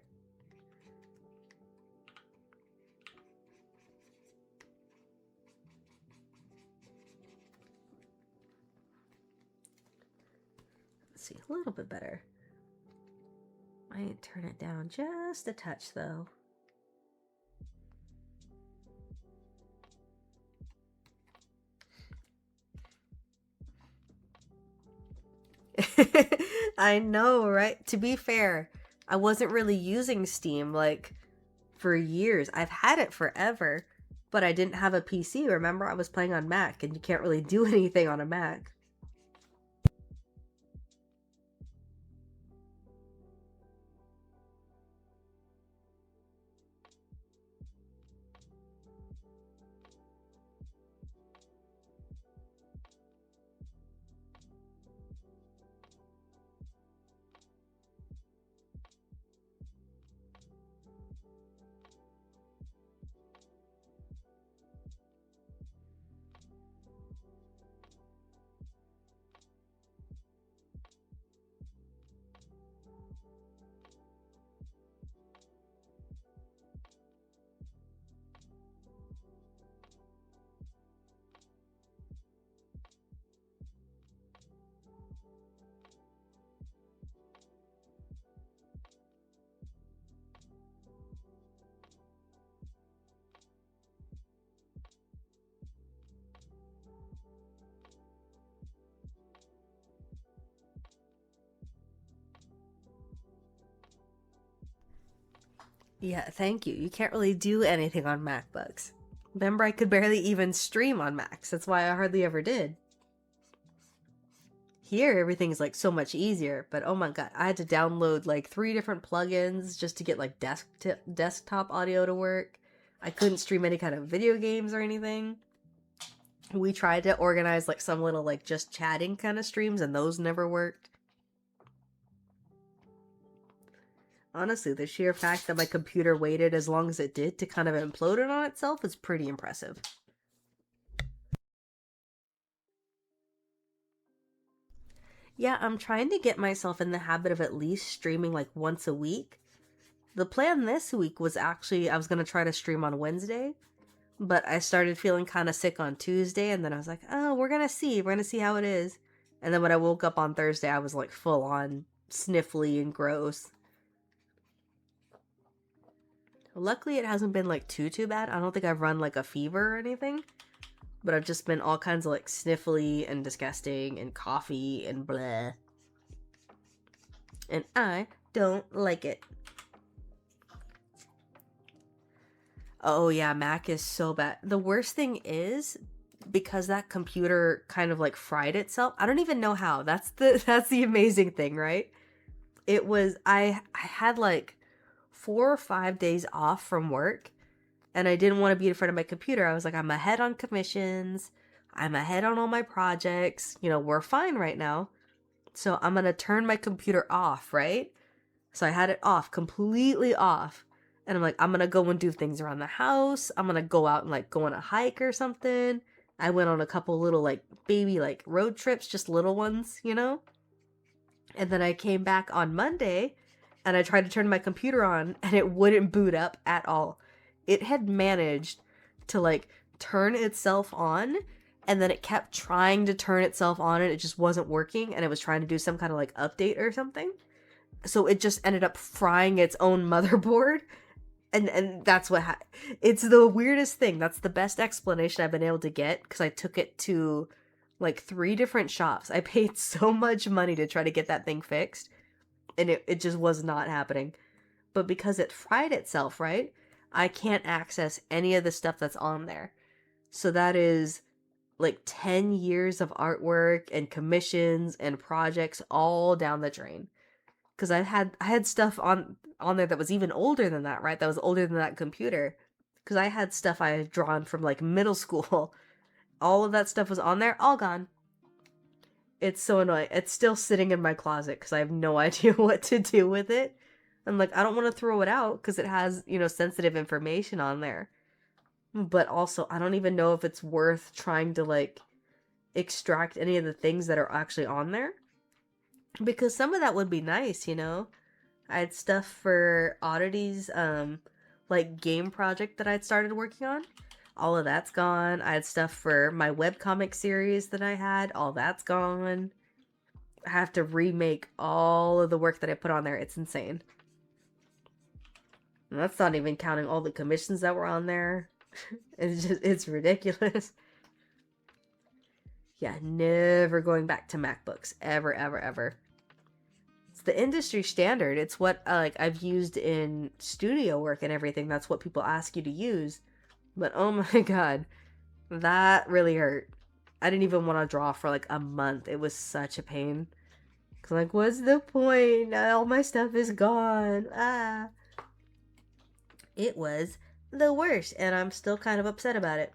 Let's see. A little bit better. I need to turn it down just a touch, though. I know, right? To be fair, I wasn't really using Steam like for years. I've had it forever, but I didn't have a PC. Remember, I was playing on Mac, and you can't really do anything on a Mac. Yeah, thank you. You can't really do anything on MacBooks. Remember, I could barely even stream on Macs. That's why I hardly ever did. Here, everything's like so much easier, but oh my god, I had to download like 3 different plugins just to get like desktop audio to work. I couldn't stream any kind of video games or anything. We tried to organize like some little like just chatting kind of streams, and those never worked. Honestly, the sheer fact that my computer waited as long as it did to kind of implode it on itself is pretty impressive. Yeah, I'm trying to get myself in the habit of at least streaming like once a week. The plan this week was actually I was going to try to stream on Wednesday, but I started feeling kind of sick on Tuesday, and then I was like, oh, we're going to see. We're going to see how it is. And then when I woke up on Thursday, I was like full on sniffly and gross. Luckily, it hasn't been like too bad. I don't think I've run like a fever or anything, but I've just been all kinds of like sniffly and disgusting and coughy and blah. And I don't like it. Oh yeah, Mac is so bad. The worst thing is because that computer kind of like fried itself. I don't even know how. That's the amazing thing, right? It was I had like 4 or 5 days off from work, and I didn't want to be in front of my computer. I was like, I'm ahead on commissions. I'm ahead on all my projects. You know, we're fine right now. So I'm going to turn my computer off, right? So I had it off, completely off. And I'm like, I'm going to go and do things around the house. I'm going to go out and like go on a hike or something. I went on a couple little like baby like road trips, just little ones, you know? And then I came back on Monday and I tried to turn my computer on and it wouldn't boot up at all. It had managed to like turn itself on, and then it kept trying to turn itself on and it just wasn't working, and it was trying to do some kind of like update or something. So it just ended up frying its own motherboard. And that's what it's the weirdest thing. That's the best explanation I've been able to get, because I took it to like 3 different shops. I paid so much money to try to get that thing fixed, and it just was not happening. But because it fried itself, right, I can't access any of the stuff that's on there. So that is like 10 years of artwork and commissions and projects all down the drain. Because I had stuff on there that was even older than that, right? That was older than that computer. Because I had stuff I had drawn from like middle school. All of that stuff was on there, all gone. It's so annoying. It's still sitting in my closet because I have no idea what to do with it. And like, I don't want to throw it out because it has, you know, sensitive information on there. But also, I don't even know if it's worth trying to like extract any of the things that are actually on there. Because some of that would be nice, you know? I had stuff for Oddity's like game project that I'd started working on. All of that's gone. I had stuff for my webcomic series that I had. All that's gone. I have to remake all of the work that I put on there. It's insane. And that's not even counting all the commissions that were on there. It's ridiculous. Yeah, never going back to MacBooks. Ever, ever, ever. It's the industry standard. It's what like I've used in studio work and everything. That's what people ask you to use. But oh my god, that really hurt. I didn't even want to draw for like a month. It was such a pain. Cause like, what's the point? All my stuff is gone. Ah. It was the worst, and I'm still kind of upset about it.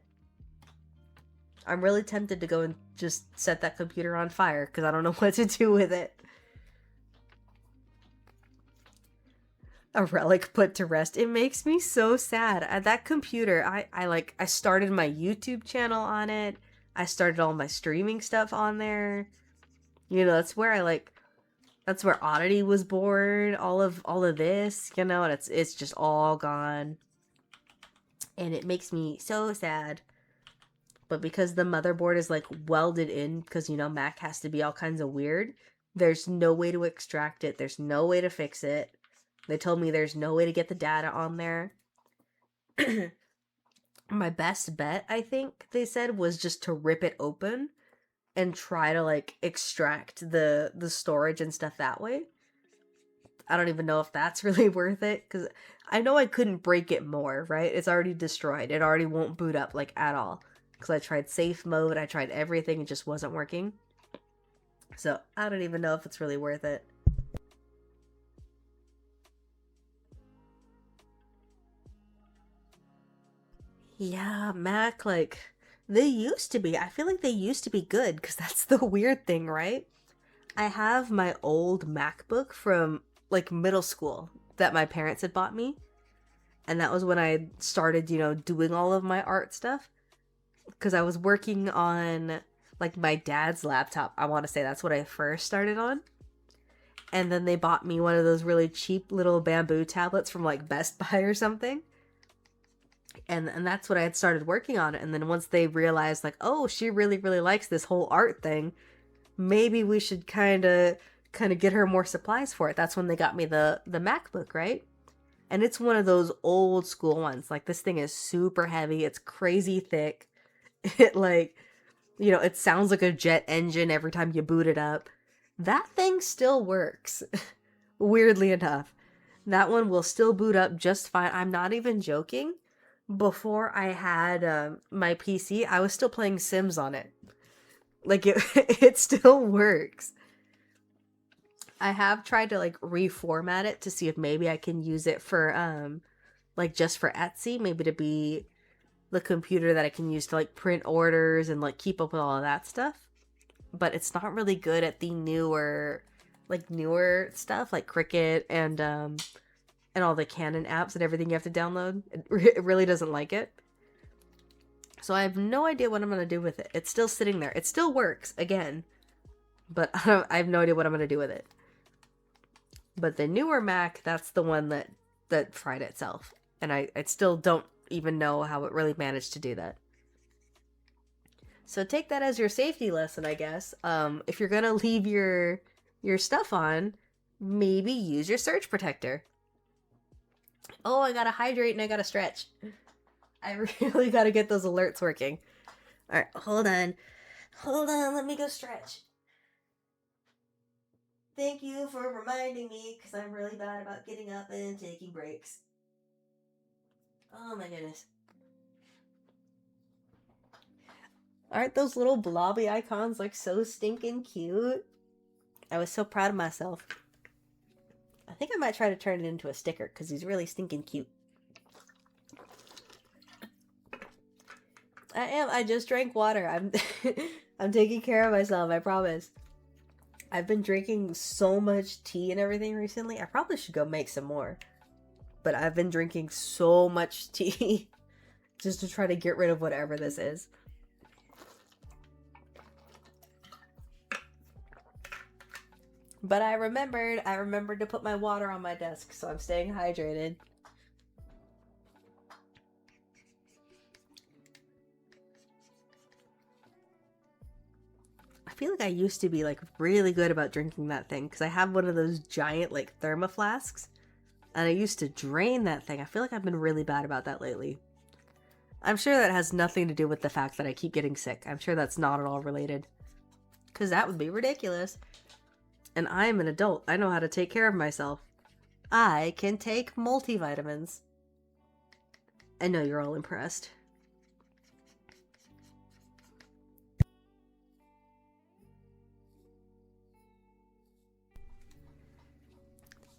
I'm really tempted to go and just set that computer on fire because I don't know what to do with it. A relic put to rest. It makes me so sad. That computer, I started my YouTube channel on it. I started all my streaming stuff on there. You know, that's where that's where Oddity was born. All of this, you know, and it's just all gone. And it makes me so sad. But because the motherboard is like welded in, because you know Mac has to be all kinds of weird, there's no way to extract it. There's no way to fix it. They told me there's no way to get the data on there. My best bet, I think they said, was just to rip it open and try to like extract the storage and stuff that way. I don't even know if that's really worth it, because I know I couldn't break it more, right? It's already destroyed. It already won't boot up, like, at all. Because I tried safe mode, I tried everything, it just wasn't working. So, I don't even know if it's really worth it. Yeah, Mac, like, they used to be. I feel like they used to be good, because that's the weird thing, right? I have my old MacBook from, like, middle school that my parents had bought me. And that was when I started, you know, doing all of my art stuff. Because I was working on, like, my dad's laptop. I want to say that's what I first started on. And then they bought me one of those really cheap little bamboo tablets from, like, Best Buy or something. And that's what I had started working on. And then once they realized, like, oh, she really, really likes this whole art thing, maybe we should kind of get her more supplies for it. That's when they got me the MacBook, right? And it's one of those old school ones. Like, this thing is super heavy. It's crazy thick. It, like, you know, it sounds like a jet engine every time you boot it up. That thing still works. Weirdly enough. That one will still boot up just fine. I'm not even joking. Before I had my PC, I was still playing Sims on it. Like, it still works. I have tried to, like, reformat it to see if maybe I can use it for, like, just for Etsy. Maybe to be the computer that I can use to, like, print orders and, like, keep up with all of that stuff. But it's not really good at the newer stuff, like Cricut and all the Canon apps and everything you have to download. It really doesn't like it. So I have no idea what I'm going to do with it. It's still sitting there. It still works, again. But I have no idea what I'm going to do with it. But the newer Mac, that's the one that fried itself. And I still don't even know how it really managed to do that. So take that as your safety lesson, I guess. If you're going to leave your stuff on, maybe use your surge protector. Oh, I gotta hydrate and I gotta stretch. I really gotta get those alerts working. Alright, hold on. Hold on, let me go stretch. Thank you for reminding me, because I'm really bad about getting up and taking breaks. Oh my goodness. Aren't those little blobby icons, like, so stinking cute? I was so proud of myself. I think I might try to turn it into a sticker, because he's really stinking cute. I am. I just drank water. I'm taking care of myself, I promise. I've been drinking so much tea and everything recently. I probably should go make some more. But I've been drinking so much tea just to try to get rid of whatever this is. But I remembered to put my water on my desk, so I'm staying hydrated. I feel like I used to be, like, really good about drinking that thing, because I have one of those giant, like, thermoflasks, and I used to drain that thing. I feel like I've been really bad about that lately. I'm sure that has nothing to do with the fact that I keep getting sick. I'm sure that's not at all related, because that would be ridiculous. And I'm an adult. I know how to take care of myself. I can take multivitamins. I know you're all impressed.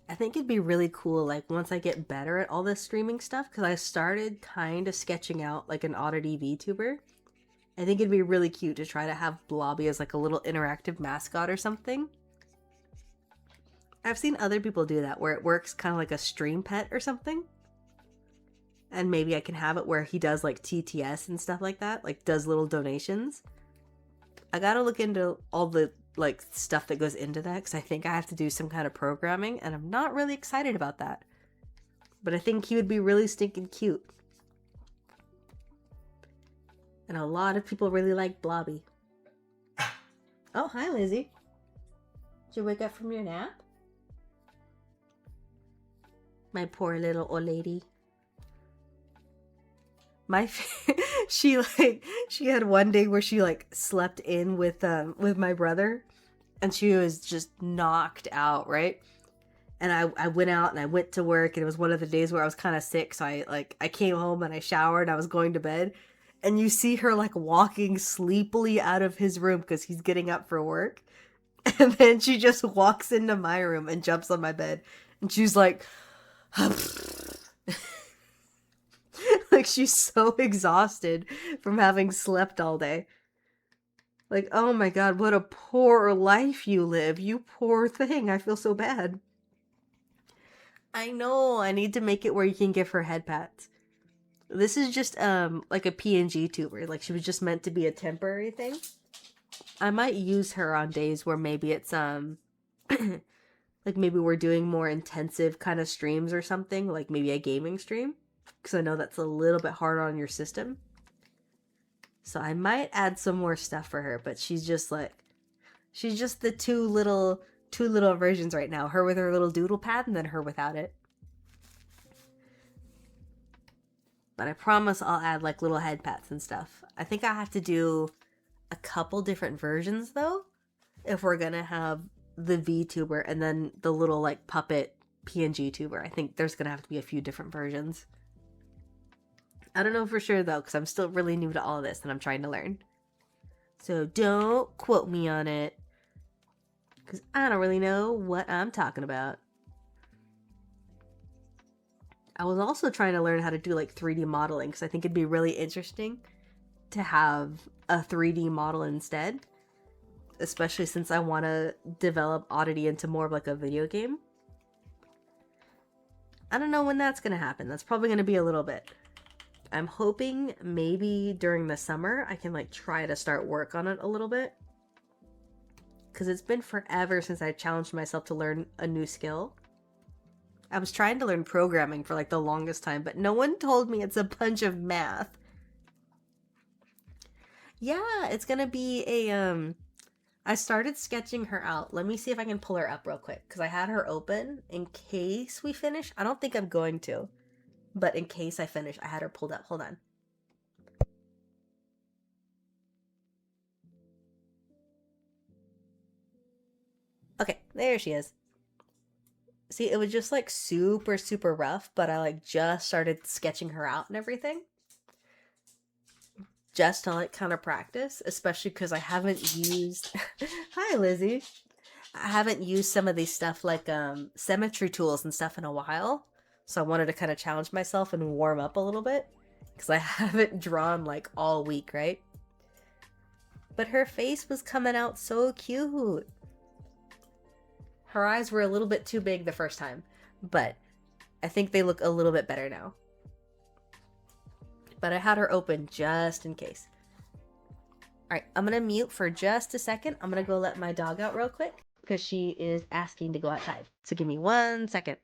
I think it'd be really cool, like, once I get better at all this streaming stuff, because I started kind of sketching out, like, an Oddity VTuber. I think it'd be really cute to try to have Blobby as, like, a little interactive mascot or something. I've seen other people do that, where it works kind of like a stream pet or something. And maybe I can have it where he does, like, TTS and stuff like that, like, does little donations. I gotta look into all the, like, stuff that goes into that, because I think I have to do some kind of programming, and I'm not really excited about that. But I think he would be really stinking cute. And a lot of people really like Blobby. Oh, hi, Lizzie. Did you wake up from your nap? My poor little old lady. She had one day where she, like, slept in with my brother, and she was just knocked out, right? and I went out and I went to work, and it was one of the days where I was kind of sick, so I came home and I showered and I was going to bed, and you see her like walking sleepily out of his room because he's getting up for work. And then she just walks into my room and jumps on my bed, and she's like like she's so exhausted from having slept all day. Like, oh my god, what a poor life you live, you poor thing. I feel so bad. I know, I need to make it where you can give her head pats. This is just like a PNG tuber. Like, she was just meant to be a temporary thing. I might use her on days where maybe it's like maybe we're doing more intensive kind of streams or something, like maybe a gaming stream, because I know that's a little bit harder on your system. So I might add some more stuff for her, but she's just the two little versions right now. Her with her little doodle pad, and then her without it. But I promise I'll add like little head pats and stuff. I think I have to do a couple different versions though, if we're gonna have the VTuber and then the little like puppet PNG tuber. I think there's gonna have to be a few different versions. I don't know for sure though, because I'm still really new to all of this and I'm trying to learn. So don't quote me on it, because I don't really know what I'm talking about. I was also trying to learn how to do like 3D modeling, because I think it'd be really interesting to have a 3D model instead, especially since I want to develop Oddity into more of like a video game. I don't know when that's going to happen. That's probably going to be a little bit. I'm hoping maybe during the summer I can like try to start work on it a little bit, because it's been forever since I challenged myself to learn a new skill. I was trying to learn programming for like the longest time, but no one told me it's a bunch of math. Yeah, it's gonna be a I started sketching her out. Let me see if I can pull her up real quick, because I had her open in case we finish. I don't think I'm going to, but in case I finish, I had her pulled up. Hold on. Okay, there she is. See, it was just like super, super rough, but I like just started sketching her out and everything. Just to like kind of practice, especially because I haven't used Hi Lizzie. I haven't used some of these stuff like symmetry tools and stuff in a while. So I wanted to kind of challenge myself and warm up a little bit, because I haven't drawn like all week, right? But her face was coming out so cute. Her eyes were a little bit too big the first time, but I think they look a little bit better now. But I had her open just in case. Alright, I'm gonna mute for just a second. I'm gonna go let my dog out real quick, because she is asking to go outside. So give me 1 second.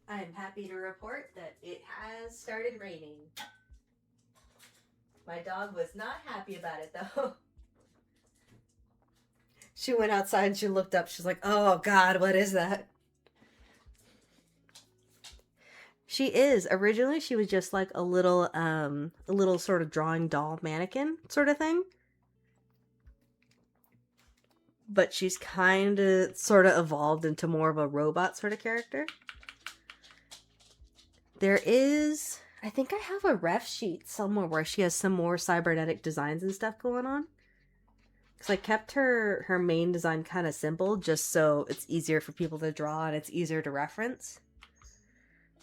I am happy to report that it has started raining. My dog was not happy about it though. She went outside and she looked up. She's like, oh God, what is that? She is. Originally she was just like a little sort of drawing doll mannequin sort of thing. But she's kind of sort of evolved into more of a robot sort of character. There is, I think I have a ref sheet somewhere where she has some more cybernetic designs and stuff going on. Because I kept her main design kind of simple, just so it's easier for people to draw and it's easier to reference.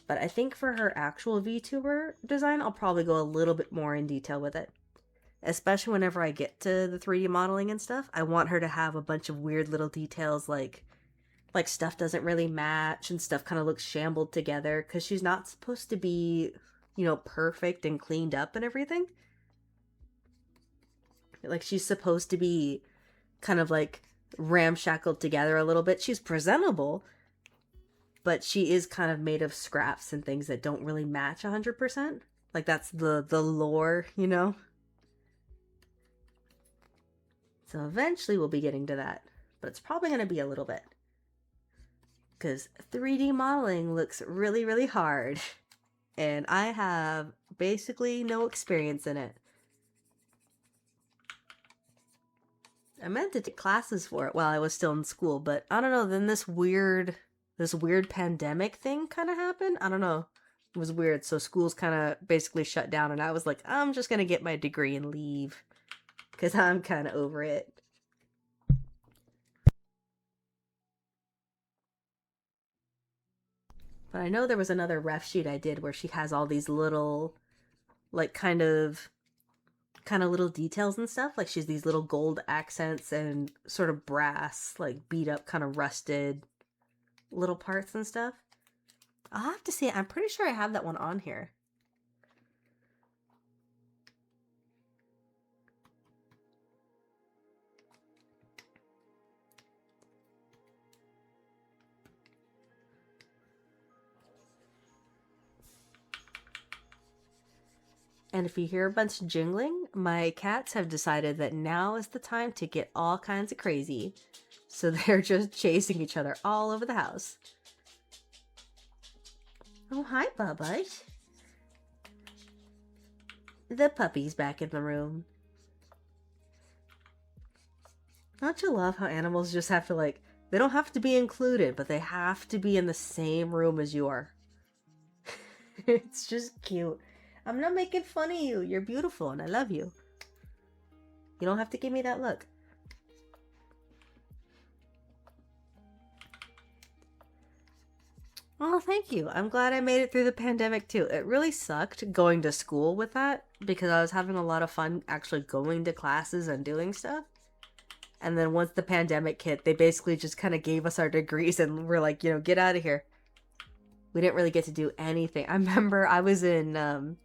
But I think for her actual VTuber design, I'll probably go a little bit more in detail with it. Especially whenever I get to the 3D modeling and stuff, I want her to have a bunch of weird little details like stuff doesn't really match and stuff kind of looks shambled together because she's not supposed to be, you know, perfect and cleaned up and everything. Like she's supposed to be kind of like ramshackled together a little bit. She's presentable, but she is kind of made of scraps and things that don't really match 100%. Like that's the lore, you know? So eventually we'll be getting to that, but it's probably going to be a little bit. Because 3D modeling looks really, really hard, and I have basically no experience in it. I meant to take classes for it while I was still in school, but I don't know, then this weird pandemic thing kind of happened. I don't know. It was weird, so schools kind of basically shut down, and I was like, I'm just going to get my degree and leave. Because I'm kind of over it. But I know there was another ref sheet I did where she has all these little, like, kind of little details and stuff. Like, she's these little gold accents and sort of brass, like, beat up, kind of rusted little parts and stuff. I'll have to see it. I'm pretty sure I have that one on here. And if you hear a bunch of jingling, my cats have decided that now is the time to get all kinds of crazy. So they're just chasing each other all over the house. Oh, hi, Bubba. The puppy's back in the room. Don't you love how animals just have to, like, they don't have to be included, but they have to be in the same room as you are. It's just cute. I'm not making fun of you. You're beautiful and I love you. You don't have to give me that look. Oh, thank you. I'm glad I made it through the pandemic too. It really sucked going to school with that because I was having a lot of fun actually going to classes and doing stuff. And then once the pandemic hit, they basically just kind of gave us our degrees and we're like, you know, get out of here. We didn't really get to do anything. I remember I was in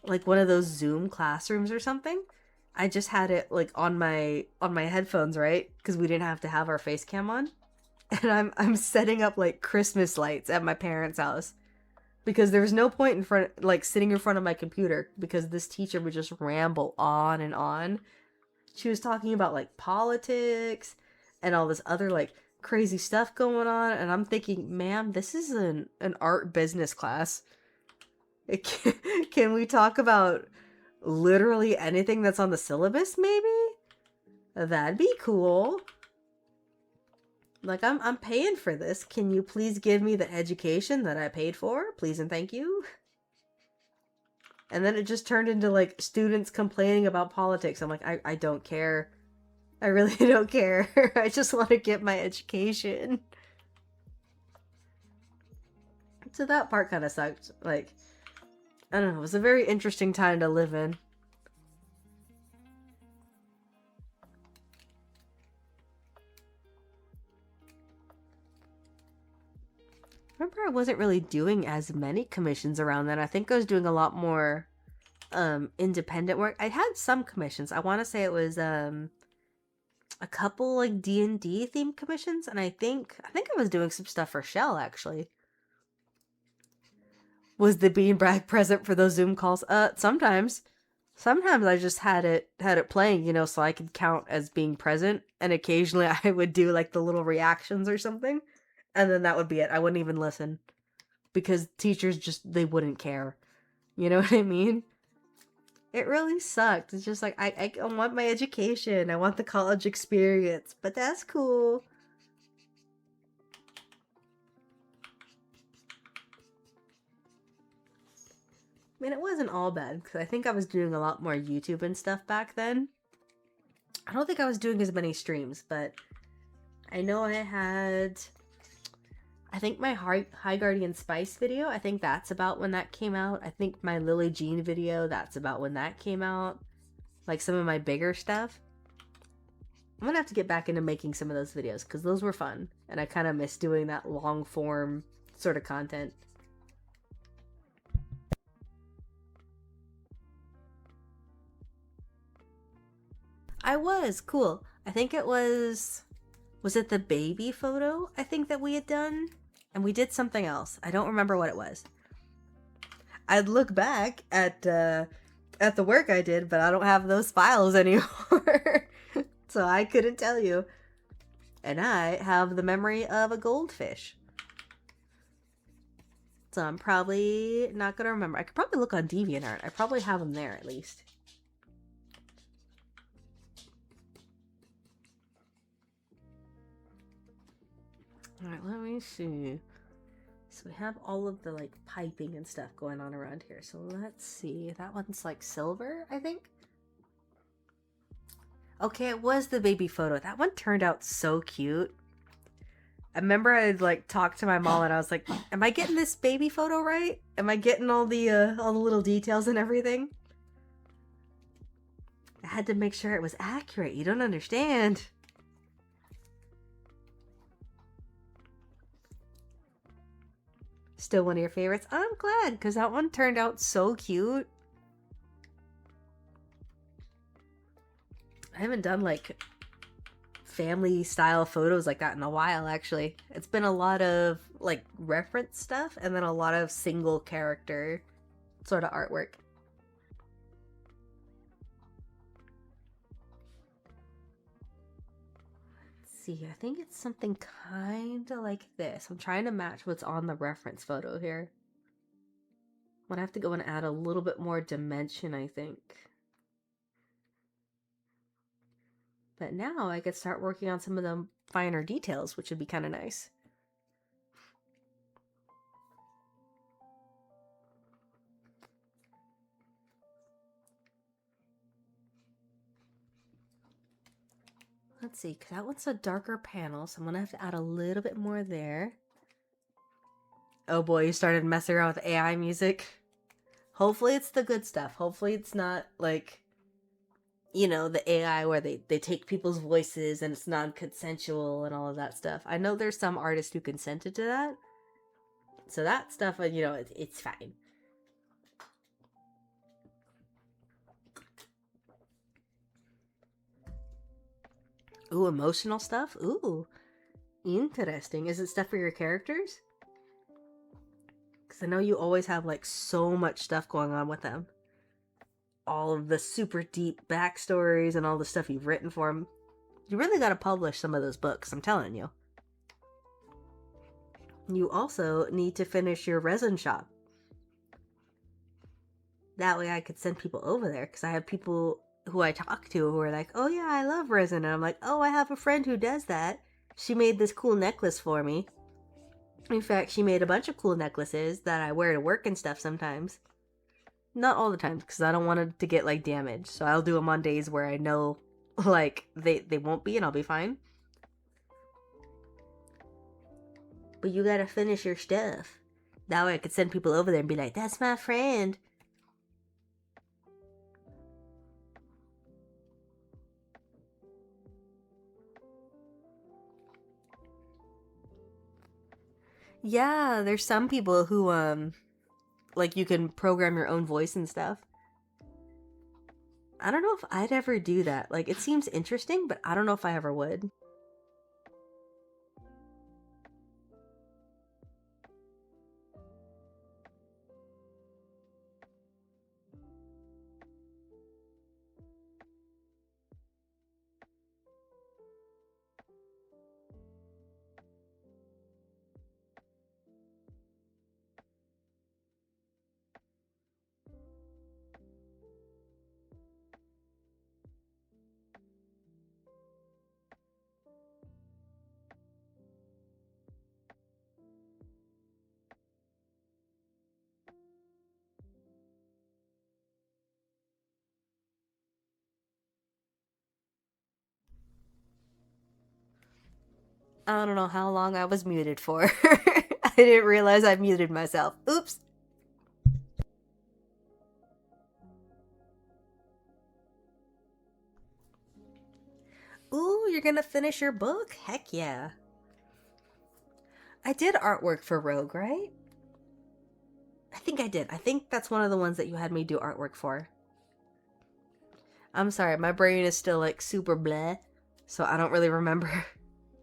like one of those Zoom classrooms or something. I just had it like on my headphones, right? Because we didn't have to have our face cam on. And I'm setting up like Christmas lights at my parents' house because there was no point in front, like sitting in front of my computer because this teacher would just ramble on and on. She was talking about like politics and all this other like crazy stuff going on, and I'm thinking, ma'am, this is an art business class. Can we talk about literally anything that's on the syllabus, maybe? That'd be cool. Like, I'm paying for this. Can you please give me the education that I paid for? Please and thank you. And then it just turned into, like, students complaining about politics. I'm like, I don't care. I really don't care. I just want to get my education. So that part kind of sucked. Like, I don't know. It was a very interesting time to live in. Remember, I wasn't really doing as many commissions around then. I think I was doing a lot more independent work. I had some commissions. I want to say it was a couple like D&D themed commissions, and I think I was doing some stuff for Shell actually. Was the beanbag present for those Zoom calls? Sometimes. Sometimes I just had it playing, you know, so I could count as being present, and occasionally I would do like the little reactions or something, and then that would be it. I wouldn't even listen because teachers just, they wouldn't care. You know what I mean? It really sucked. It's just like I want my education. I want the college experience, but that's cool. I mean, it wasn't all bad, because I think I was doing a lot more YouTube and stuff back then. I don't think I was doing as many streams, but I know I had, I think my High Guardian Spice video, I think that's about when that came out. I think my Lily Jean video, that's about when that came out. Like some of my bigger stuff. I'm gonna have to get back into making some of those videos, because those were fun. And I kind of miss doing that long form sort of content. I was cool. I think it was it the baby photo I think that we had done? And we did something else. I don't remember what it was. I'd look back at the work I did, but I don't have those files anymore. So I couldn't tell you. And I have the memory of a goldfish. So I'm probably not gonna remember. I could probably look on DeviantArt. I probably have them there at least. Alright, let me see. So we have all of the like piping and stuff going on around here. So let's see. That one's like silver, I think. Okay, it was the baby photo. That one turned out so cute. I remember I like talked to my mom and I was like, am I getting this baby photo right? Am I getting all the little details and everything? I had to make sure it was accurate. You don't understand. Still one of your favorites? I'm glad, because that one turned out so cute. I haven't done like family style photos like that in a while, actually. It's been a lot of like reference stuff and then a lot of single character sort of artwork. See, I think it's something kind of like this. I'm trying to match what's on the reference photo here. I'm gonna have to go and add a little bit more dimension, I think. But now I could start working on some of the finer details, which would be kind of nice. Let's see, because that one's a darker panel, so I'm going to have to add a little bit more there. Oh boy, you started messing around with AI music. Hopefully it's the good stuff. Hopefully it's not like, you know, the AI where they take people's voices and it's non-consensual and all of that stuff. I know there's some artists who consented to that. So that stuff, you know, it's fine. Ooh, emotional stuff? Ooh, interesting. Is it stuff for your characters? Because I know you always have, like, so much stuff going on with them. All of the super deep backstories and all the stuff you've written for them. You really got to publish some of those books, I'm telling you. You also need to finish your resin shop. That way I could send people over there, because I have people who I talk to who are like, oh yeah, I love resin. And I'm like, oh, I have a friend who does that. She made this cool necklace for me. In fact, she made a bunch of cool necklaces that I wear to work and stuff sometimes. Not all the time, because I don't want it to get, like, damaged. So I'll do them on days where I know, like, they won't be and I'll be fine. But you gotta finish your stuff. That way I could send people over there and be like, that's my friend. Yeah, there's some people who, like, you can program your own voice and stuff. I don't know if I'd ever do that. Like, it seems interesting, but I don't know if I ever would. I don't know how long I was muted for. I didn't realize I muted myself. Oops. Ooh, you're gonna finish your book? Heck yeah. I did artwork for Rogue, right? I think I did. I think that's one of the ones that you had me do artwork for. I'm sorry, my brain is still like super bleh, so I don't really remember.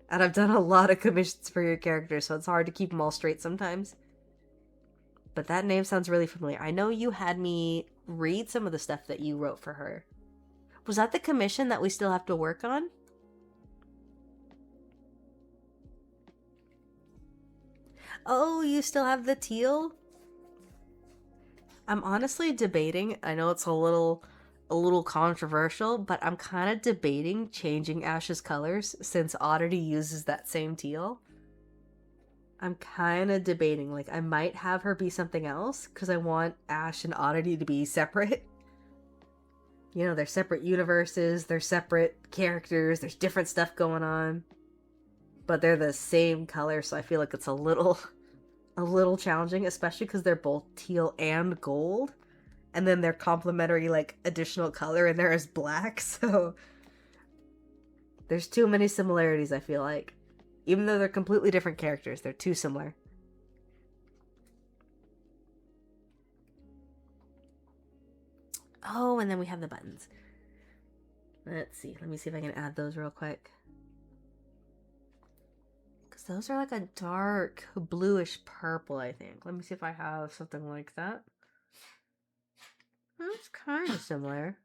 And I've done a lot of commissions for your character, so it's hard to keep them all straight sometimes. But that name sounds really familiar. I know you had me read some of the stuff that you wrote for her. Was that the commission that we still have to work on? Oh, you still have the teal? I'm honestly debating. I know it's a little controversial, but I'm kind of debating changing Ash's colors since Oddity uses that same teal. I'm kind of debating, like, I might have her be something else because I want Ash and Oddity to be separate. You know, they're separate universes, they're separate characters, there's different stuff going on. But they're the same color, so I feel like it's a little challenging, especially because they're both teal and gold. And then they're complementary, like, additional color in there is black, so there's too many similarities, I feel like. Even though they're completely different characters, they're too similar. Oh, and then we have the buttons. Let's see. Let me see if I can add those real quick. Because those are like a dark bluish purple, I think. Let me see if I have something like that. That's kind of similar.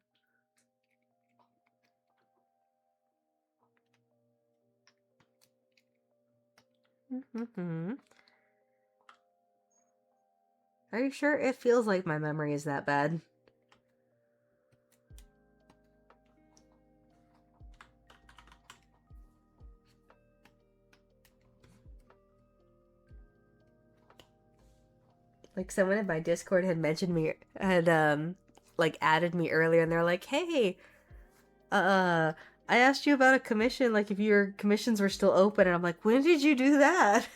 Are you sure? It feels like my memory is that bad. Like, someone in my Discord had mentioned me, had, like, added me earlier, and they're like, hey, I asked you about a commission, like, if your commissions were still open, and I'm like, when did you do that?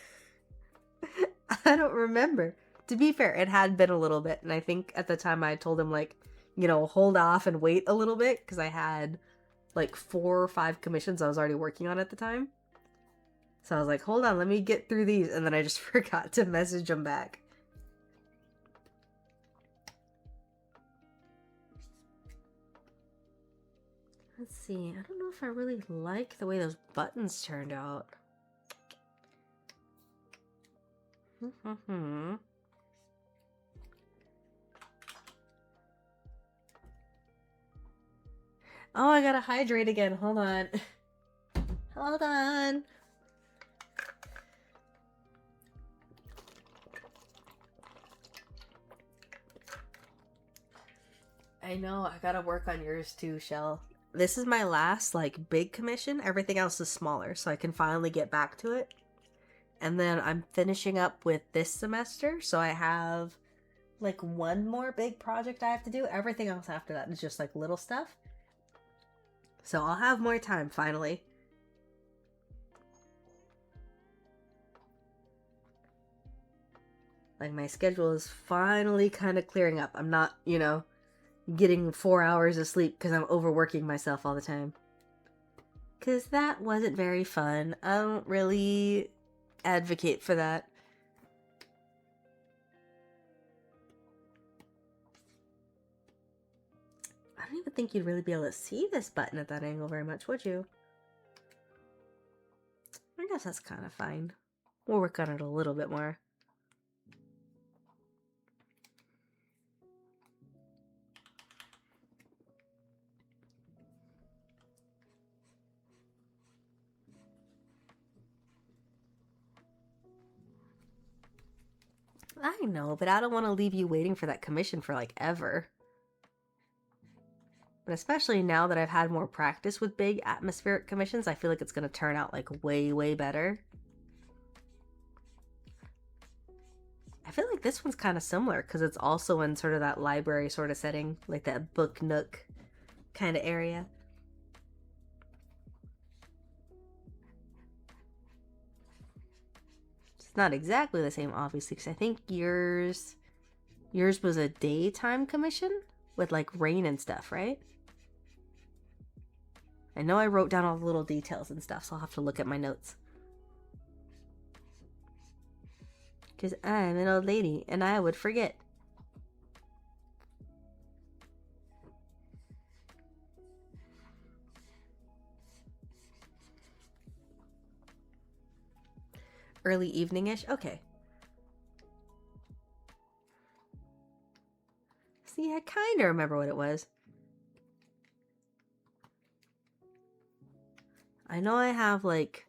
I don't remember. To be fair, it had been a little bit, and I think at the time I told him, like, you know, hold off and wait a little bit, because I had, like, 4 or 5 commissions I was already working on at the time. So I was like, hold on, let me get through these, and then I just forgot to message him back. Let's see, I don't know if I really like the way those buttons turned out. Oh, I gotta hydrate again. Hold on. Hold on. I know, I gotta work on yours too, Shell. This is my last, like, big commission. Everything else is smaller, so I can finally get back to it. And then I'm finishing up with this semester, so I have, like, one more big project I have to do. Everything else after that is just, like, little stuff. So I'll have more time, finally. Like, my schedule is finally kind of clearing up. I'm not, you know, getting 4 hours of sleep because I'm overworking myself all the time. Because that wasn't very fun. I don't really advocate for that. I don't even think you'd really be able to see this button at that angle very much, would you? I guess that's kind of fine. We'll work on it a little bit more. I know, but I don't want to leave you waiting for that commission for, like, ever. But especially now that I've had more practice with big atmospheric commissions, I feel like it's going to turn out, like, way, way better. I feel like this one's kind of similar because it's also in sort of that library sort of setting, like that book nook kind of area. It's not exactly the same, obviously, because I think yours was a daytime commission with like rain and stuff, right? I know I wrote down all the little details and stuff, so I'll have to look at my notes. Because I'm an old lady and I would forget. Early evening-ish? Okay. See, I kind of remember what it was. I know I have, like,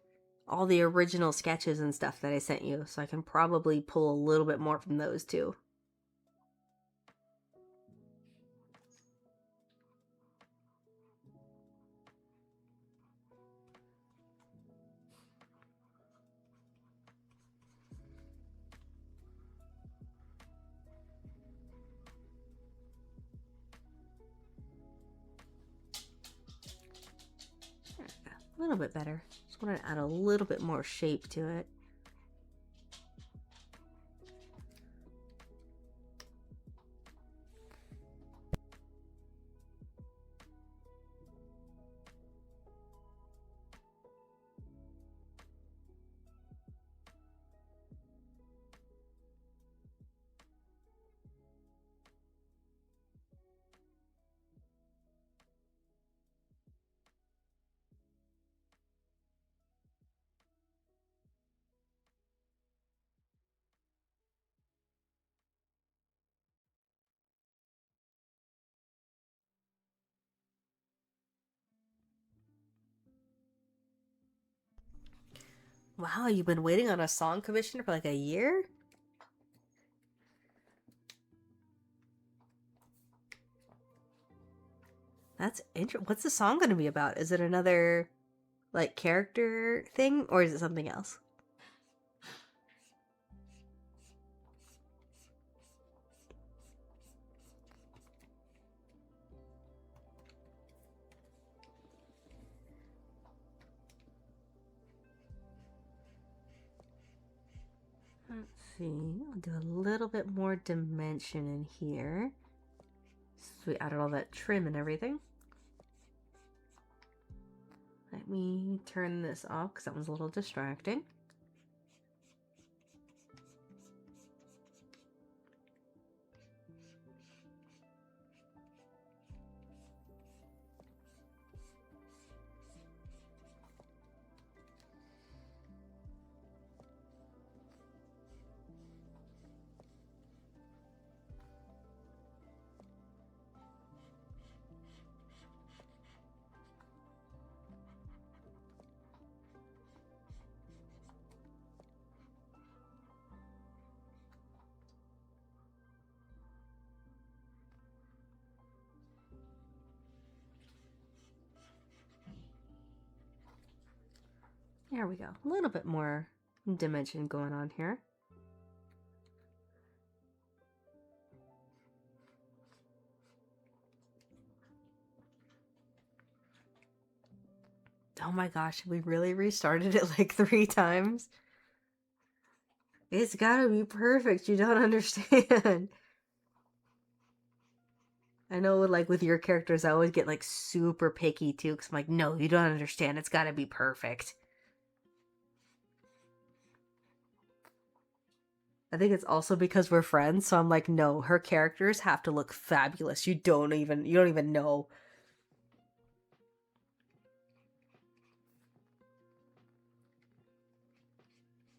all the original sketches and stuff that I sent you, so I can probably pull a little bit more from those, too. A little bit better. Just want to add a little bit more shape to it. Wow, you've been waiting on a song commission for like a year? That's interesting. What's the song going to be about? Is it another, like, character thing, or is it something else? Let's see. I'll do a little bit more dimension in here. So we added all that trim and everything. Let me turn this off because that one's a little distracting. There we go. A little bit more dimension going on here. Oh my gosh, we really restarted it like 3 times? It's gotta be perfect. You don't understand. I know, like, with your characters, I always get, like, super picky, too, because I'm like, no, you don't understand. It's gotta be perfect. I think it's also because we're friends, so I'm like, no, her characters have to look fabulous. You don't even know.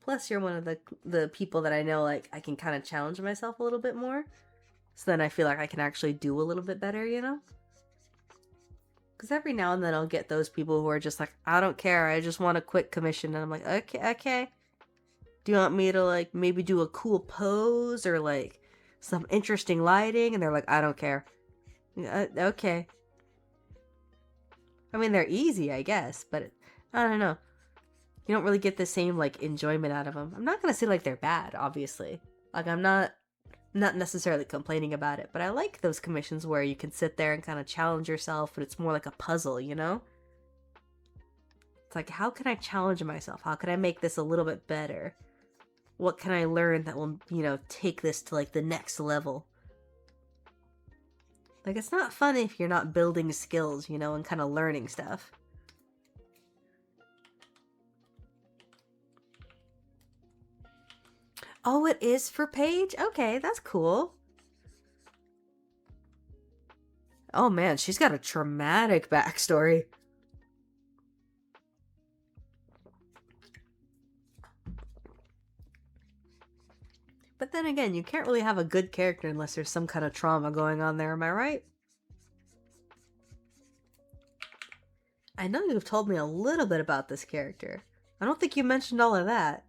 Plus, you're one of the people that I know, like, I can kind of challenge myself a little bit more. So then I feel like I can actually do a little bit better, you know? Because every now and then I'll get those people who are just like, I don't care, I just want a quick commission. And I'm like, okay. Do you want me to, like, maybe do a cool pose or, like, some interesting lighting? And they're like, I don't care. Okay. I mean, they're easy, I guess, but I don't know. You don't really get the same, like, enjoyment out of them. I'm not gonna say, like, they're bad, obviously. Like, I'm not necessarily complaining about it, but I like those commissions where you can sit there and kind of challenge yourself, but it's more like a puzzle, you know? It's like, how can I challenge myself? How can I make this a little bit better? What can I learn that will, you know, take this to like the next level? Like, it's not fun if you're not building skills, you know, and kind of learning stuff. Oh, it is for Paige? Okay, that's cool. Oh man, she's got a traumatic backstory. But then again, you can't really have a good character unless there's some kind of trauma going on there, am I right? I know you've told me a little bit about this character. I don't think you mentioned all of that.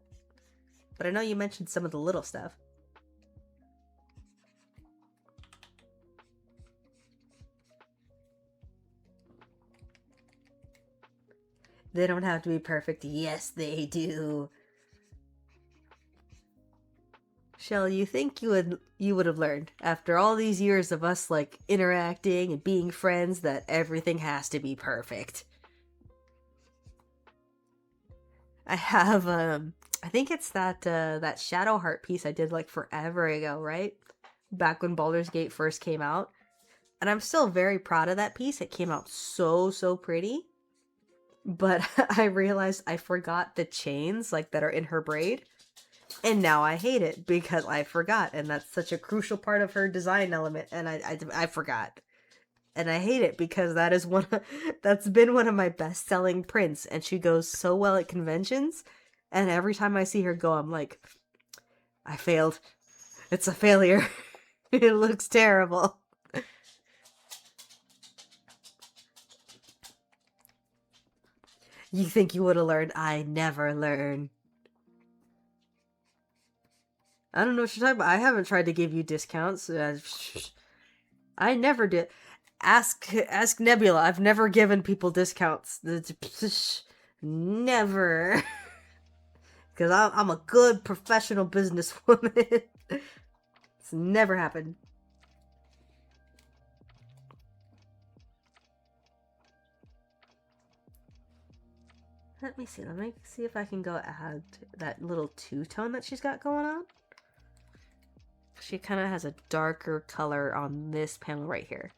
But I know you mentioned some of the little stuff. They don't have to be perfect. Yes, they do. Shell, you think you would have learned after all these years of us like interacting and being friends that everything has to be perfect. I have I think it's that that Shadow Heart piece I did like forever ago, right? Back when Baldur's Gate first came out. And I'm still very proud of that piece. It came out so pretty. But I realized I forgot the chains like that are in her braid. And now I hate it because I forgot, and that's such a crucial part of her design element, and I forgot. And I hate it because that is that's been one of my best-selling prints, and she goes so well at conventions, and every time I see her go, I'm like, I failed. It's a failure. It looks terrible. You think you would have learned? I never learn. I don't know what you're talking about. I haven't tried to give you discounts. I never did. Ask Nebula. I've never given people discounts. Never. Because I'm a good professional businesswoman. It's never happened. Let me see. Let me see if I can go add that little two-tone that she's got going on. She kind of has a darker color on this panel right here.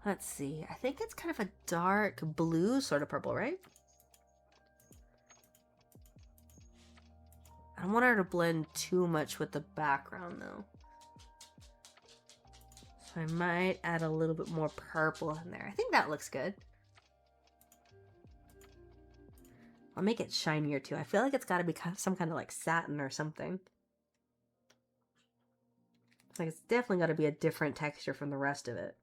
Let's see. I think it's kind of a dark blue sort of purple, right? I don't want her to blend too much with the background though. So I might add a little bit more purple in there. I think that looks good. I'll make it shinier too. I feel like it's got to be some kind of like satin or something. It's like it's definitely got to be a different texture from the rest of it.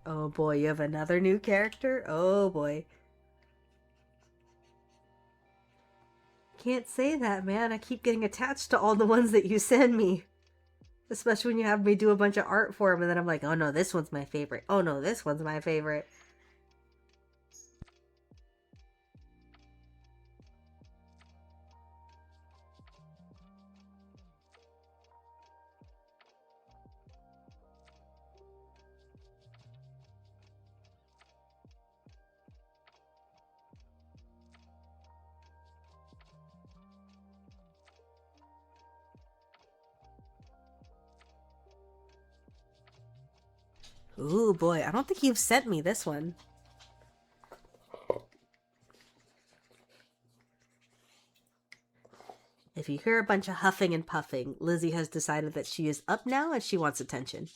Oh boy, you have another new character? Oh boy. Can't say that, man. I keep getting attached to all the ones that you send me. Especially when you have me do a bunch of art for them, and then I'm like, oh no, this one's my favorite. Oh no, this one's my favorite. Ooh, boy. I don't think you've sent me this one. If you hear a bunch of huffing and puffing, Lizzie has decided that she is up now and she wants attention.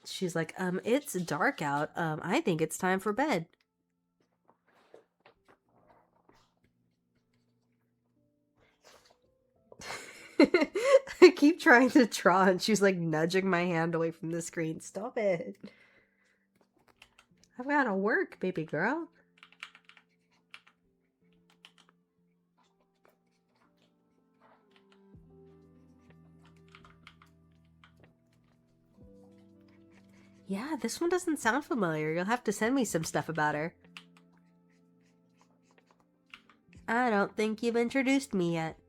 She's like, it's dark out. I think it's time for bed. I keep trying to draw and she's like nudging my hand away from the screen. Stop it. I've got to work, baby girl. Yeah, this one doesn't sound familiar. You'll have to send me some stuff about her. I don't think you've introduced me yet.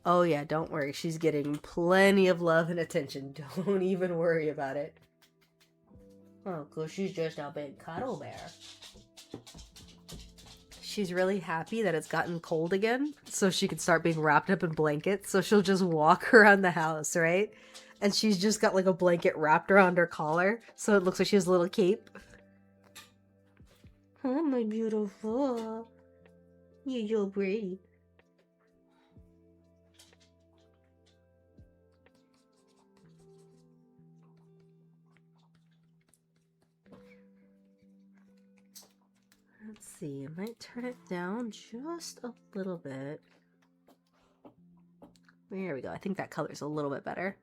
Oh yeah, don't worry. She's getting plenty of love and attention. Don't even worry about it. Oh, 'cause she's just a big cuddle bear. She's really happy that it's gotten cold again, so she can start being wrapped up in blankets. So she'll just walk around the house, right? And she's just got like a blanket wrapped around her collar, so it looks like she has a little cape. Oh, my beautiful. You're so pretty. Let's see, I might turn it down just a little bit. There we go. I think that color's a little bit better.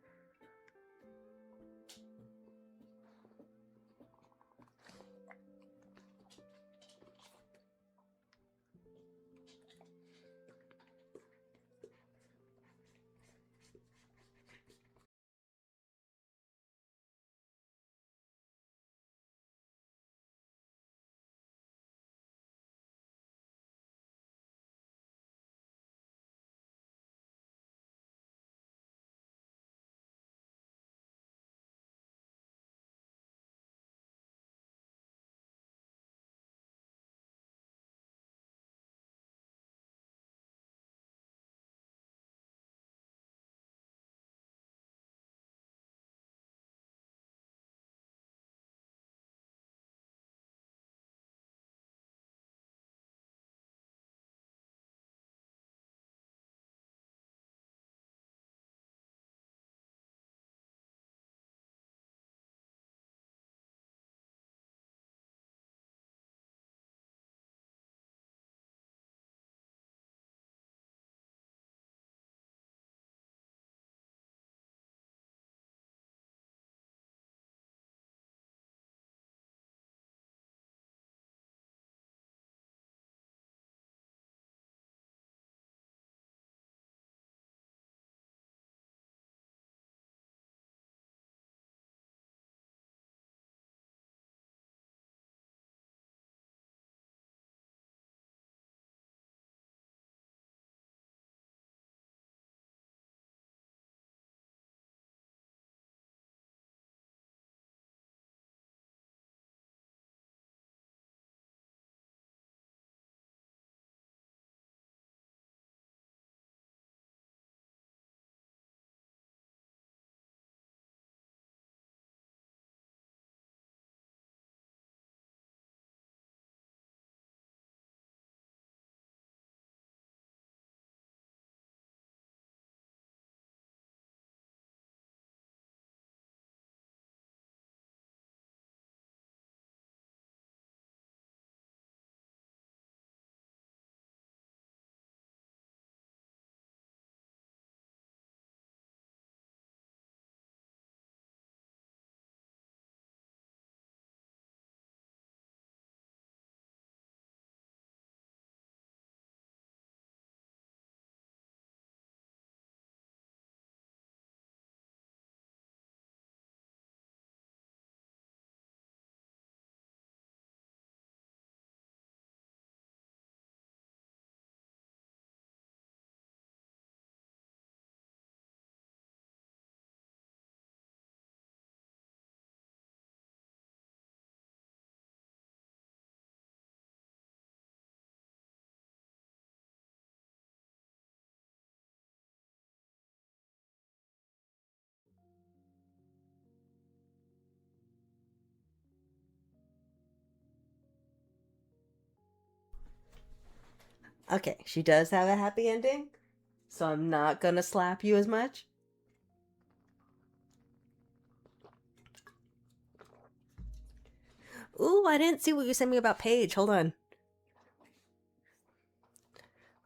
Okay, she does have a happy ending, so I'm not gonna slap you as much. Ooh, I didn't see what you sent me about Paige. Hold on.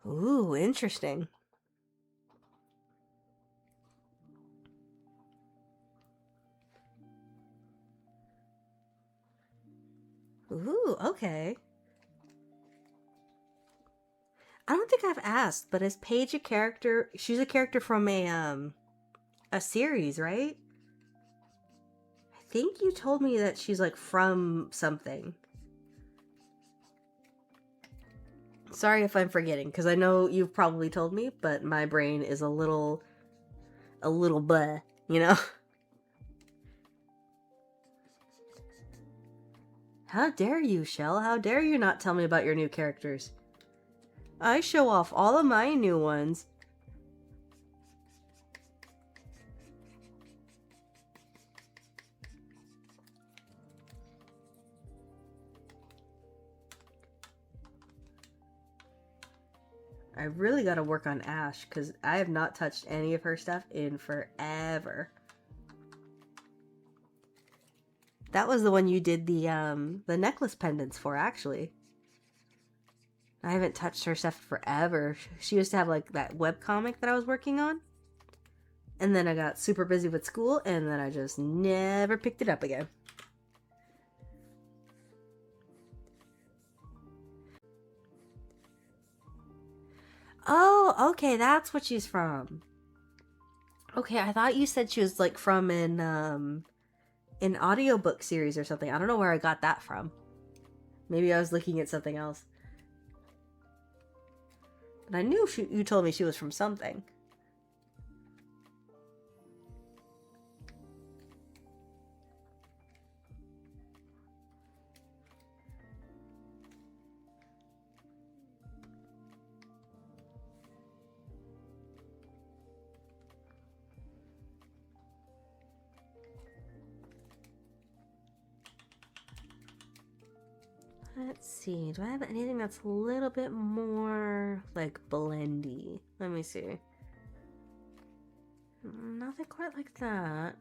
Ooh, interesting. Ooh, okay. I don't think I've asked, but is Paige a character? She's a character from a series, right? I think you told me that she's like from something. Sorry if I'm forgetting, because I know you've probably told me, but my brain is a little bleh, you know? How dare you, Shell? How dare you not tell me about your new characters? I show off all of my new ones. I really gotta work on Ash, because I have not touched any of her stuff in forever. That was the one you did the necklace pendants for, actually. I haven't touched her stuff forever. She used to have like that webcomic that I was working on. And then I got super busy with school, and then I just never picked it up again. Oh, okay, that's what she's from. Okay, I thought you said she was like from an audiobook series or something. I don't know where I got that from. Maybe I was looking at something else. But I knew you told me she was from something. Let's see, do I have anything that's a little bit more like blendy? Let me see. Nothing quite like that.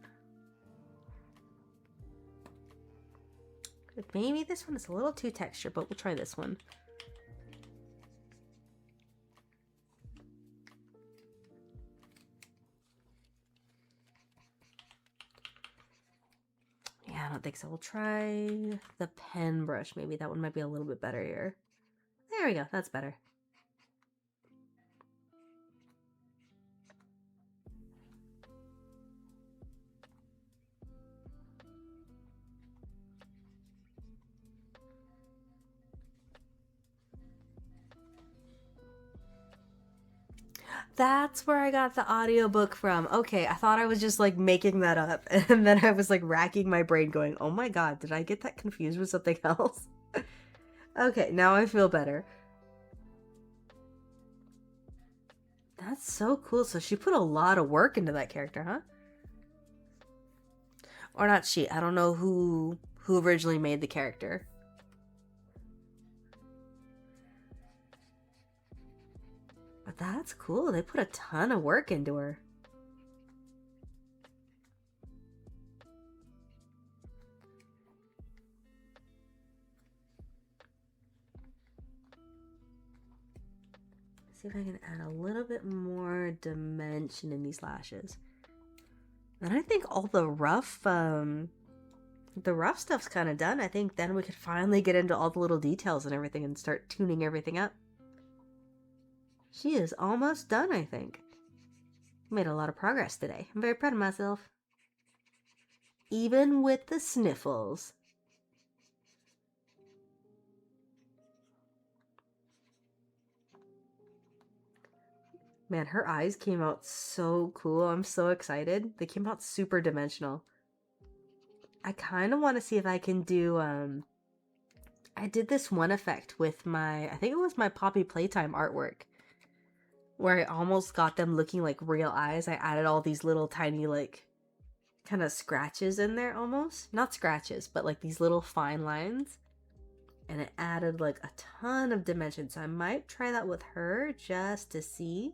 Maybe this one is a little too textured, but we'll try this one. Yeah, I don't think so. We'll try the pen brush. Maybe that one might be a little bit better here. There we go. That's better. That's where I got the audiobook from. Okay, I thought I was just like making that up. And then I was like racking my brain going, oh my god, did I get that confused with something else? Okay, now I feel better. That's so cool. So she put a lot of work into that character, huh? Or not she. I don't know who originally made the character. But that's cool. They put a ton of work into her. See if I can add a little bit more dimension in these lashes. And I think all the rough stuff's kind of done. I think then we could finally get into all the little details and everything and start tuning everything up. She is almost done, I think. Made a lot of progress today. I'm very proud of myself. Even with the sniffles. Man, her eyes came out so cool. I'm so excited. They came out super dimensional. I kind of want to see if I can do, I did this one effect with my, I think it was my Poppy Playtime artwork, where I almost got them looking like real eyes. I added all these little tiny, like, kind of scratches in there almost. Not scratches, but like these little fine lines. And it added like a ton of dimension. So I might try that with her just to see.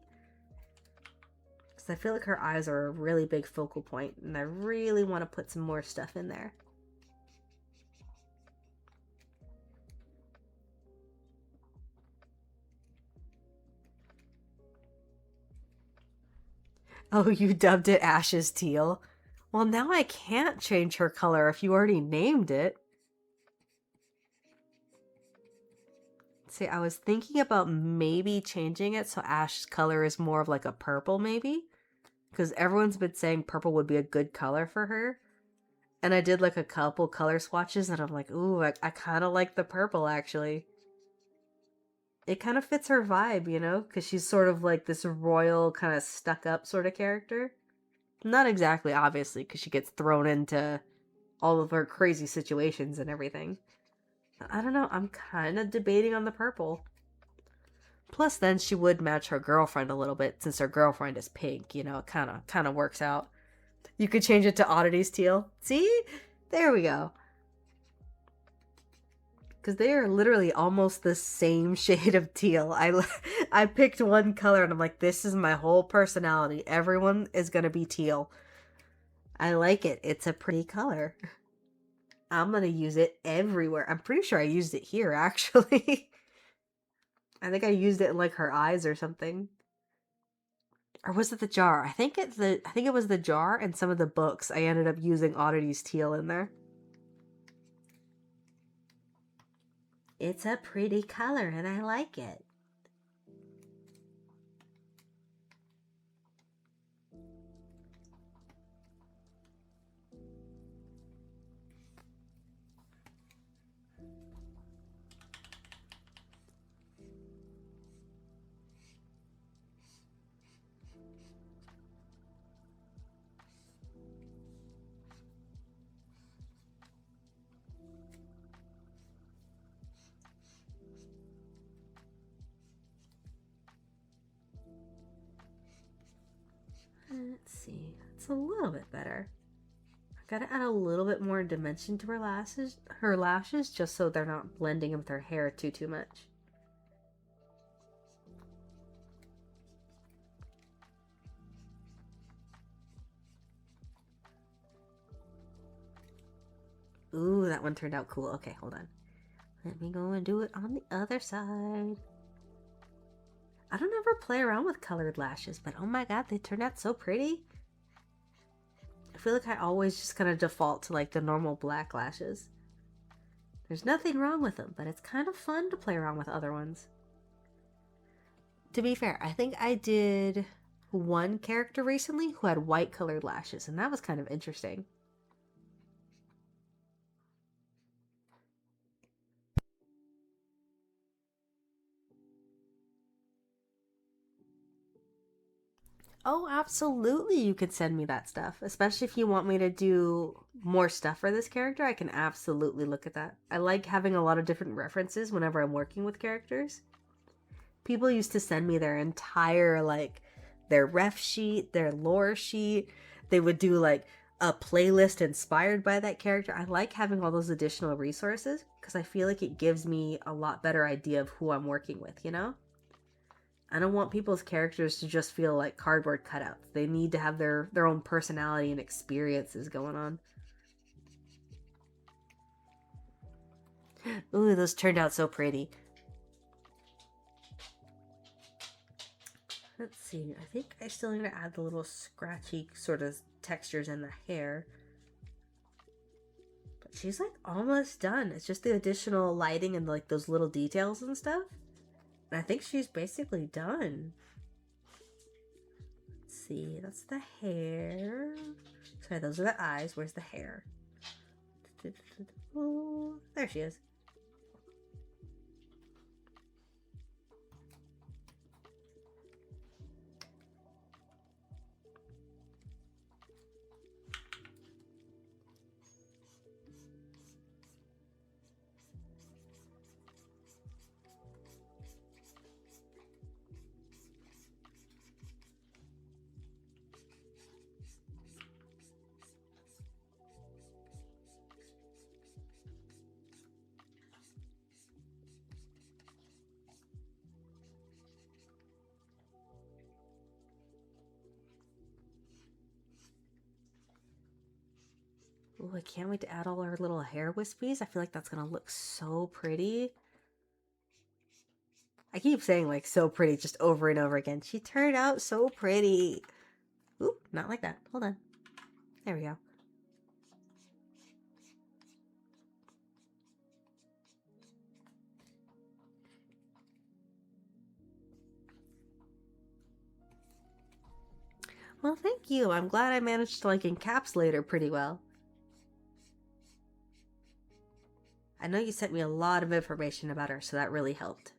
Because I feel like her eyes are a really big focal point, and I really want to put some more stuff in there. Oh, you dubbed it Ash's Teal? Well, now I can't change her color if you already named it. See, I was thinking about maybe changing it so Ash's color is more of like a purple, maybe? Because everyone's been saying purple would be a good color for her. And I did like a couple color swatches and I'm like, ooh, I kind of like the purple actually. It kind of fits her vibe, you know? Because she's sort of like this royal, kind of stuck up sort of character. Not exactly, obviously, because she gets thrown into all of her crazy situations and everything. I don't know, I'm kind of debating on the purple. Plus, then she would match her girlfriend a little bit, since her girlfriend is pink, you know, it kind of works out. You could change it to Oddity's Teal. See? There we go. Because they are literally almost the same shade of teal. I picked one color and I'm like, this is my whole personality. Everyone is going to be teal. I like it. It's a pretty color. I'm going to use it everywhere. I'm pretty sure I used it here, actually. I think I used it in like her eyes or something. Or was it the jar? I think it was the jar and some of the books. I ended up using Oddity's Teal in there. It's a pretty color and I like it. Let's see. It's a little bit better. I gotta add a little bit more dimension to her lashes, just so they're not blending with her hair too much. Ooh, that one turned out cool. Okay, hold on. Let me go and do it on the other side. I don't ever play around with colored lashes, but oh my god, they turned out so pretty. I feel like I always just kind of default to like the normal black lashes. There's nothing wrong with them, but it's kind of fun to play around with other ones. To be fair, I think I did one character recently who had white colored lashes, and that was kind of interesting. Oh, absolutely, you could send me that stuff. Especially if you want me to do more stuff for this character, I can absolutely look at that. I like having a lot of different references whenever I'm working with characters. People used to send me their entire, like, their ref sheet, their lore sheet. They would do, like, a playlist inspired by that character. I like having all those additional resources because I feel like it gives me a lot better idea of who I'm working with, you know? I don't want people's characters to just feel like cardboard cutouts. They need to have their own personality and experiences going on. Ooh, those turned out so pretty. Let's see, I think I still need to add the little scratchy sort of textures in the hair. But she's like almost done. It's just the additional lighting and like those little details and stuff. And I think she's basically done. Let's see, that's the hair. Sorry, those are the eyes. Where's the hair? There she is. Ooh, I can't wait to add all our little hair wispies. I feel like that's gonna look so pretty. I keep saying like so pretty just over and over again. She turned out so pretty. Oop, not like that. Hold on. There we go. Well, thank you. I'm glad I managed to like encapsulate her pretty well. I know you sent me a lot of information about her, so that really helped.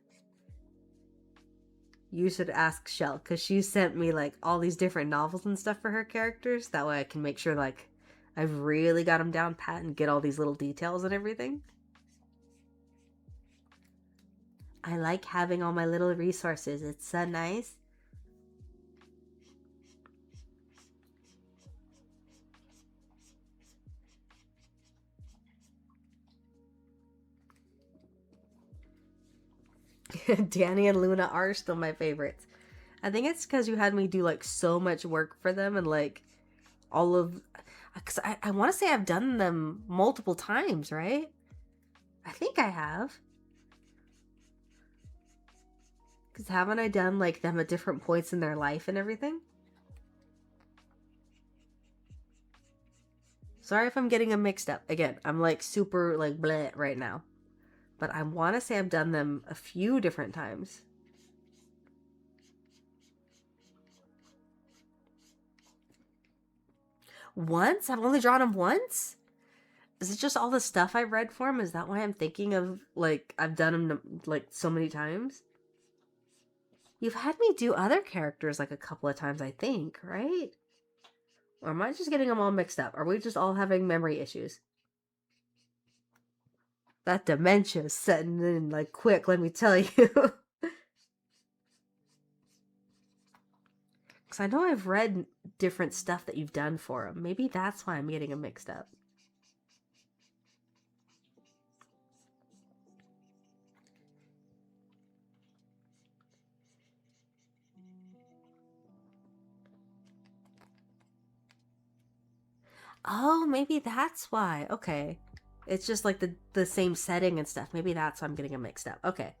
You should ask Shell, because she sent me like all these different novels and stuff for her characters. That way I can make sure like I've really got them down pat and get all these little details and everything. I like having all my little resources. It's so nice. Danny and Luna are still my favorites. I think it's because you had me do like so much work for them and like all of... Because I want to say I've done them multiple times, right? I think I have. Because haven't I done like them at different points in their life and everything? Sorry if I'm getting them mixed up. Again, I'm like super like bleh right now. But I want to say I've done them a few different times. Once? I've only drawn him once? Is it just all the stuff I read for him? Is that why I'm thinking of, like, I've done him, like, so many times? You've had me do other characters, like, a couple of times, I think, right? Or am I just getting them all mixed up? Are we just all having memory issues? That dementia's setting in, like, quick, let me tell you. Because I know I've read different stuff that you've done for him. Maybe that's why I'm getting them mixed up. Oh, maybe that's why. Okay. It's just like the same setting and stuff. Maybe that's why I'm getting them mixed up. Okay.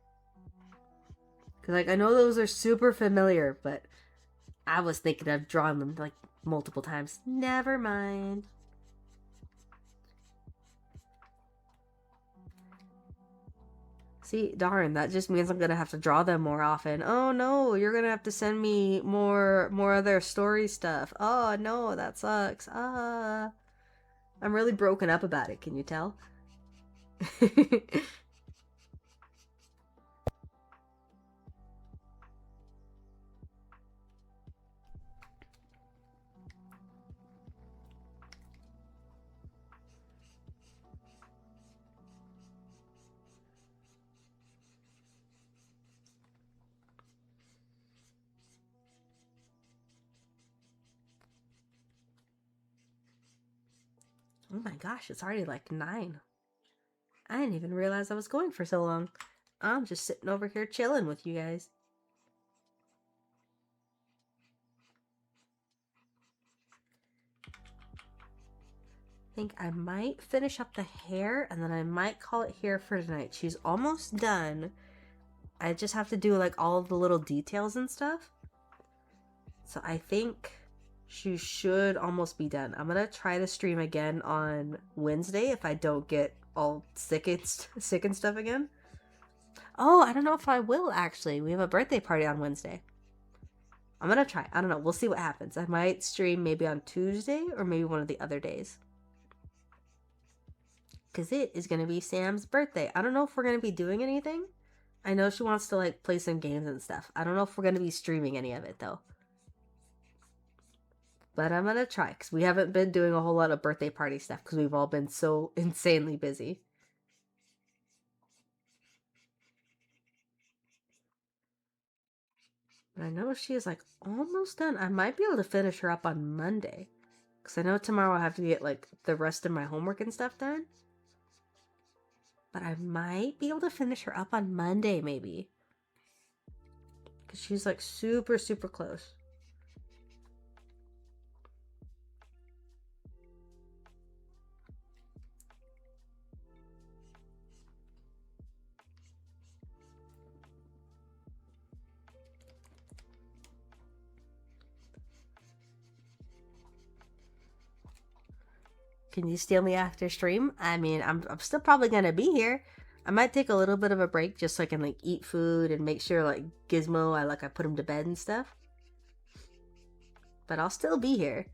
Because, like, I know those are super familiar, but I was thinking of drawing them, like, multiple times. Never mind. See, darn, that just means I'm gonna have to draw them more often. Oh no, you're gonna have to send me more of their story stuff. Oh no, that sucks. I'm really broken up about it, can you tell? Oh my gosh, it's already like 9. I didn't even realize I was going for so long. I'm just sitting over here chilling with you guys. I think I might finish up the hair and then I might call it here for tonight. She's almost done. I just have to do like all of the little details and stuff. So I think she should almost be done. I'm gonna try to stream again on Wednesday if I don't get all sick and stuff again. Oh, I don't know if I will actually. We have a birthday party on Wednesday. I'm gonna try. I don't know. We'll see what happens. I might stream maybe on Tuesday or maybe one of the other days. Because it is gonna be Sam's birthday. I don't know if we're gonna be doing anything. I know she wants to like play some games and stuff. I don't know if we're gonna be streaming any of it though. But I'm gonna try, because we haven't been doing a whole lot of birthday party stuff, because we've all been so insanely busy. But I know she is, like, almost done. I might be able to finish her up on Monday. Because I know tomorrow I have to get, like, the rest of my homework and stuff done. But I might be able to finish her up on Monday, maybe. Because she's, like, super, super close. Can you steal me after stream? I mean, I'm still probably gonna be here. I might take a little bit of a break just so I can like eat food and make sure like Gizmo, I put him to bed and stuff. But I'll still be here.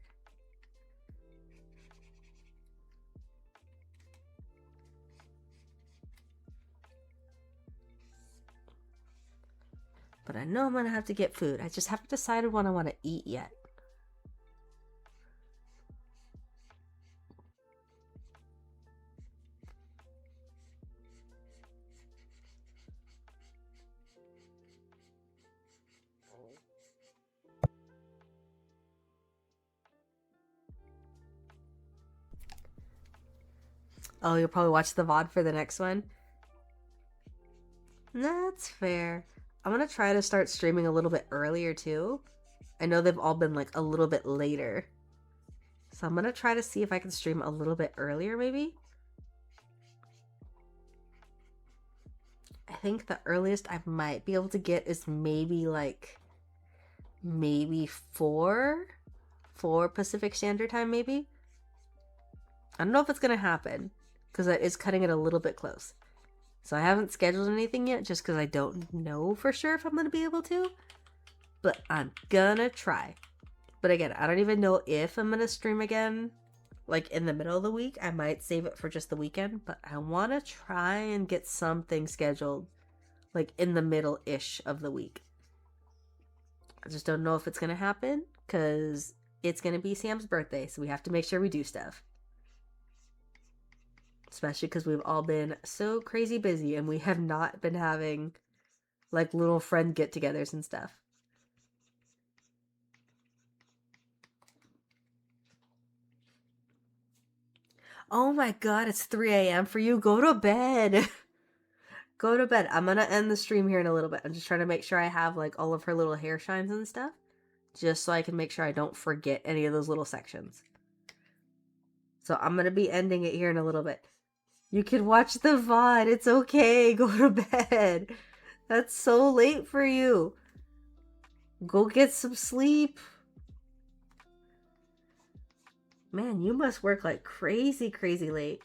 But I know I'm gonna have to get food. I just haven't decided what I want to eat yet. Oh, you'll probably watch the VOD for the next one? That's fair. I'm gonna try to start streaming a little bit earlier too. I know they've all been like a little bit later. So I'm gonna try to see if I can stream a little bit earlier maybe. I think the earliest I might be able to get is maybe four Pacific Standard Time maybe. I don't know if it's gonna happen because that is cutting it a little bit close. So I haven't scheduled anything yet just because I don't know for sure if I'm going to be able to. But I'm gonna try. But again, I don't even know if I'm going to stream again. Like in the middle of the week. I might save it for just the weekend. But I want to try and get something scheduled. Like in the middle-ish of the week. I just don't know if it's going to happen. Because it's going to be Sam's birthday. So we have to make sure we do stuff. Especially because we've all been so crazy busy and we have not been having like little friend get-togethers and stuff. Oh my god, it's 3 a.m. for you. Go to bed. Go to bed. I'm gonna end the stream here in a little bit. I'm just trying to make sure I have like all of her little hair shines and stuff. Just so I can make sure I don't forget any of those little sections. So I'm gonna be ending it here in a little bit. You can watch the VOD. It's okay. Go to bed. That's so late for you. Go get some sleep. Man, you must work like crazy, crazy late.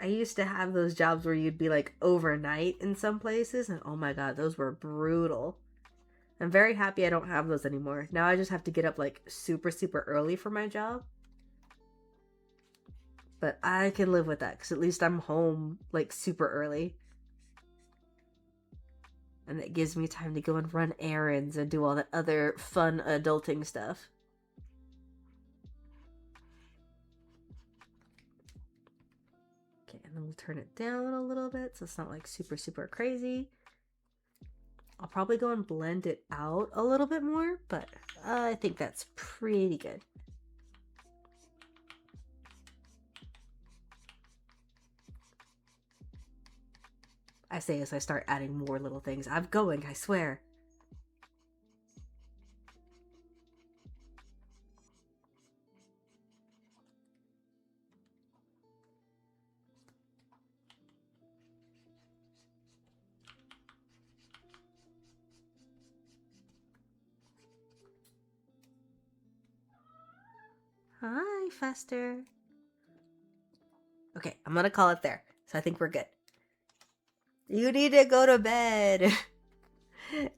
I used to have those jobs where you'd be like overnight in some places. And oh my god, those were brutal. I'm very happy I don't have those anymore. Now I just have to get up like super, super early for my job. But I can live with that because at least I'm home like super early. And it gives me time to go and run errands and do all that other fun adulting stuff. Okay, and then we'll turn it down a little bit so it's not like super, super crazy. I'll probably go and blend it out a little bit more, but I think that's pretty good. I say as I start adding more little things. I'm going, I swear. Hi, Fester. Okay, I'm gonna call it there. So I think we're good. You need to go to bed.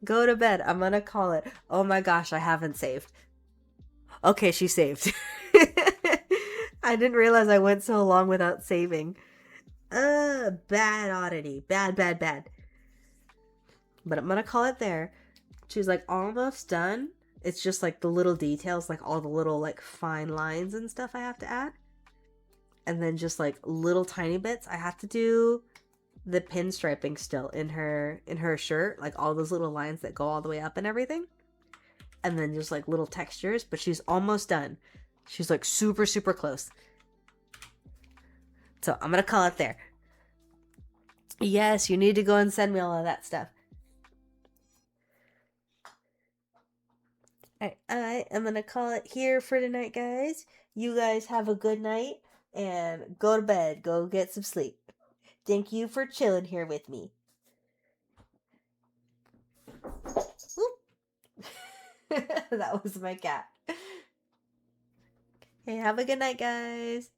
Go to bed. I'm gonna call it. Oh my gosh, I haven't saved. Okay, she saved. I didn't realize I went so long without saving. Bad Oddity. Bad, bad, bad. But I'm gonna call it there. She's like almost done. It's just like the little details, like all the little like fine lines and stuff I have to add. And then just like little tiny bits. I have to do the pinstriping still in her shirt, like all those little lines that go all the way up and everything. And then just like little textures, but she's almost done. She's like super, super close. So I'm gonna call it there. Yes, you need to go and send me all of that stuff. I am gonna call it here for tonight, guys. You guys have a good night and go to bed. Go get some sleep. Thank you for chilling here with me. That was my cat. Hey, have a good night, guys.